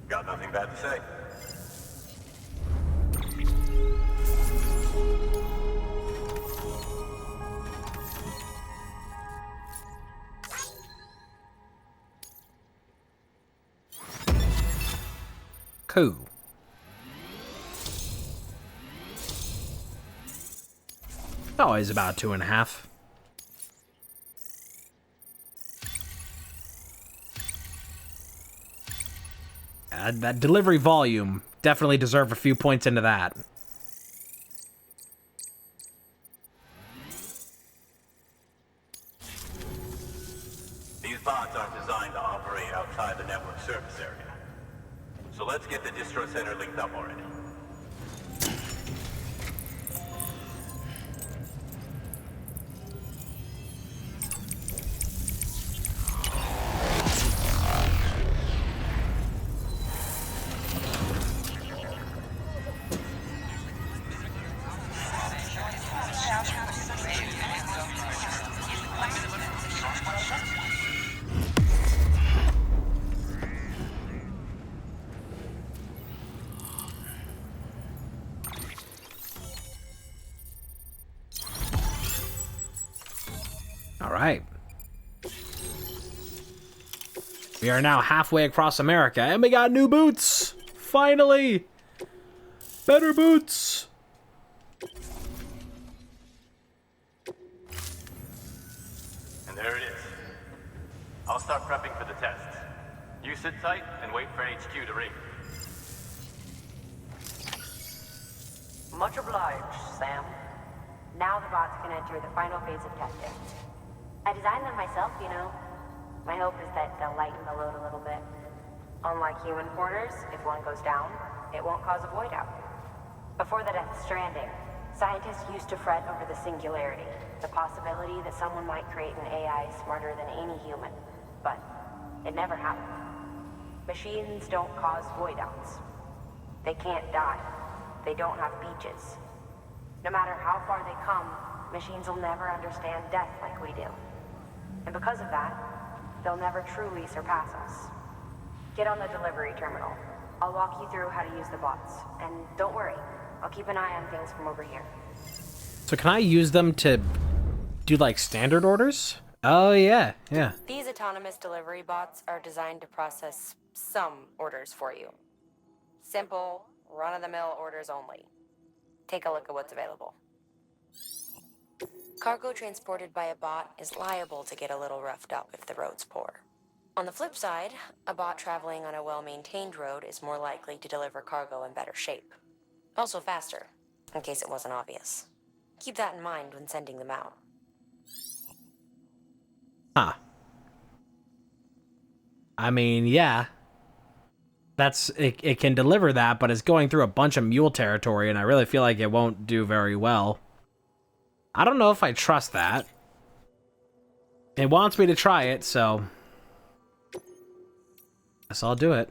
Got nothing bad to say. Cool. Always about 2.5. That delivery volume definitely deserved a few points into that. These bots aren't designed to operate outside the network service area. So let's get the distro center linked up already. All right. We are now halfway across America, and we got new boots! Finally! Better boots! And there it is. I'll start prepping for the test. You sit tight and wait for HQ to ring. Much obliged, Sam. Now the bots can enter the final phase of testing. I designed them myself, you know. My hope is that they'll lighten the load a little bit. Unlike human porters, if one goes down, it won't cause a void out. Before the death of Stranding, scientists used to fret over the singularity, the possibility that someone might create an AI smarter than any human. But it never happened. Machines don't cause void outs. They can't die. They don't have beaches. No matter how far they come, machines will never understand death like we do. And because of that, they'll never truly surpass us. Get on the delivery terminal. I'll walk you through how to use the bots. And don't worry, I'll keep an eye on things from over here. So can I use them to do, like, standard orders? Oh, yeah, yeah. These autonomous delivery bots are designed to process some orders for you. Simple, run-of-the-mill orders only. Take a look at what's available. Cargo transported by a bot is liable to get a little roughed up if the road's poor. On the flip side, a bot traveling on a well-maintained road is more likely to deliver cargo in better shape. Also faster, in case it wasn't obvious. Keep that in mind when sending them out. Huh. I mean, yeah. It can deliver that, but it's going through a bunch of mule territory, and I really feel like it won't do very well. I don't know if I trust that. It wants me to try it, so guess I'll do it.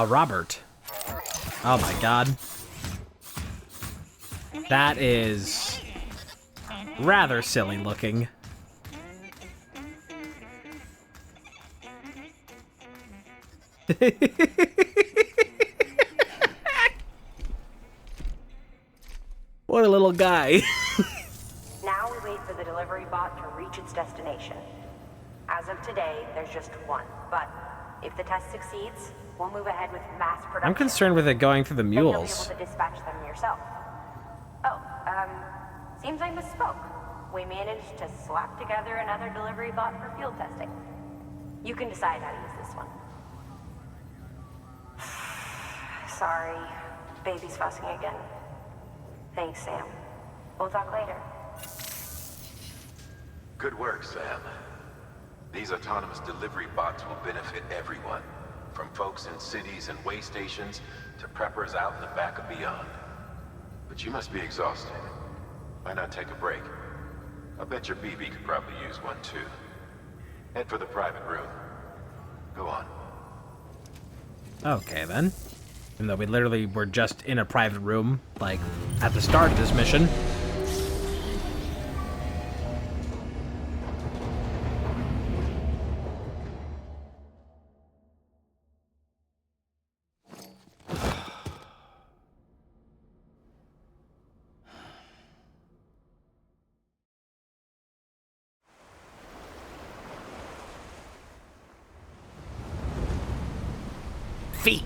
Robert. Oh my god. That is rather silly looking. What a little guy. Now we wait for the delivery bot to reach its destination. As of today, there's just one, but if the test succeeds, we'll move ahead with mass production. I'm concerned with it going through the Then you'll be mules. able to dispatch them yourself. Oh, seems I misspoke. We managed to slap together another delivery bot for field testing. You can decide how to use this one. Sorry, baby's fussing again. Thanks, Sam. We'll talk later. Good work, Sam. These autonomous delivery bots will benefit everyone, from folks in cities and way stations to preppers out in the back and beyond. But you must be exhausted. Why not take a break? I bet your BB could probably use one too. Head for the private room. Go on. Okay, then. Even though we literally were just in a private room, like, at the start of this mission. Feet.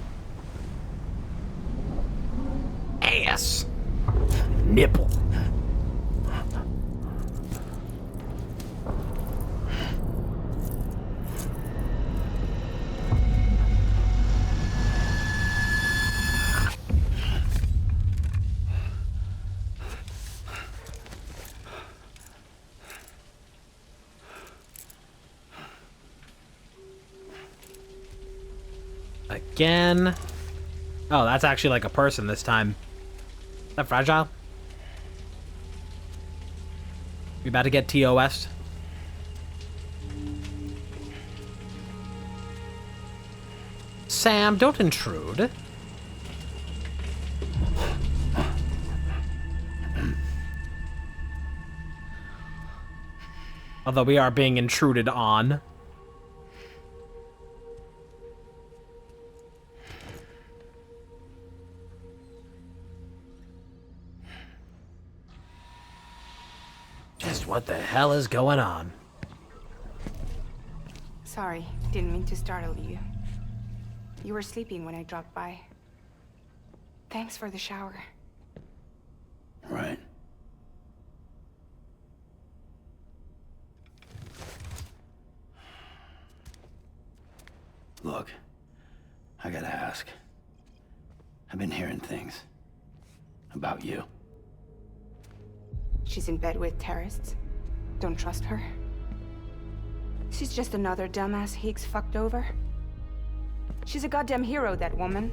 Ass. Nipple. Again. Oh, that's actually like a person this time. Is that fragile? We about to get TOS? Sam, don't intrude. Although we are being intruded on. Just what the hell is going on? Sorry, didn't mean to startle you. You were sleeping when I dropped by. Thanks for the shower. Right. Look, I gotta ask. I've been hearing things about you. She's in bed with terrorists. Don't trust her. She's just another dumbass Higgs fucked over. She's a goddamn hero, that woman.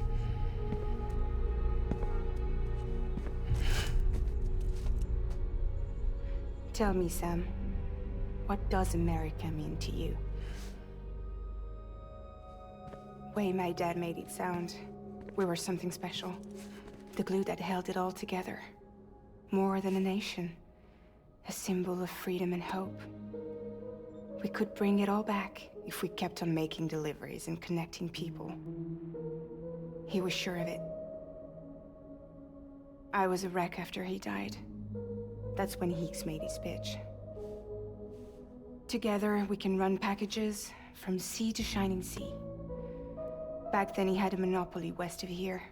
Tell me, Sam, what does America mean to you? Way my dad made it sound, we were something special. The glue that held it all together. More than a nation. A symbol of freedom and hope. We could bring it all back if we kept on making deliveries and connecting people. He was sure of it. I was a wreck after he died. That's when Higgs made his pitch. Together, we can run packages from sea to shining sea. Back then, he had a monopoly west of here.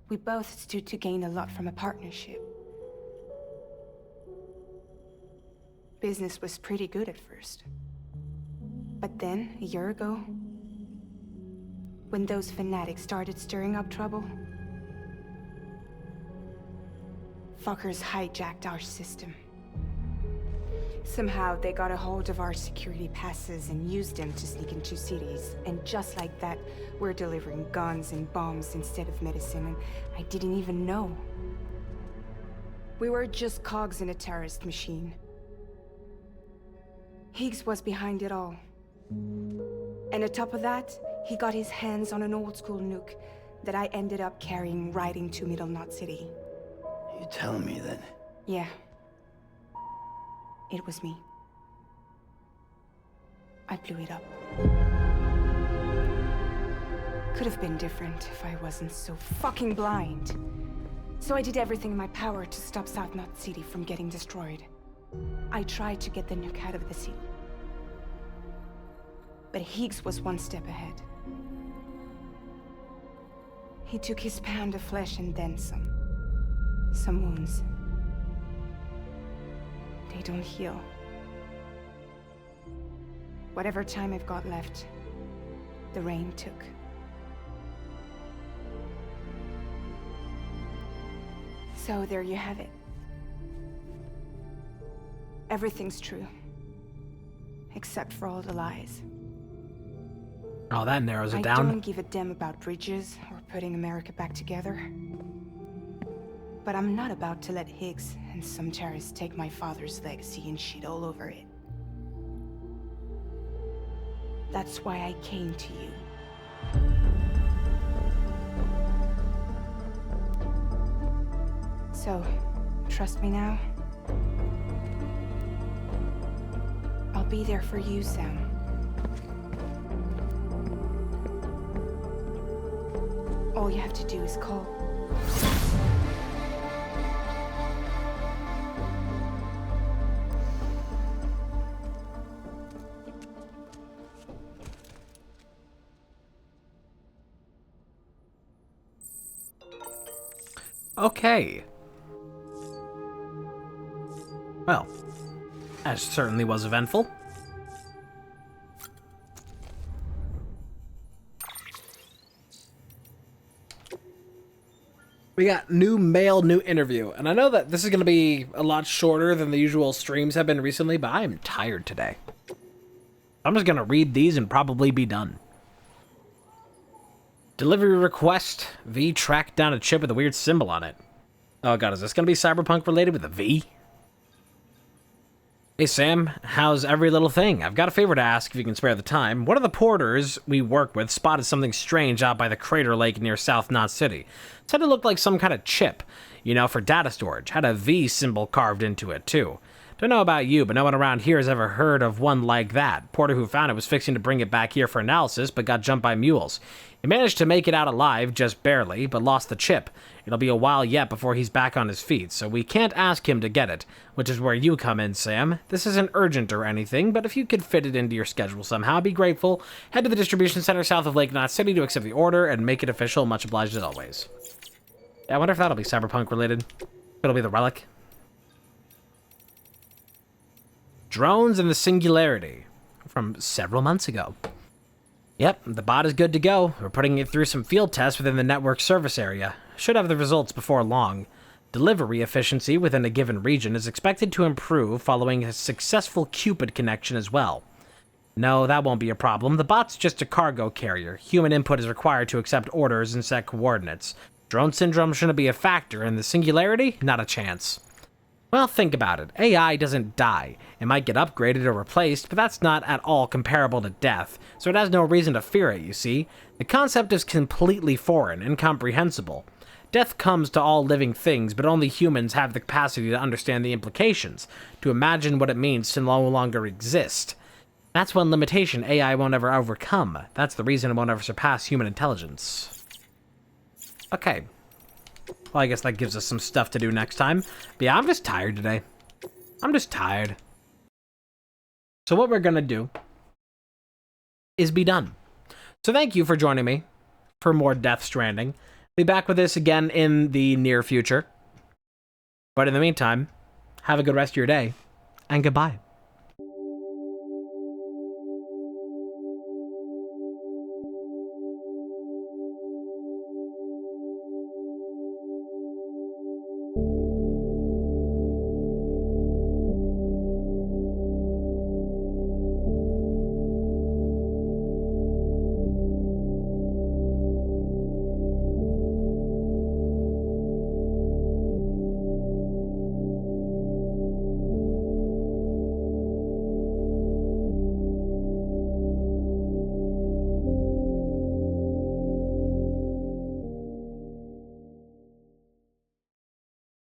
We both stood to gain a lot from a partnership. Business was pretty good at first. But then, a year ago, when those fanatics started stirring up trouble, fuckers hijacked our system. Somehow, they got a hold of our security passes and used them to sneak into cities. And just like that, we're delivering guns and bombs instead of medicine, and I didn't even know. We were just cogs in a terrorist machine. Higgs was behind it all. And on top of that, He got his hands on an old-school nuke that I ended up carrying right into Middle Knot City. You telling me that? Yeah. It was me. I blew it up. Could have been different if I wasn't so fucking blind. So I did everything in my power to stop South Knot City from getting destroyed. I tried to get the nuke out of the city. But Higgs was one step ahead. He took his pound of flesh and then some. Some wounds. They don't heal. Whatever time I've got left, the rain took. So there you have it. Everything's true. Except for all the lies. Oh, that narrows it I down. don't give a damn about bridges or putting America back together. But I'm not about to let Higgs and some terrorists take my father's legacy and shit all over it. That's why I came to you. So, trust me now? I'll be there for you, Sam. All you have to do is call. Okay. Well, that certainly was eventful. We got new mail, new interview. And I know that this is going to be a lot shorter than the usual streams have been recently, but I am tired today. I'm just going to read these and probably be done. Delivery request. V tracked down a chip with a weird symbol on it. Oh god, is this going to be cyberpunk related with a V? Hey Sam, how's every little thing? I've got a favor to ask if you can spare the time. One of the porters we work with spotted something strange out by the crater lake near South Knot City. Said it looked like some kind of chip, you know, for data storage. Had a V symbol carved into it too. Don't know about you, but no one around here has ever heard of one like that. Porter who found it was fixing to bring it back here for analysis, but got jumped by mules. He managed to make it out alive, just barely, but lost the chip. It'll be a while yet before he's back on his feet, so we can't ask him to get it, which is where you come in, Sam. This isn't urgent or anything, but if you could fit it into your schedule somehow, I'd be grateful. Head to the distribution center south of Lake Knot City to accept the order and make it official. Much obliged as always. Yeah, I wonder if that'll be cyberpunk related. It'll be the relic. Drones and the Singularity from several months ago. Yep, the bot is good to go. We're putting it through some field tests within the network service area. Should have the results before long. Delivery efficiency within a given region is expected to improve following a successful Cupid connection as well. No, that won't be a problem. The bot's just a cargo carrier. Human input is required to accept orders and set coordinates. Drone syndrome shouldn't be a factor, and the Singularity? Not a chance. Well, think about it. AI doesn't die. It might get upgraded or replaced, but that's not at all comparable to death, so it has no reason to fear it, you see. The concept is completely foreign, incomprehensible. Death comes to all living things, but only humans have the capacity to understand the implications, to imagine what it means to no longer exist. That's one limitation AI won't ever overcome. That's the reason it won't ever surpass human intelligence. Okay. Well, I guess that gives us some stuff to do next time. But yeah, I'm just tired today. I'm just tired. So what we're gonna do is be done. So thank you for joining me for more Death Stranding. Be back with this again in the near future. But in the meantime, have a good rest of your day, and goodbye.